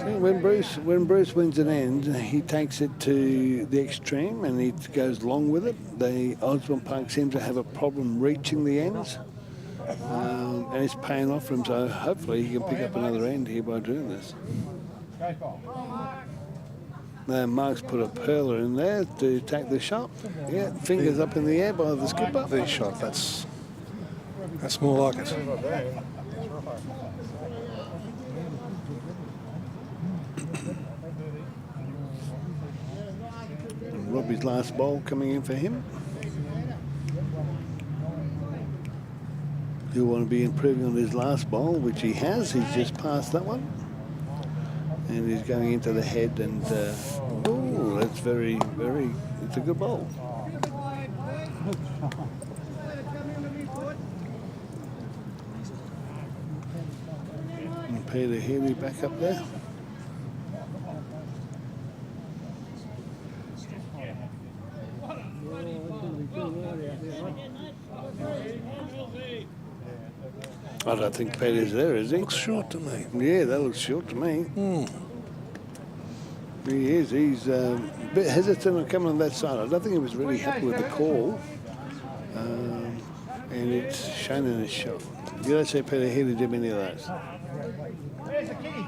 when Bruce wins an end, he takes it to the extreme and he goes long with it. The Osborne Park seems to have a problem reaching the ends, and it's paying off for him. So hopefully he can pick up another end here by doing this. Now Mark's put a perler in there to take the shot. Yeah, fingers up in the air by the skipper. The shot, that's more like it. Robbie's last bowl coming in for him. He'll want to be improving on his last bowl, which he has. He's just passed that one. And he's going into the head and, oh, that's very, very, it's a good bowl. Peter Healy back up there. I don't think Peter's there, is he? Looks short to me. Yeah, that looks short to me. Hmm. He is. He's a bit hesitant on coming on that side. I don't think he was really happy with the call. And it's shown in his shot. You don't see Peter Healy do many of those. Where's the kitty?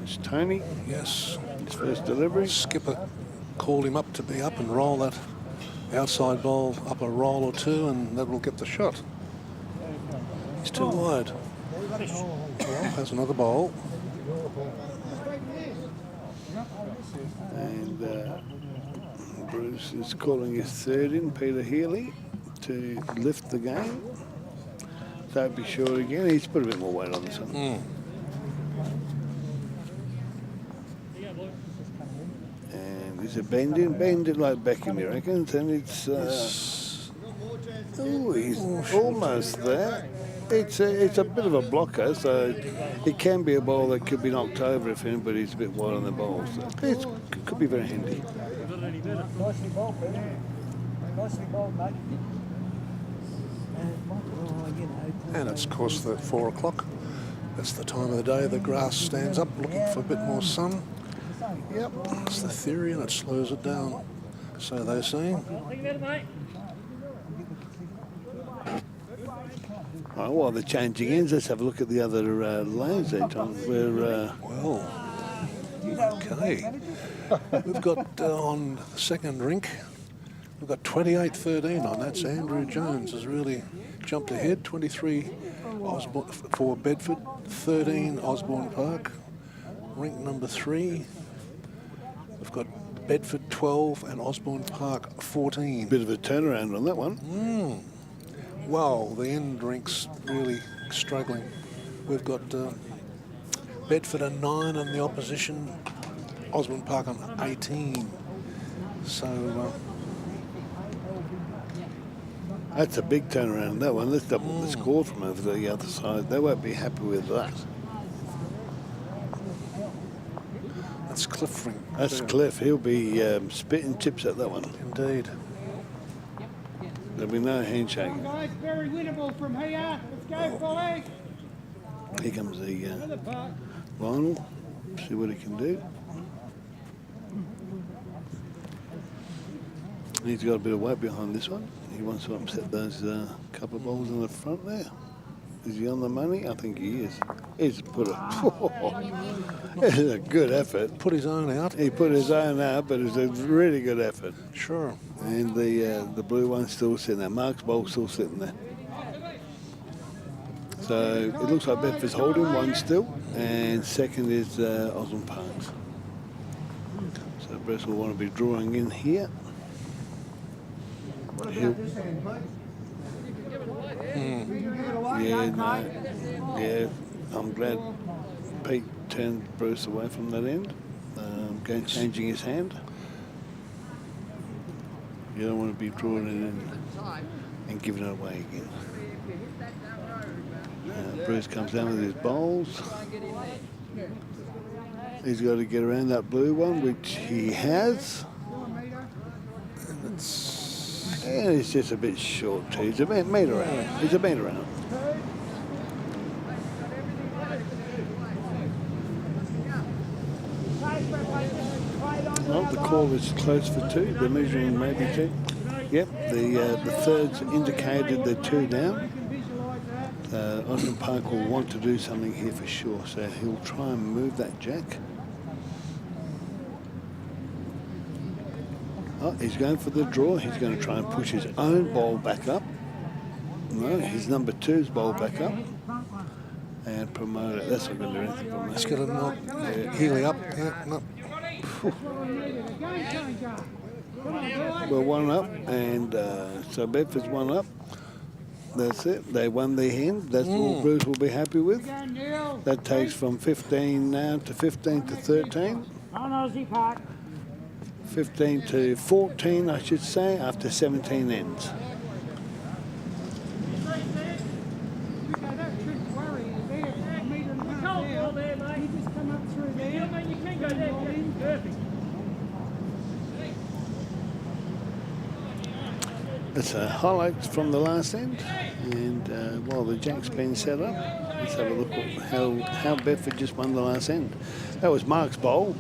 It's Tony. Yes. His first delivery. Skipper called him up to be up and roll that outside ball up a roll or two, and that will get the shot. He's too wide. Has another bowl. And Bruce is calling his third in, Peter Healy, to lift the game. Don't be short again. He's put a bit more weight on this one. And there's a bend it like Beckham, you reckon? And it's he's almost there. It's a bit of a blocker, so it can be a ball that could be knocked over if anybody's a bit wide on the ball. So it could be very handy. Nicely bowled, Peter. Nicely bowled, mate. And it's, of course, the 4 o'clock. That's the time of the day the grass stands up looking for a bit more sun. Yep, that's the theory, and it slows it down. So they say. Oh, while they're changing ends, let's have a look at the other lanes there, Tom. Well, okay. We've got on the second rink, we've got 28-13 on. That's Andrew Jones has really jumped ahead. 23 Osborne for Bedford, 13 Osborne Park. Rink number 3, we've got Bedford 12 and Osborne Park 14. Bit of a turnaround on that one. Wow, the end rink's really struggling. We've got Bedford on 9 and the opposition, Osborne Park on 18. So that's a big turnaround, that one. Let's double the score from over the other side. They won't be happy with that. That's Cliff rink. That's Cliff. He'll be spitting chips at that one. Indeed. There'll be no handshake. Guys, very winnable from here. Let's go, Polly. Here comes the Lionel. See what he can do. He's got a bit of weight behind this one. He wants to upset those couple of balls in the front there. Is he on the money? I think he is. He's put it's a good effort. Put his own out. He put his own out, but it was a really good effort. Sure. And the blue one's still sitting there. Mark's ball's still sitting there. So it looks like Bedford's holding one still, and second is Osborne Parks. So Bruce will want to be drawing in here. Yeah, I'm glad Pete turned Bruce away from that end, changing his hand. You don't want to be drawing it in and giving it away again. Bruce comes down with his bowls. He's got to get around that blue one, which he has. And it's just a bit short too. He's a metre out. He's a metre out. Well, the call is close for 2. They're measuring maybe 2. Yep, the thirds indicated they're 2 down. Osborne Park will want to do something here for sure, so he'll try and move that jack. Oh, he's going for the draw. He's going to try and push his own ball back up. No, his number 2's ball back up. And promote it. That's not going to do anything for me. He's got to knock Healy up. Yeah, no. Well, 1 up, and so Bedford's 1 up. That's it. They won their hand. That's all Bruce will be happy with. That takes from 15 now to 15 to 13. On Aussie Park. 15 to 14, I should say, after 17 ends. It's a highlight from the last end, and while the jack's been set up, let's have a look at how Bedford just won the last end. That was Mark's bowl.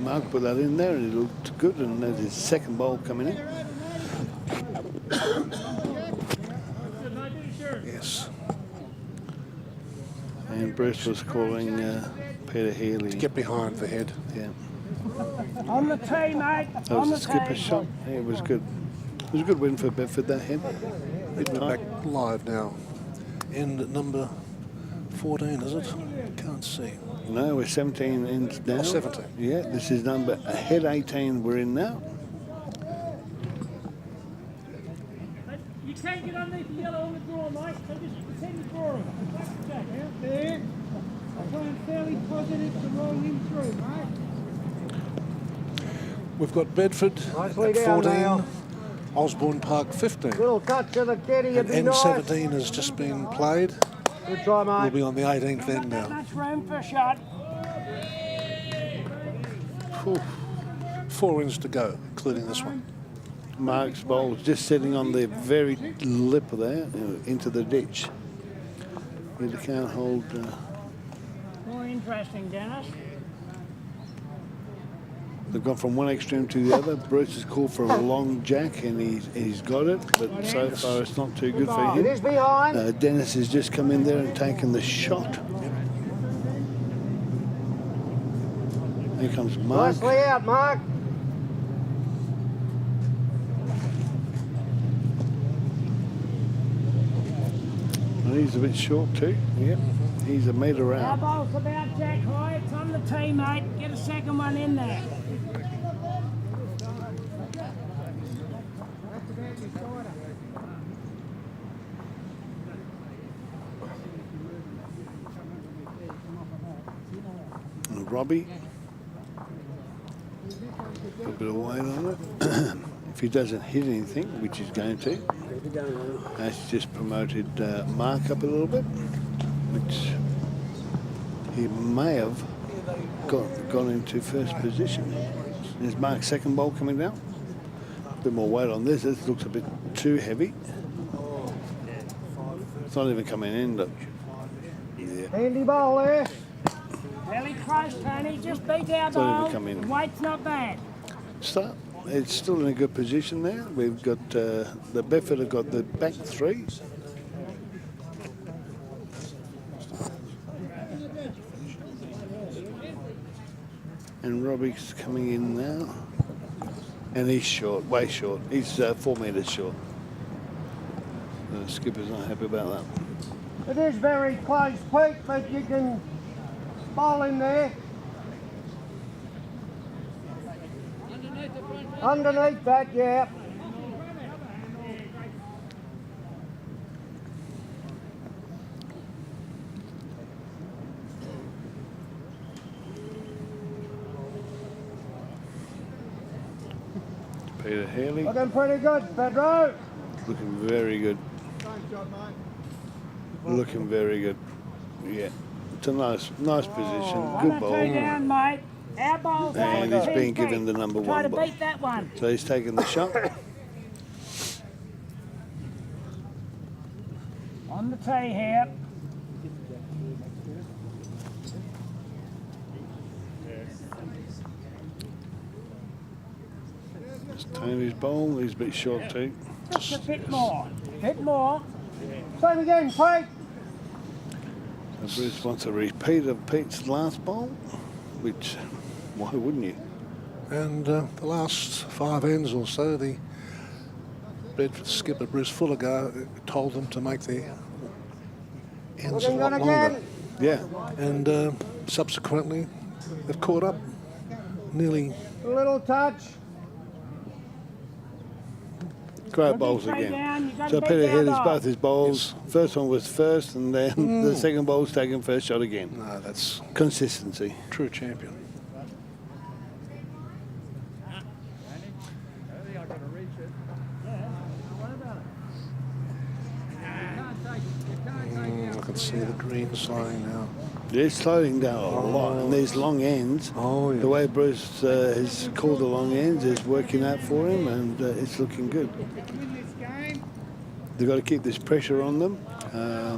Mark put that in there, and it looked good, and that's his second bowl coming in. Yes. And Bruce was calling Peter Healy To get behind the head. Yeah. On the tee, mate. That was a skipper's shot. Yeah, it was good. It was a good win for Bedford, that head. We're back live now. End at number 14, is it? Can't see. No, we're 17 ends now. Oh, 17. Yeah, this is number head 18 we're in now. You can't get underneath the yellow on the draw, mate. So just pretend to draw him. Jack out there. I'm going fairly positive to roll him through, mate. We've got Bedford Nicely at down 14, now. Osborne Park 15. Little touch of the kitty, And it'd be nice. N17 has just been played. Good try, mate. We'll be on the 18th end Not now. much room for a shot. 4 ends to go, including this one. Mark's bowl is just sitting on the very lip of there, into the ditch. You can't hold... More interesting, Dennis. They've gone from one extreme to the other. Bruce has called for a long jack, and he's got it, but so far it's not too good for him. It is behind. Dennis has just come in there and taken the shot. Here comes Mark. Nicely out, Mark. And he's a bit short too. Yep, he's a metre Our out. bowl's about Jack high. It's on the tee, mate. Get a second one in there. And Robbie. A bit of weight on it. If he doesn't hit anything, which he's going to, that's just promoted Mark up a little bit, which he may have gone into first position. There's Mark's second bowl coming down. A bit more weight on this. This looks a bit too heavy. It's not even coming in, look. Yeah. Handy ball there. Fairly close, Tony. Just beat our It's not bowl. even come in. Weight's not bad. Start. It's still in a good position there. We've got the Bedford have got the back three. And Robbie's coming in now. And he's short, way short. He's 4 metres short. The skipper's not happy about that. It is very close, Pete, but you can bowl in there. Underneath that, yeah. Peter Haley. Looking pretty good, Pedro. Looking very good. Looking very good. Yeah. It's a nice position. Good ball. Two down, mate. Our bowl's And he's being given the number Try to one ball. beat that one. So he's taking the shot. On the tee here. It's Tony's bowl. He's a bit short too. Just a bit more. Bit more. Same again, Pete. So Bruce wants a repeat of Pete's last bowl, which, why wouldn't you? And the last 5 ends or so, the Bedford skipper Bruce Fuller told them to make the ends a Looking lot good longer. again. Yeah. And subsequently, they've caught up nearly A little touch. Great bowls again. So Peter hit both his bowls. First one was first, and then the second bowl's taken first shot again. No, that's consistency. True champion. I can see the green slowing now. They're slowing down a lot, and these long ends. Oh, yeah. The way Bruce has called the long ends is working out for him, and it's looking good. They've got to keep this pressure on them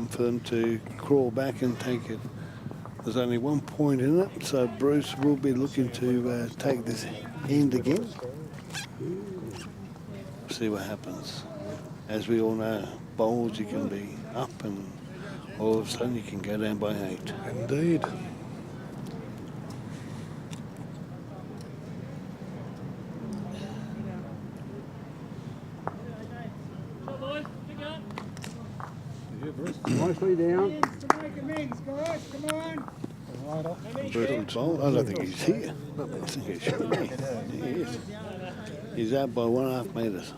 for them to crawl back and take it. There's only 1 point in it, so Bruce will be looking to take this end again. See what happens. As we all know, bowls you can be up and all of a sudden you can go down by 8. Indeed. Nicely down. To make amends, guys. Come on. Bruce's bowl. I don't think he's here. I think he should be. He is. He's out by 1.5 metres.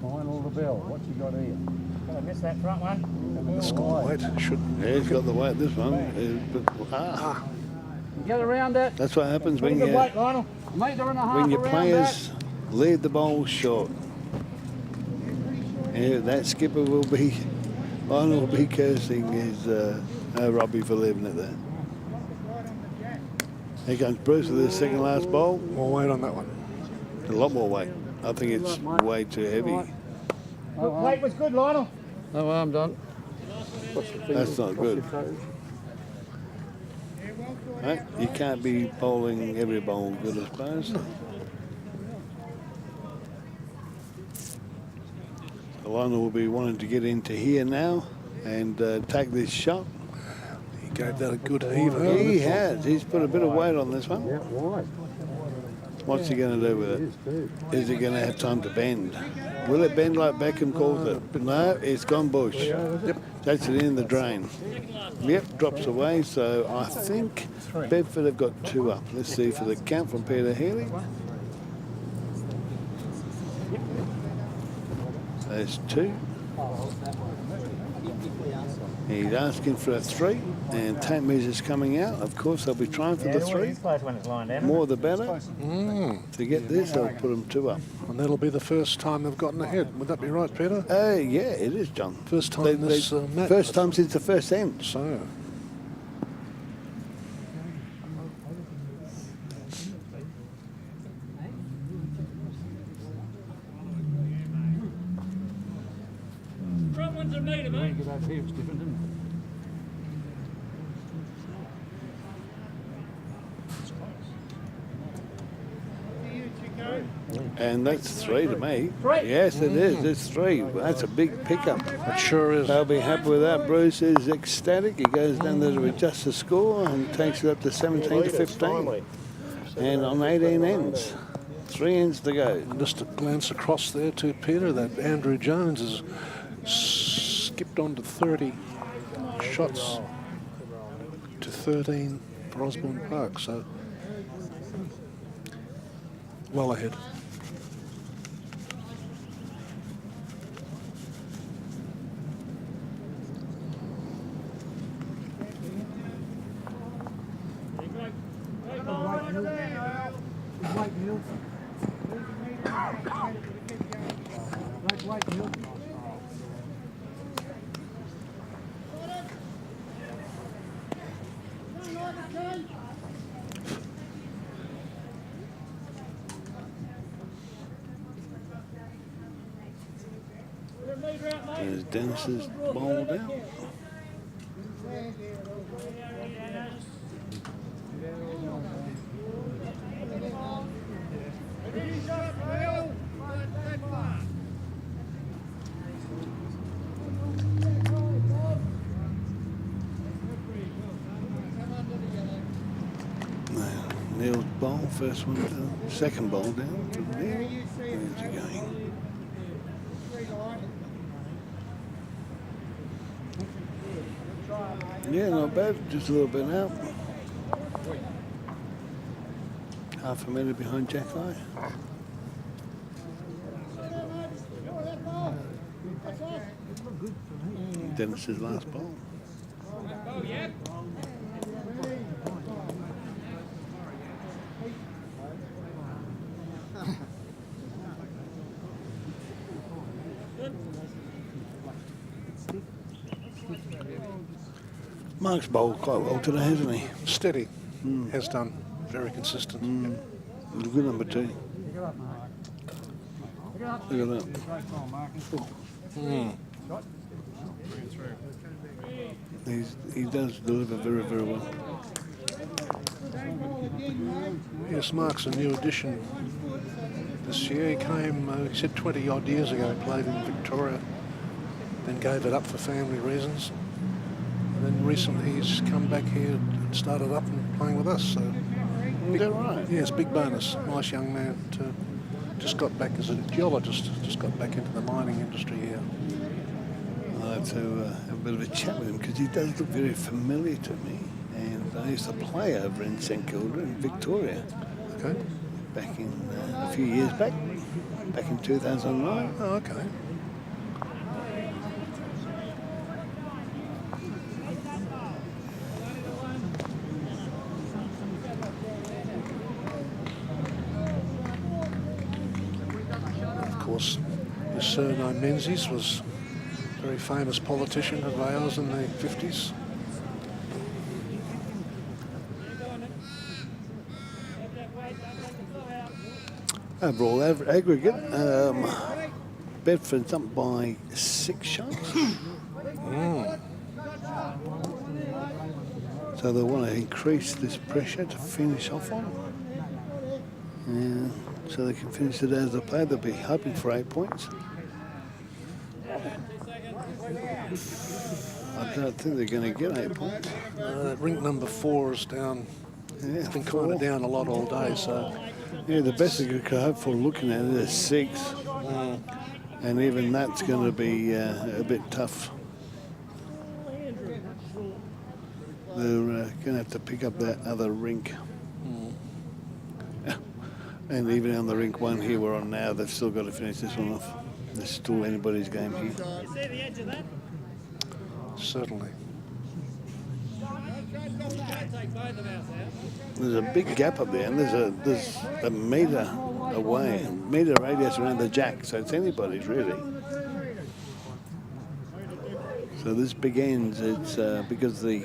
Final the bill. What you got here? I missed that front one. It's got weight. Yeah, he's got the weight, this one. Get around it. That's what happens when Good weight, Lionel. A metre and a half when your around players leave the bowl short. Yeah, that skipper will be, Lionel will be cursing his Robbie for leaving it there. Here comes Bruce with his second last bowl. More weight on that one. A lot more weight. I think it's way too heavy. That. Weight was good, Lionel. No, I'm done. That's not good. Right? You can't be bowling every bowl good, I suppose. Lionel will be wanting to get into here now and take this shot. He gave that a good heave. He has. He's put a bit of weight on this one. Yeah, wide. What's he going to do with it? Is he going to have time to bend? Will it bend like Beckham calls it? No, it's gone bush. Yep. That's it in the drain. Yep, drops away. So I think Bedford have got 2 up. Let's see for the count from Peter Healy. There's 2. He's asking for a 3, and tape measures coming out. Of course, they'll be trying for the 3. More the better. To get this, they'll put them 2 up. And that'll be the first time they've gotten ahead. Would that be right, Peter? Yeah, it is, John. First time in this match. First time since the first end. So. Front one's a metre, mate. And that's 3 to me. 3? Yes, it is. It's 3. That's a big pickup. It sure is. They'll be happy with that. Bruce is ecstatic. He goes down there to adjust the score and takes it up to 17 to 15. And on 18 ends. 3 ends to go. And just a glance across there to Peter, that Andrew Jones has skipped on to 30 shots to 13 for Osborne Park. So well ahead. There's Dennis's bowl down. Neil's bowl, first one down. Second bowl down to Neil. Where's he going? Yeah, not bad. Just a little bit out. Half a metre behind Jack Eye. Dennis's last ball. Mark's bowled quite well today, hasn't he? Steady. Has done. Very consistent. Good number 2. Look at that. He does deliver very, very well. Yes, Mark's a new addition this year. He came, he said 20 odd years ago, played in Victoria, then gave it up for family reasons. And then recently he's come back here and started up and playing with us. So is that right? Yes, big bonus. Nice young man. Just got back as a geologist, just got back into the mining industry here. I'll have to have a bit of a chat with him because he does look very familiar to me. And I used to play over in St Kilda in Victoria. Okay. Back in a few years back in 2009. Oh, okay. Of course, his surname Menzies was a very famous politician of ours in the 50s. Overall aggregate, Bedford's up by 6 shots. So they want to increase this pressure to finish off on. So they can finish it as they play. They'll be hoping for 8 points. I don't think they're going to get 8 points. Rink number 4 is down. Yeah, it's been kind of down a lot all day, so... Yeah, the best they could hope for looking at it is 6. And even that's going to be a bit tough. They're going to have to pick up that other rink. And even on the rink 1 here we're on now, they've still got to finish this one off. There's still anybody's game here. You see the edge of that? Certainly. There's a big gap up there, and there's a metre away, metre radius around the jack, so it's anybody's really. So this big ends, it's because the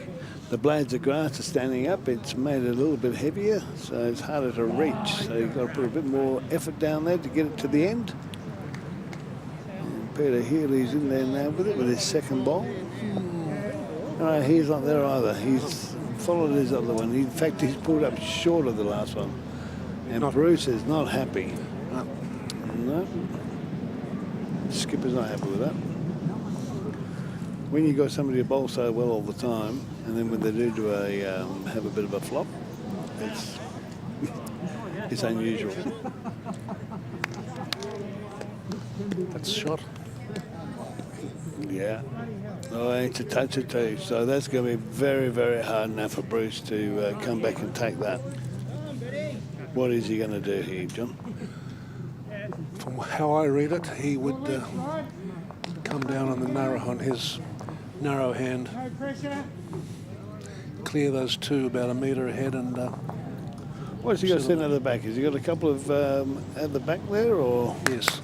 blades of grass are standing up, it's made it a little bit heavier, so it's harder to reach. So you've got to put a bit more effort down there to get it to the end. And Peter Healy's in there now with it, with his second ball. No, he's not there either. He's followed his other one. In fact, he's pulled up short of the last one. And Bruce is not happy. No. Skipper's not happy with that. When you got somebody who bowls so well all the time, and then when they do have a bit of a flop, it's unusual. That's shot. Yeah. Oh, it's a touch or two. So that's going to be very, very hard now for Bruce to come back and take that. What is he going to do here, John? From how I read it, he would come down on his narrow hand, clear those 2 about a metre ahead, and what's he got sitting at the back? Has he got a couple of at the back there, or? Yes.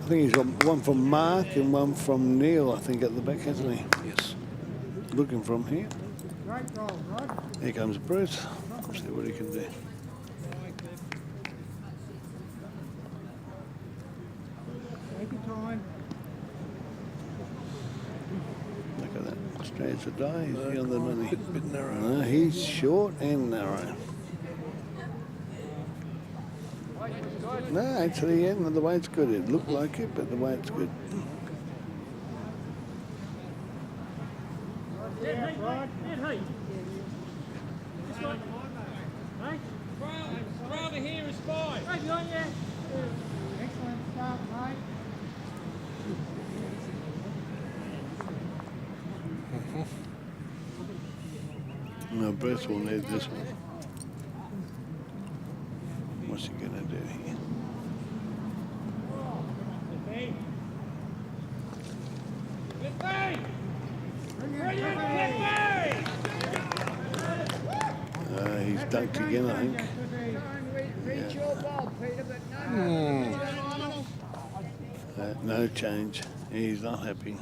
I think he's got one from Mark and one from Neil, I think, at the back, hasn't he? Yes. Looking from here. Here comes Bruce. See what he can do. Take your time. Look at that. Straight as a die. Is he on the money? Bit narrow. No, he's short and narrow. No, actually, yeah, the way it's good. It looked like it, but the way it's good. Dead heat, mate. Dead heat. This one. Hey? Rather here is 5. Right behind you. Excellent start, mate. No, Bruce will need this one. What's he going to do here? He's dunked again, I think. No change. He's not happy.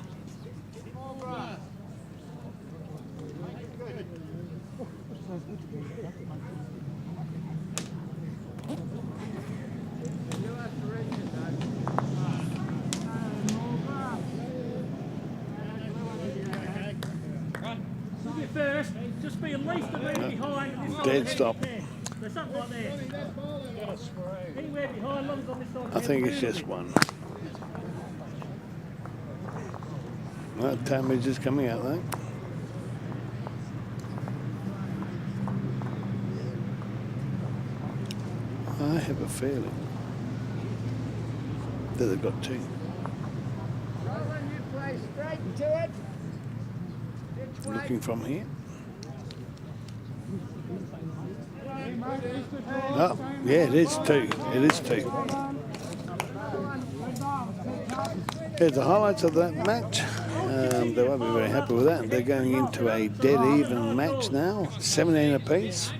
First, just be at least a metre behind. Dead stop. There's something like there. Anywhere behind, long as on this side. I think it's just one. That damage is coming out though. I have a feeling that they've got two. Roland, you play straight to it. Looking from here. Oh, yeah, it is two. It is two. Here's the highlights of that match. They won't be very happy with that. They're going into a dead even match now, 17 apiece,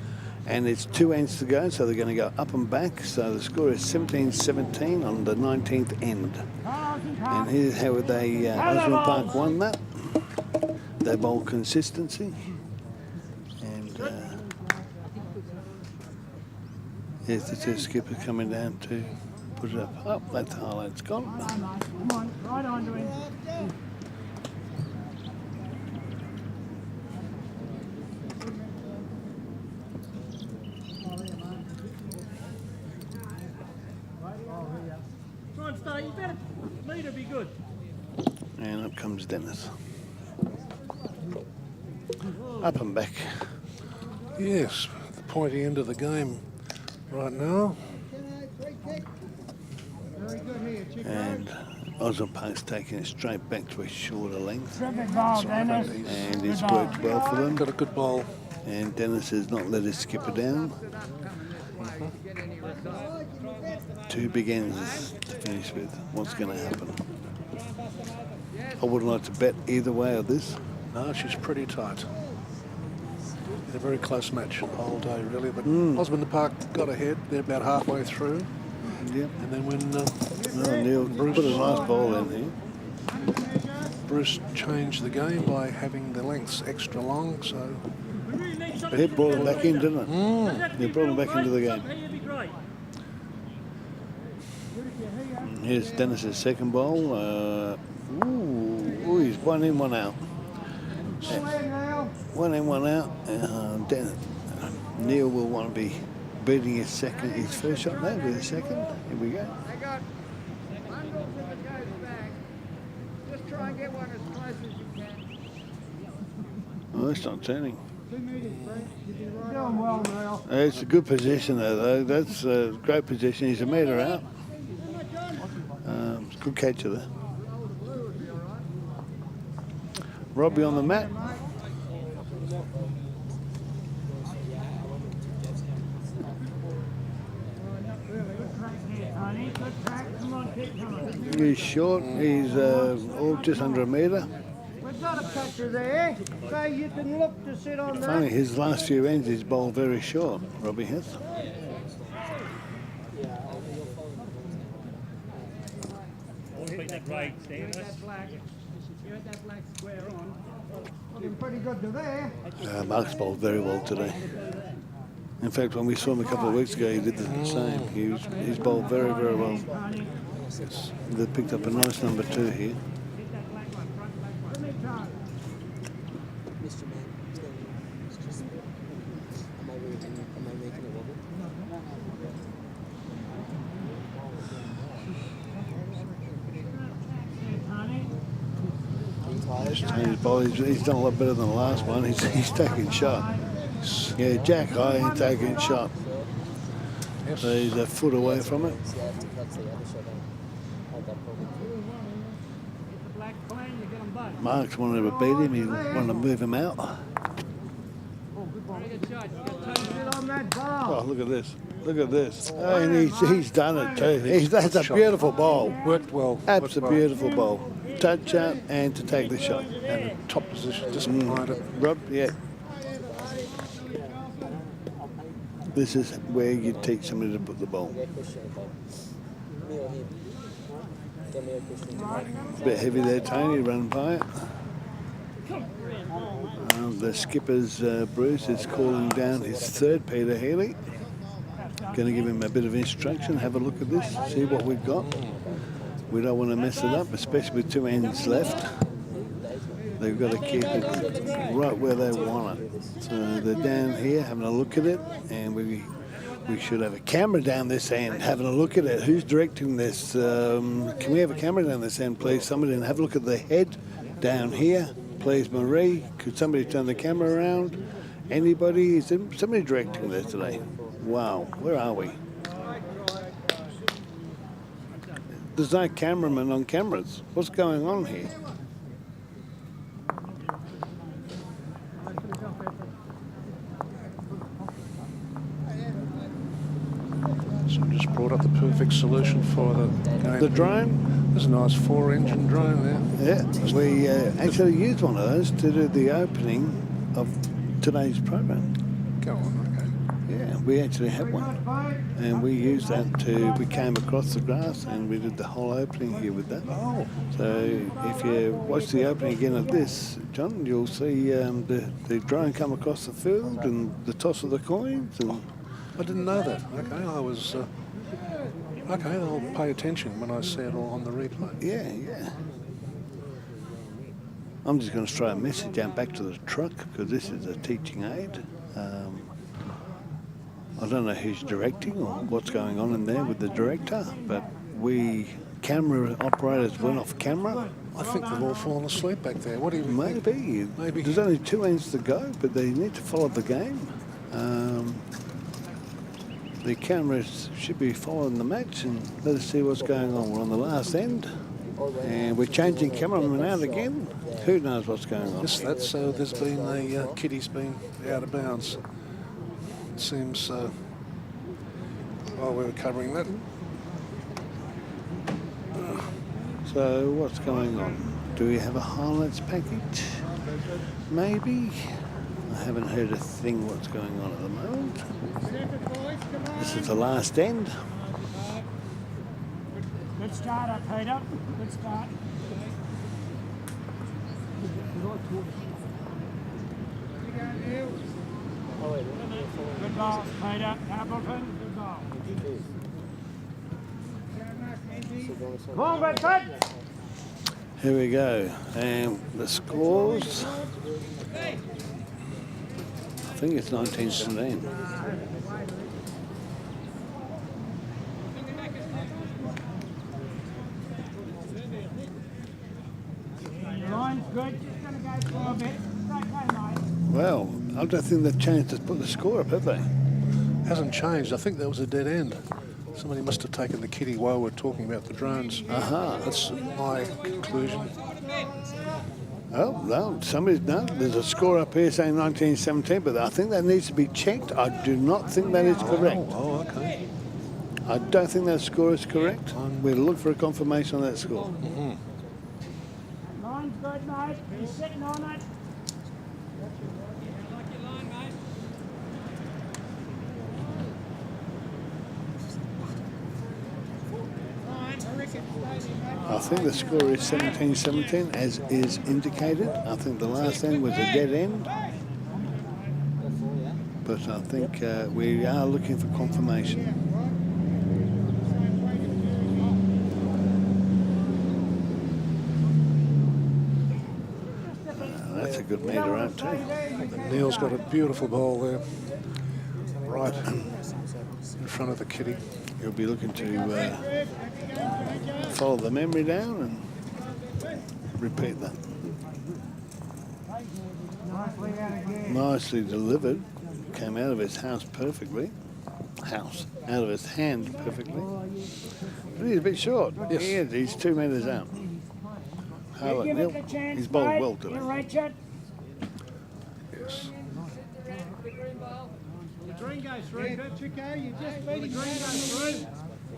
and it's 2 ends to go, so they're going to go up and back. So the score is 17-17 on the 19th end. And here's how they Osborne Park won that. They bowl consistency, and here's the two skippers coming down to put it up. Oh, that's the highlight's gone. Come on, right under him. Try and stay. You better metre be good. And up comes Dennis. Up and back. Yes, the pointy end of the game right now. And Osborne Park's taking it straight back to a shorter length. Terrific ball, Dennis. And it's worked well for them. Got a good ball. And Dennis has not let his skipper down. Two big ends to finish with. What's going to happen? I wouldn't like to bet either way of this. No, she's pretty tight. It's a very close match the whole day, really. But Osborne Park got ahead. They're about halfway through. Yep. And then when Neil put a nice ball in here. Bruce changed the game by having the lengths extra long, so... But he brought him back in, didn't it? He brought him back into the game. And here's Dennis's second ball. He's 1 in, 1 out. One in, 1 out. Neil will want to be beating his first shot now with his second. Here we go. They got bundles if it goes back. Just try and get one as close as you can. Oh, that's not turning. 2 metres, Brent. You're doing well, Neil. It's a good position there, though. That's a great position. He's a metre out. Good catcher there. Robbie on the mat. He's short. He's just under a metre. We've got a catcher there, so you can look to sit on that. Funny, his last few ends he's bowled very short, Robbie has. That right, Steve. That black. You had that black square on. Looking pretty good to there. Mark's bowled very well today. In fact, when we saw him a couple of weeks ago, he did the same. He's bowled very, very well. They picked up a nice number 2 here. He's done a lot better than the last one. He's taking shot. Yeah, Jack High ain't taking shot. Yes. So he's a foot away from it. Mark's wanted to beat him. He wanted to move him out. on that ball. Oh, look at this. Look at this. Oh, and he's done it too. That's a beautiful ball. Worked well. That's a beautiful ball. Touch out and to take the shot. And a top position just behind it. Rob, yeah. This is where you teach somebody to put the ball. A bit heavy there, Tony, run by it. The skipper's Bruce is calling down his third, Peter Healy. Going to give him a bit of instruction. Have a look at this, see what we've got. We don't want to mess it up, especially with 2 ends left. They've got to keep it right where they want it. So they're down here having a look at it, and we should have a camera down this end having a look at it. Who's directing this? Can we have a camera down this end, please? Somebody, and have a look at the head down here. Please, Marie. Could somebody turn the camera around? Anybody? Is there somebody directing this today? Wow, where are we? There's no cameraman on cameras. What's going on here? So we just brought up the perfect solution for the game. The drone? There's a nice 4-engine drone there. Yeah, we actually used one of those to do the opening of today's program. Go on, okay. Yeah, we actually had one. And we used that we came across the grass and we did the whole opening here with that. Oh. So if you watch the opening again of this, John, you'll see the drone come across the field and the toss of the coins. And I didn't know that. Okay, I was... okay, I'll pay attention when I see it all on the replay. Yeah, yeah. I'm just going to throw a message out back to the truck because this is a teaching aid. I don't know who's directing or what's going on in there with the director, but camera operators went off camera. I think they've all fallen asleep back there. What do you think? Maybe. There's only 2 ends to go, but they need to follow the game. The cameras should be following the match and let us see what's going on. We're on the last end and we're changing cameraman out again. Who knows what's going on? Yes, that's there's been a kitty's been out of bounds. It seems while we were covering that. So what's going on? Do we have a highlights package? Maybe. I haven't heard a thing what's going on at the moment. This is the last end. Good start up, Peter. Good start. Good ball, Peter. Appleton, good ball. Come on, Bedford. Here we go. And the scores. I think it's 19-17. Line's good. Just going to go for a bit. It's okay, mate. Well, I don't think they've changed to put the score up, have they? Hasn't changed. I think that was a dead end. Somebody must have taken the kitty while we're talking about the drones. Aha. That's my conclusion. Oh, no, there's a score up here saying 1917, but I think that needs to be checked. I do not think that is correct. Oh, okay. I don't think that score is correct. We'll look for a confirmation on that score. Mm-hmm. Line's good, mate. He's sitting on it. I think the score is 17-17, as is indicated. I think the last end was a dead end. But I think we are looking for confirmation. That's a good meter out too. Neil's got a beautiful ball there, right in front of the kitty. He'll be looking to follow the memory down and repeat that. Nicely delivered. Came out of his house perfectly. Out of his hand perfectly. But he's a bit short. Yes. He is. He's 2 metres out. Harlan Neil, he's bowled well today. Yes. goes through. Yeah, Chico, you just The beat green him goes through.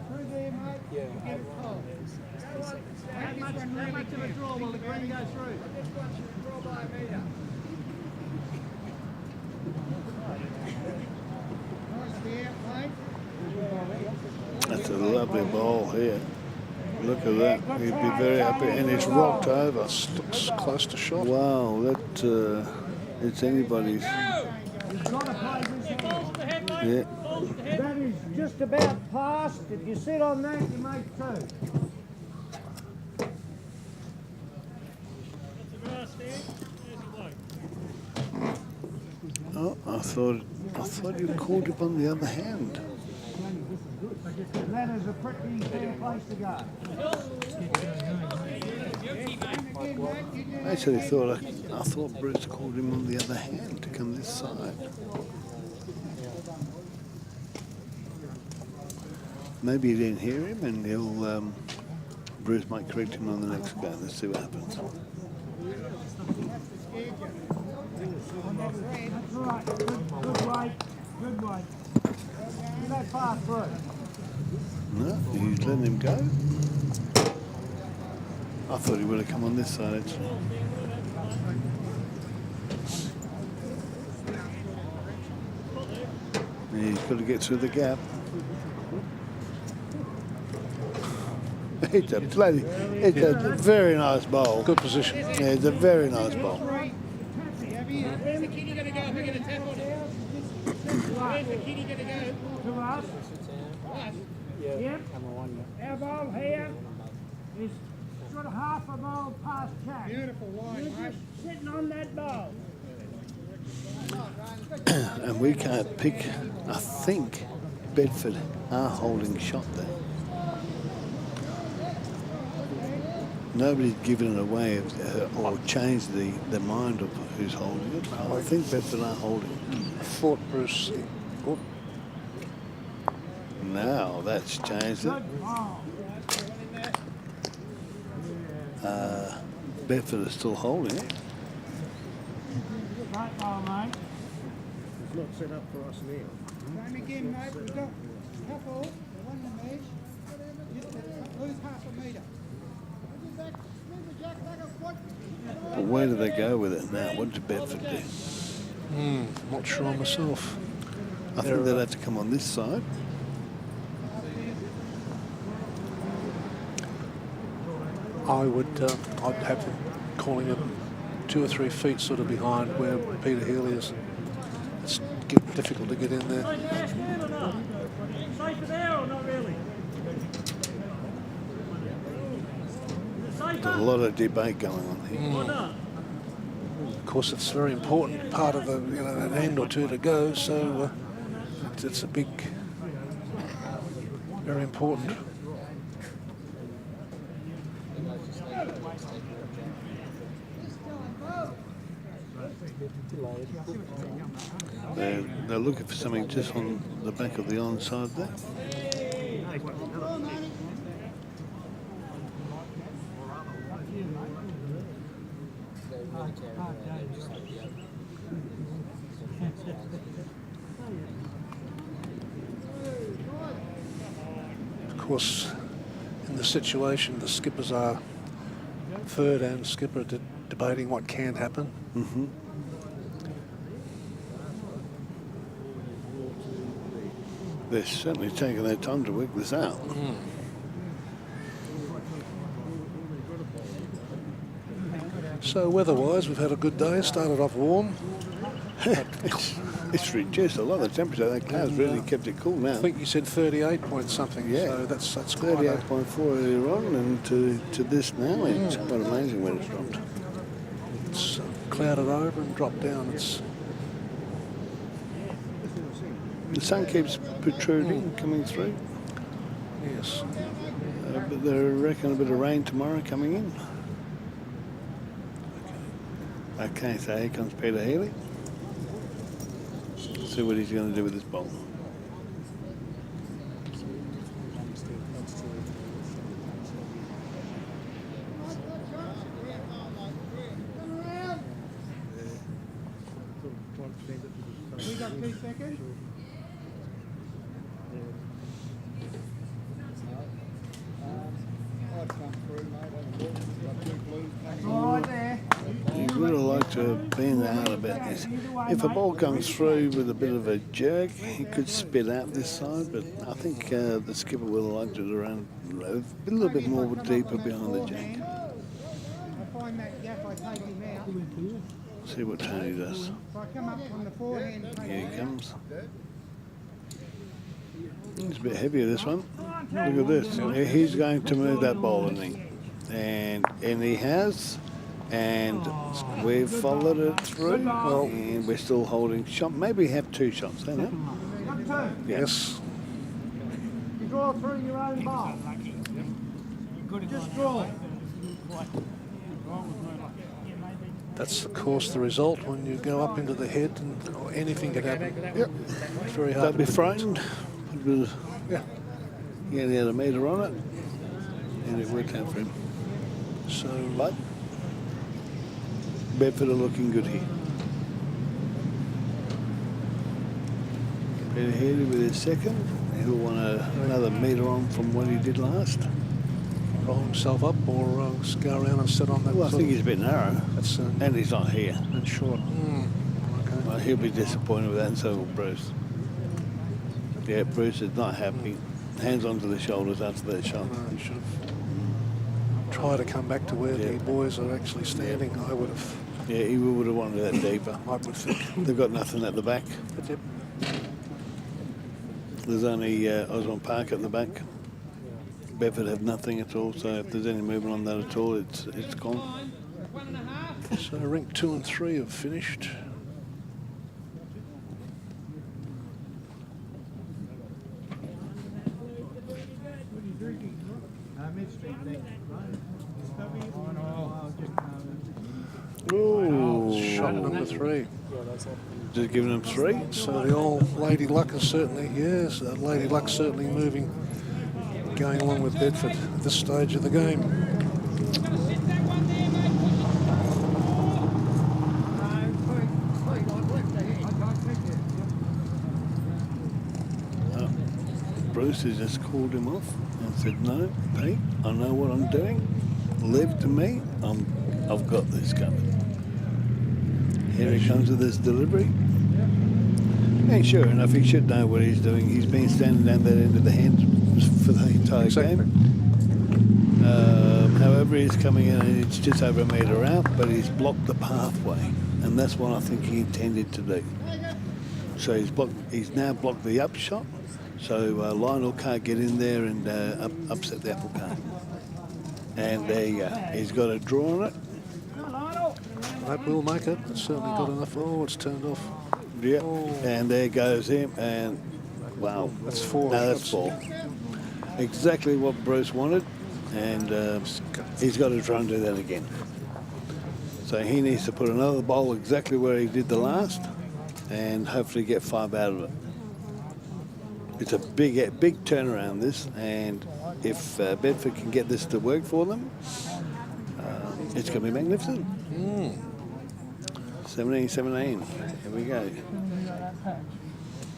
through there, mate. Yeah. You get a call. That much of a draw while the green goes through. Nice there, mate. That's a lovely ball here. Look at that. He'd be very happy. And it's rocked over. Looks close to shot. Wow, that it's anybody's. You've got to play this Yeah, balls to the head, mate. Yeah. Balls to the head. That is just about past. If you sit on that, you make two. That's a grass there. There's a bloke. Oh, I thought you called him on the other hand. That is a pretty fair place to go. I actually I thought Bruce called him on the other hand to come this side. Maybe he didn't hear him, and he'll Bruce might correct him on the next go. Let's see what happens. That's right. Good weight. Good weight. Get that far through. No, he's letting him go. I thought he would have come on this side actually. Yeah, he's got to get through the gap. It's a very nice bowl. Good position. Yeah, it's a very nice bowl. Where's the kitty going to go? We're going to tap on it. Where's the kitty going to go? To us. Us. Yep. Our ball here is sort of half a ball past Jack. Beautiful line, You're just sitting on that ball. And we can't pick. I think Bedford are holding shot there. Nobody's given it away or changed the mind of who's holding it. I think Bedford are holding it. I thought Bruce. Oh, Now that's changed it. Bedford is still holding it. Right ball, mate. It's not set up for us now. Same again, mate. We've got couple, one in the mesh. Lose half a metre. But where do they go with it now? What did Bedford do? not sure myself. I think they'd have to come on this side. I'd have them calling it 2 or 3 feet sort of behind where Peter Healy is. It's difficult to get in there. Safe or not? Safer there or not really? Is it safer? There's a lot of debate going on here. Or not? Of course, it's a very important part of an end or two to go, so it's a big, very important. They're looking for something just on the back of the onside there. Of course, in the situation, the skippers are third and skipper debating what can happen. Mm-hmm. They're certainly taking their time to work this out. So weather-wise, we've had a good day. Started off warm. It's reduced a lot of the temperature. That cloud's really kept it cool now. I think you said 38 point something. Yeah. So that's quite 38.4 earlier on, and to this now, it's quite amazing when it's dropped. It's clouded over and dropped down. It's The sun keeps protruding, coming through. yes. But they reckon a bit of rain tomorrow coming in. Okay, so here comes Peter Healy. See what he's going to do with this ball. We got 2 seconds. to have been out a bit. If a ball comes through with a bit of a jerk, he could spit out this side, but I think the skipper would have liked it around a little bit more deeper behind the jack. I find that gap, I take him out. See what Tony does. If I come up on the forehand, Here he comes. It's a bit heavier, this one. Look at this. He's going to move that ball, isn't he? And he has. And we've followed it through. And we're still holding shot. Maybe have 2 shots, don't we? Yes. you draw through your own ball. Just draw. That's, of course, the result when you go up into the head and anything can happen. Yep. It's very hard. Don't be frightened. Yeah. He only had a metre on it. And it worked out for him. So, but Bedford are looking good here. Better Healy with his second. He'll want another metre on from what he did last. Roll himself up or go around and sit on that. Well, I think he's a bit narrow. That's, and he's not here. And short. Okay. Well, he'll be disappointed with that, and so will Bruce. Yeah, Bruce is not happy. Hands onto the shoulders after that shot. No, he should have tried to come back to where the boys are actually standing. I would have. Yeah, he would have wanted that deeper. I would think. They've got nothing at the back. Yep. There's only Osborne Park at the back. Bedford have nothing at all, so if there's any movement on that at all, it's gone. So rink 2 and 3 have finished. Ooh. Shot number 3. Just giving them 3. So the old Lady Luck is certainly, yes, Lady Luck certainly moving, going along with Bedford at this stage of the game. Bruce has just called him off and said, "No, Pete, I know what I'm doing. Leave it to me. I've got this covered." Here he comes with his delivery. And sure enough, he should know what he's doing. He's been standing down that end of the hand for the entire game. However, he's coming in and it's just over a metre out, but he's blocked the pathway. And that's what I think he intended to do. So he's now blocked the upshot. So Lionel can't get in there and upset the apple cart. And there you go. He's got a draw on it. That will make it. It's certainly got enough. Oh, it's turned off. Yep. Oh. And there goes him. And wow, that's 4. No, that's 4. Exactly what Bruce wanted. And he's got to try and do that again. So he needs to put another bowl exactly where he did the last, and hopefully get 5 out of it. It's a big turnaround, this, and if Bedford can get this to work for them, it's going to be magnificent. 17-17. Here we go.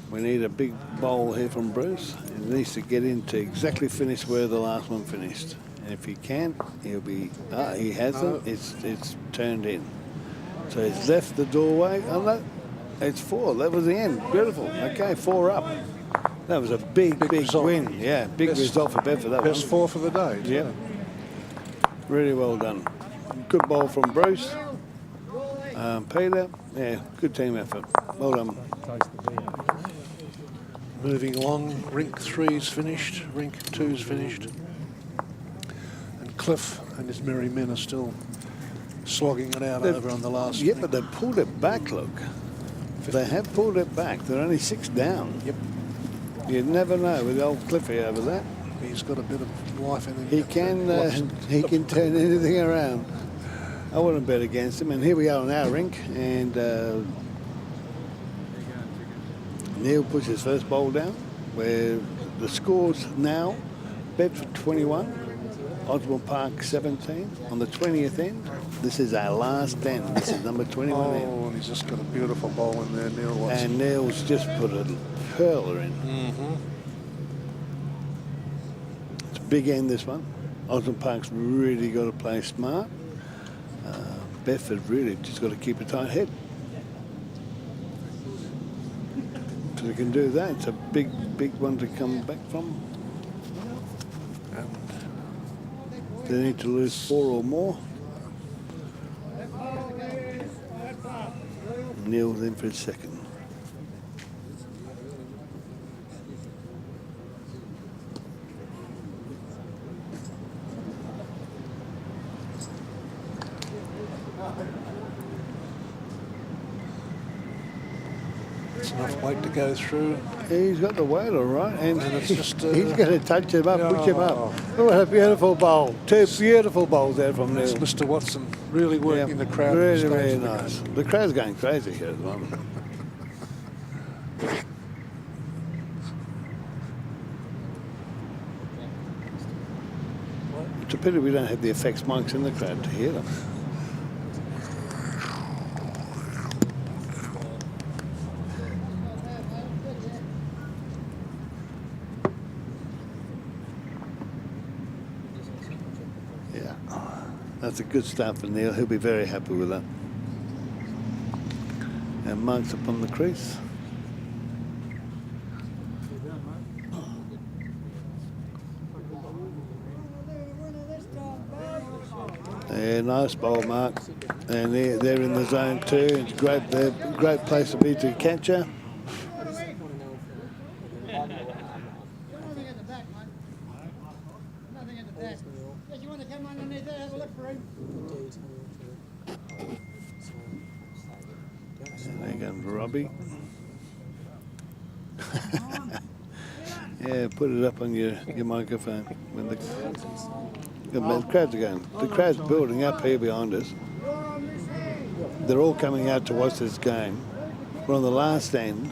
We need a big bowl here from Bruce. He needs to get in to exactly finish where the last one finished. And if he can, he'll be... he hasn't. It's turned in. So he's left the doorway. Oh, no, it's 4. That was the end. Beautiful. Okay, 4 up. That was a big win. Yeah, big result for Bedford. That best 4 for the day. Yeah. Really well done. Good ball from Bruce. Peter, yeah, good team effort. Well done. Moving along, rink 3's finished, rink 2's finished. And Cliff and his merry men are still slogging it out over on the last Yeah, rink. but they've pulled it back, look. They have pulled it back. They're only 6 down. Yep. You never know with old Cliffy over there. He's got a bit of life in him. He can turn anything around. I wouldn't bet against him. And here we are on our rink, and Neil puts his first bowl down, where the scores now, Bedford 21, Osborne Park 17. On the 20th end, this is our last end. This is number 21 end. Oh, and he's just got a beautiful bowl in there, Neil Watson. And Neil's just put a curler in. Mm-hmm. It's a big end, this one. Osborne Park's really got to play smart. Bedford really just got to keep a tight head. So they can do that. It's a big one to come back from. And they need to lose 4 or more. Neil's in for his second. It's enough weight to go through. He's got the weight all right, and it's just, he's going to touch him up, push him up. Oh, what a beautiful bowl. 2 beautiful bowls there from Neil. It's Mr. Watson really working the crowd. Really, really nice. The crowd's going crazy here at the moment. It's a pity we don't have the effects mics in the crowd to hear them. Yeah, that's a good start for Neil. He'll be very happy with that. And Mark's up on the crease. Yeah, nice bowl, Mark. And they're in the zone too. It's great. They're a great place to be to catch her. Nothing at the back, mate. Nothing at the back. If you want to come underneath there, have a look for him. There you go, Robbie. Yeah, put it up on your microphone. When the crowds are going. The crowd's building up here behind us. They're all coming out to watch this game. We're on the last end.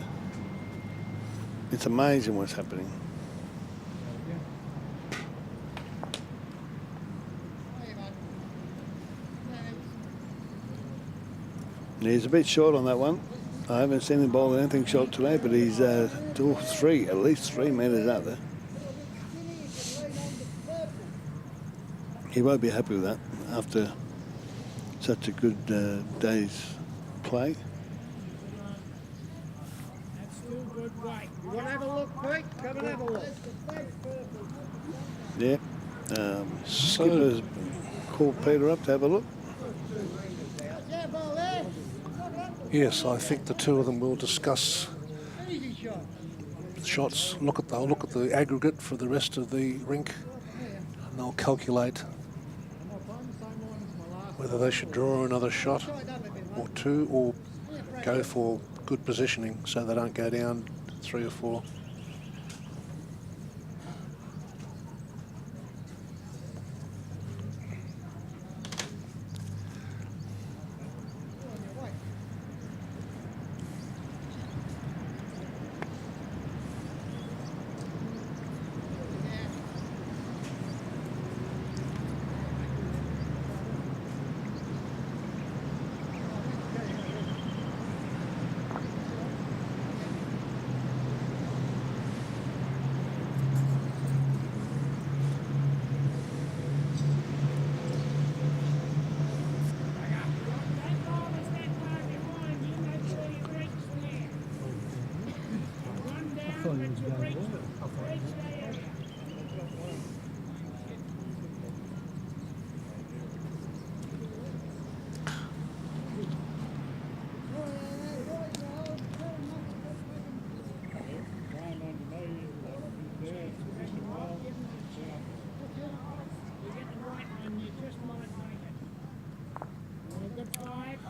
It's amazing what's happening. He's a bit short on that one. I haven't seen him bowl anything short today, but he's at least 3 metres out there. He won't be happy with that after such a good day's play. That's still good weight. You want to have a look, Pete? Come and have a look. Yeah. Skipper's called Peter up to have a look. Yes, I think the two of them will discuss shots. They'll look at the aggregate for the rest of the rink, and they'll calculate whether they should draw another shot or 2, or go for good positioning so they don't go down 3 or 4.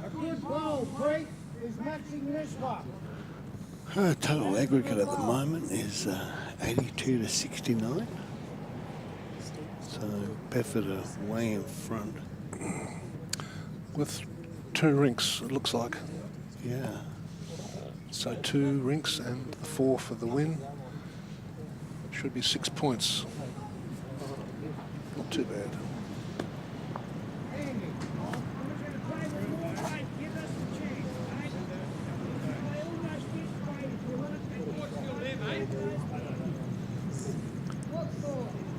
A good bowl, Pete, is matching this one. Total aggregate at the moment is 82 to 69. So Bedford are way in front. With 2 rinks, it looks like. Yeah. So 2 rinks and 4 for the win. Should be 6 points. Not too bad.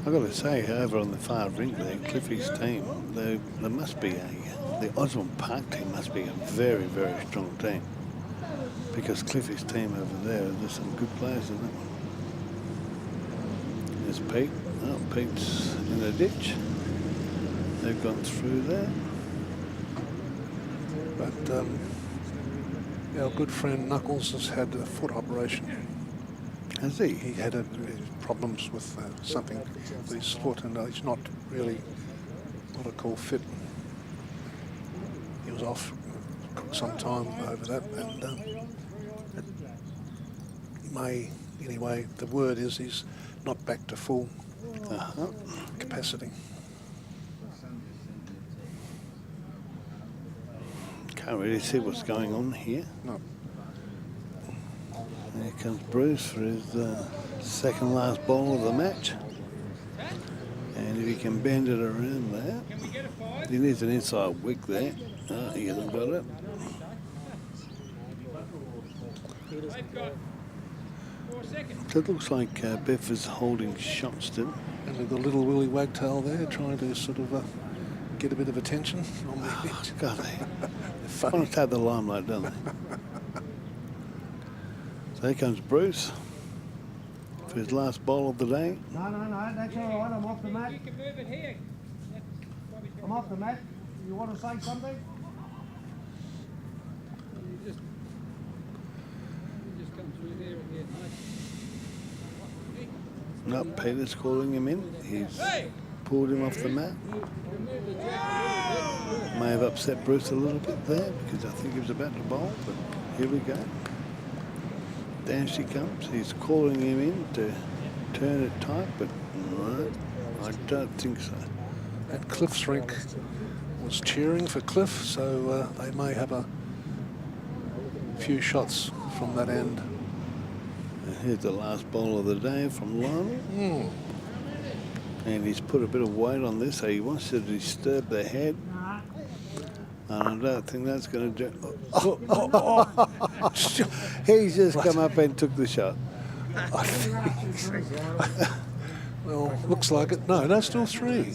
I've got to say, over on the far rink there, Cliffy's team, there must be the Osborne Park team must be a very, very strong team, because Cliffy's team over there, there's some good players in that one. There's Pete. Oh, Pete's in the ditch. They've gone through there. But our good friend Knuckles has had a foot operation. Has he? He had problems with something with his foot, and he's not really what I call fit. He was off some time over that, and may, anyway, the word is he's not back to full capacity. Can't really see what's going on here. No. There comes Bruce for his second last ball of the match. And if he can bend it around there, he needs an inside wick there. Oh, he hasn't got it. So it looks like Bedford's holding shots still. And we've got little Willie Wagtail there trying to sort of get a bit of attention on the pitch. God, they want to take the limelight, don't they? So here comes Bruce for his last bowl of the day. No, that's all right. I'm off the mat. You can move it here. I'm off the mat. You want to say something? You just come through there and No, Peter's calling him in. He's pulled him off the mat. May have upset Bruce a little bit there, because I think he was about to bowl, but here we go. Down she comes. He's calling him in to turn it tight, but no, I don't think so. And Cliff's rink was cheering for Cliff, so they may have a few shots from that end. And here's the last ball of the day from Lionel. And he's put a bit of weight on this, so he wants to disturb the head. And I don't think that's going to do... He's just come up and took the shot. Well, looks like it. No, that's still 3.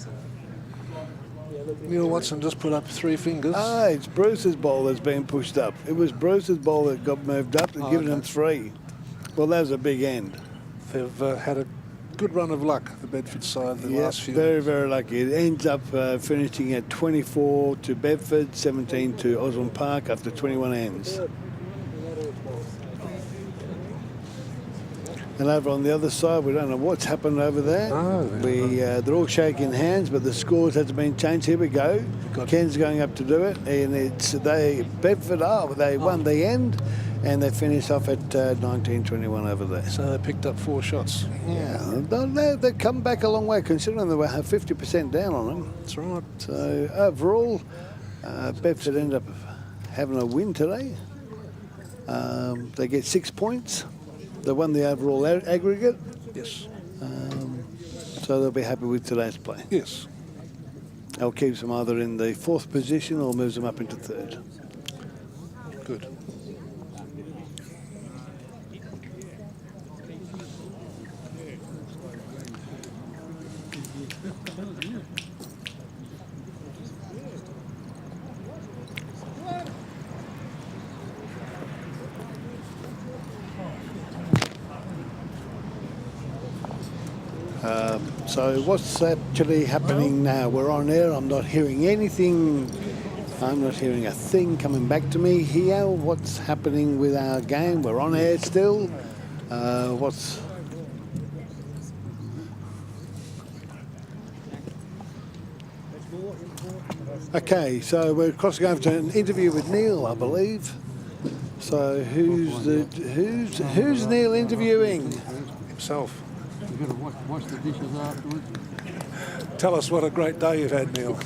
Neil Watson just put up 3 fingers. Ah, it's Bruce's ball that's been pushed up. It was Bruce's ball that got moved up and given him 3. Well, that was a big end. They've had a good run of luck, the Bedford side, the last few. Very, very lucky. It ends up finishing at 24 to Bedford, 17 to Osborne Park after 21 ends. And over on the other side, we don't know what's happened over there. They're all shaking hands, but the scores hasn't been changed. Here we go. Ken's going up to do it, and it's Bedford. They won the end, and they finish off at 19-21 over there. So they picked up 4 shots. Yeah, they come back a long way, considering they were 50% down on them. That's right. So overall, Bedford end up having a win today. They get 6 points. They won the overall aggregate. Yes. So they'll be happy with today's play. Yes. That keeps them either in the 4th position or moves them up into 3rd. Good. So what's actually happening now? We're on air. I'm not hearing anything. I'm not hearing a thing coming back to me here. What's happening with our game? We're on air still. What's... Okay, so we're crossing over to an interview with Neil, I believe. So who's Neil interviewing? Himself. You've got to wash the dishes afterwards. Tell us what a great day you've had, Neil.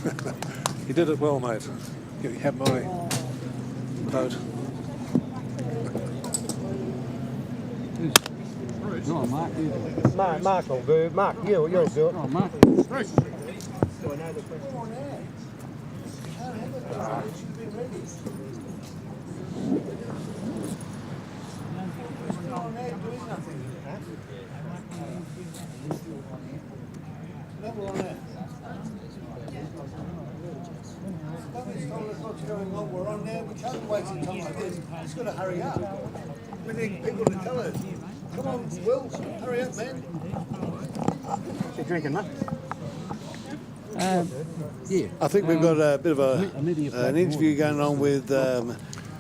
You did it well, mate. You have my vote. Go on, Mark. Mark will do it. Mark, you'll do it. Go on, Mark. what's going on. We're on now. We can't waste time like this. It's got to hurry up. We need people to tell us. Come on, Will, hurry up, man. You drinking, mate? Yeah. I think we've got a bit of an interview going on with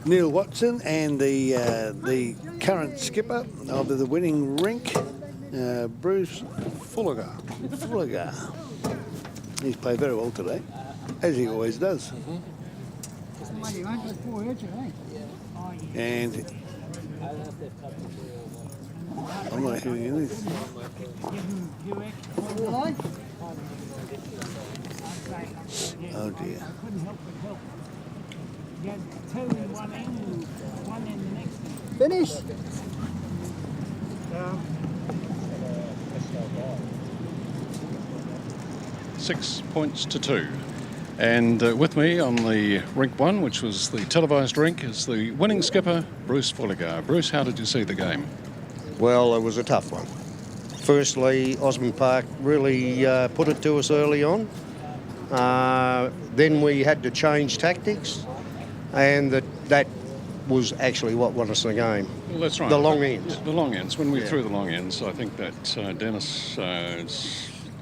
Neil Watson and the current skipper of the winning rink, Bruce Fullagar. He's played very well today, as he always does. And I'm not hearing anything. Oh dear. Finish. 6 points to 2. And with me on the rink 1, which was the televised rink, is the winning skipper, Bruce Fullagar. Bruce, how did you see the game? Well, it was a tough one. Firstly, Osborne Park really put it to us early on. Then we had to change tactics, and that was actually what won us the game. Well, that's right. The long ends. The long ends. When we threw the long ends, I think that Dennis,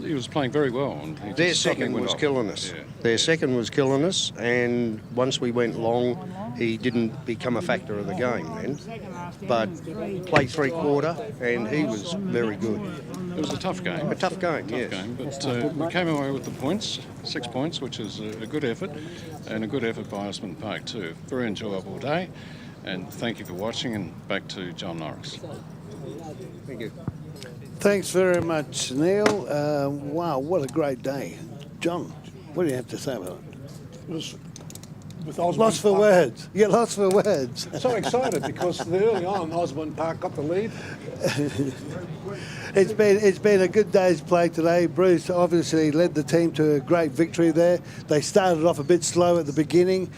he was playing very well. And he Their just suddenly second went was off. killing us. Yeah. Their second was killing us, and once we went long, he didn't become a factor of the game then. But played three-quarter, and he was very good. It was a tough game. A tough game, yes. Game, but we came away with the points, 6 points, which is a good effort, and a good effort by Osborne Park too. Very enjoyable day, and thank you for watching, and back to John Norris. Thank you. Thanks very much, Neil. Wow, what a great day. John, what do you have to say about it? It was with Osborne Lost for Park. words. Yeah, lost for words. So excited because early on Osborne Park got the lead. It's been a good day's play today. Bruce obviously led the team to a great victory there. They started off a bit slow at the beginning,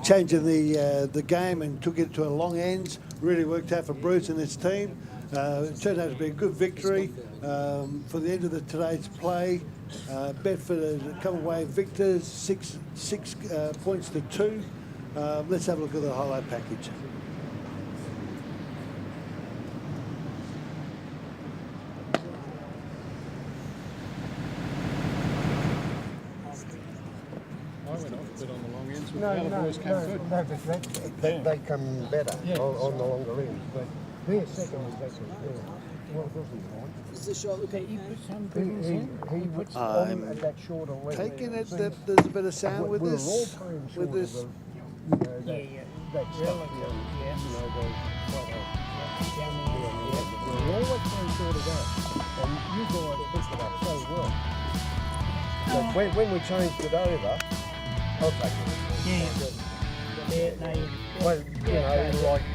changing the game and took it to a long ends. Really worked out for Bruce and his team. It turned out to be a good victory for the end of today's play. Bedford has come away victors, six points to 2. Let's have a look at the highlight package. I went off a bit on the long ends, but No, the other boys came good. They come better on the longer ends, but their second was actually good. Well, it wasn't right. Is the shot okay? He puts some He puts on at that shorter length. Taking it that there's a bit of sound with We're this. all playing short With this. of that stuff, We're always playing short of that. And you guys picked it up so well. But when we changed it over, I'll take it. Well, you know, like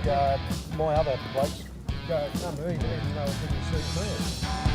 my other blokes come early, even though it didn't suit me.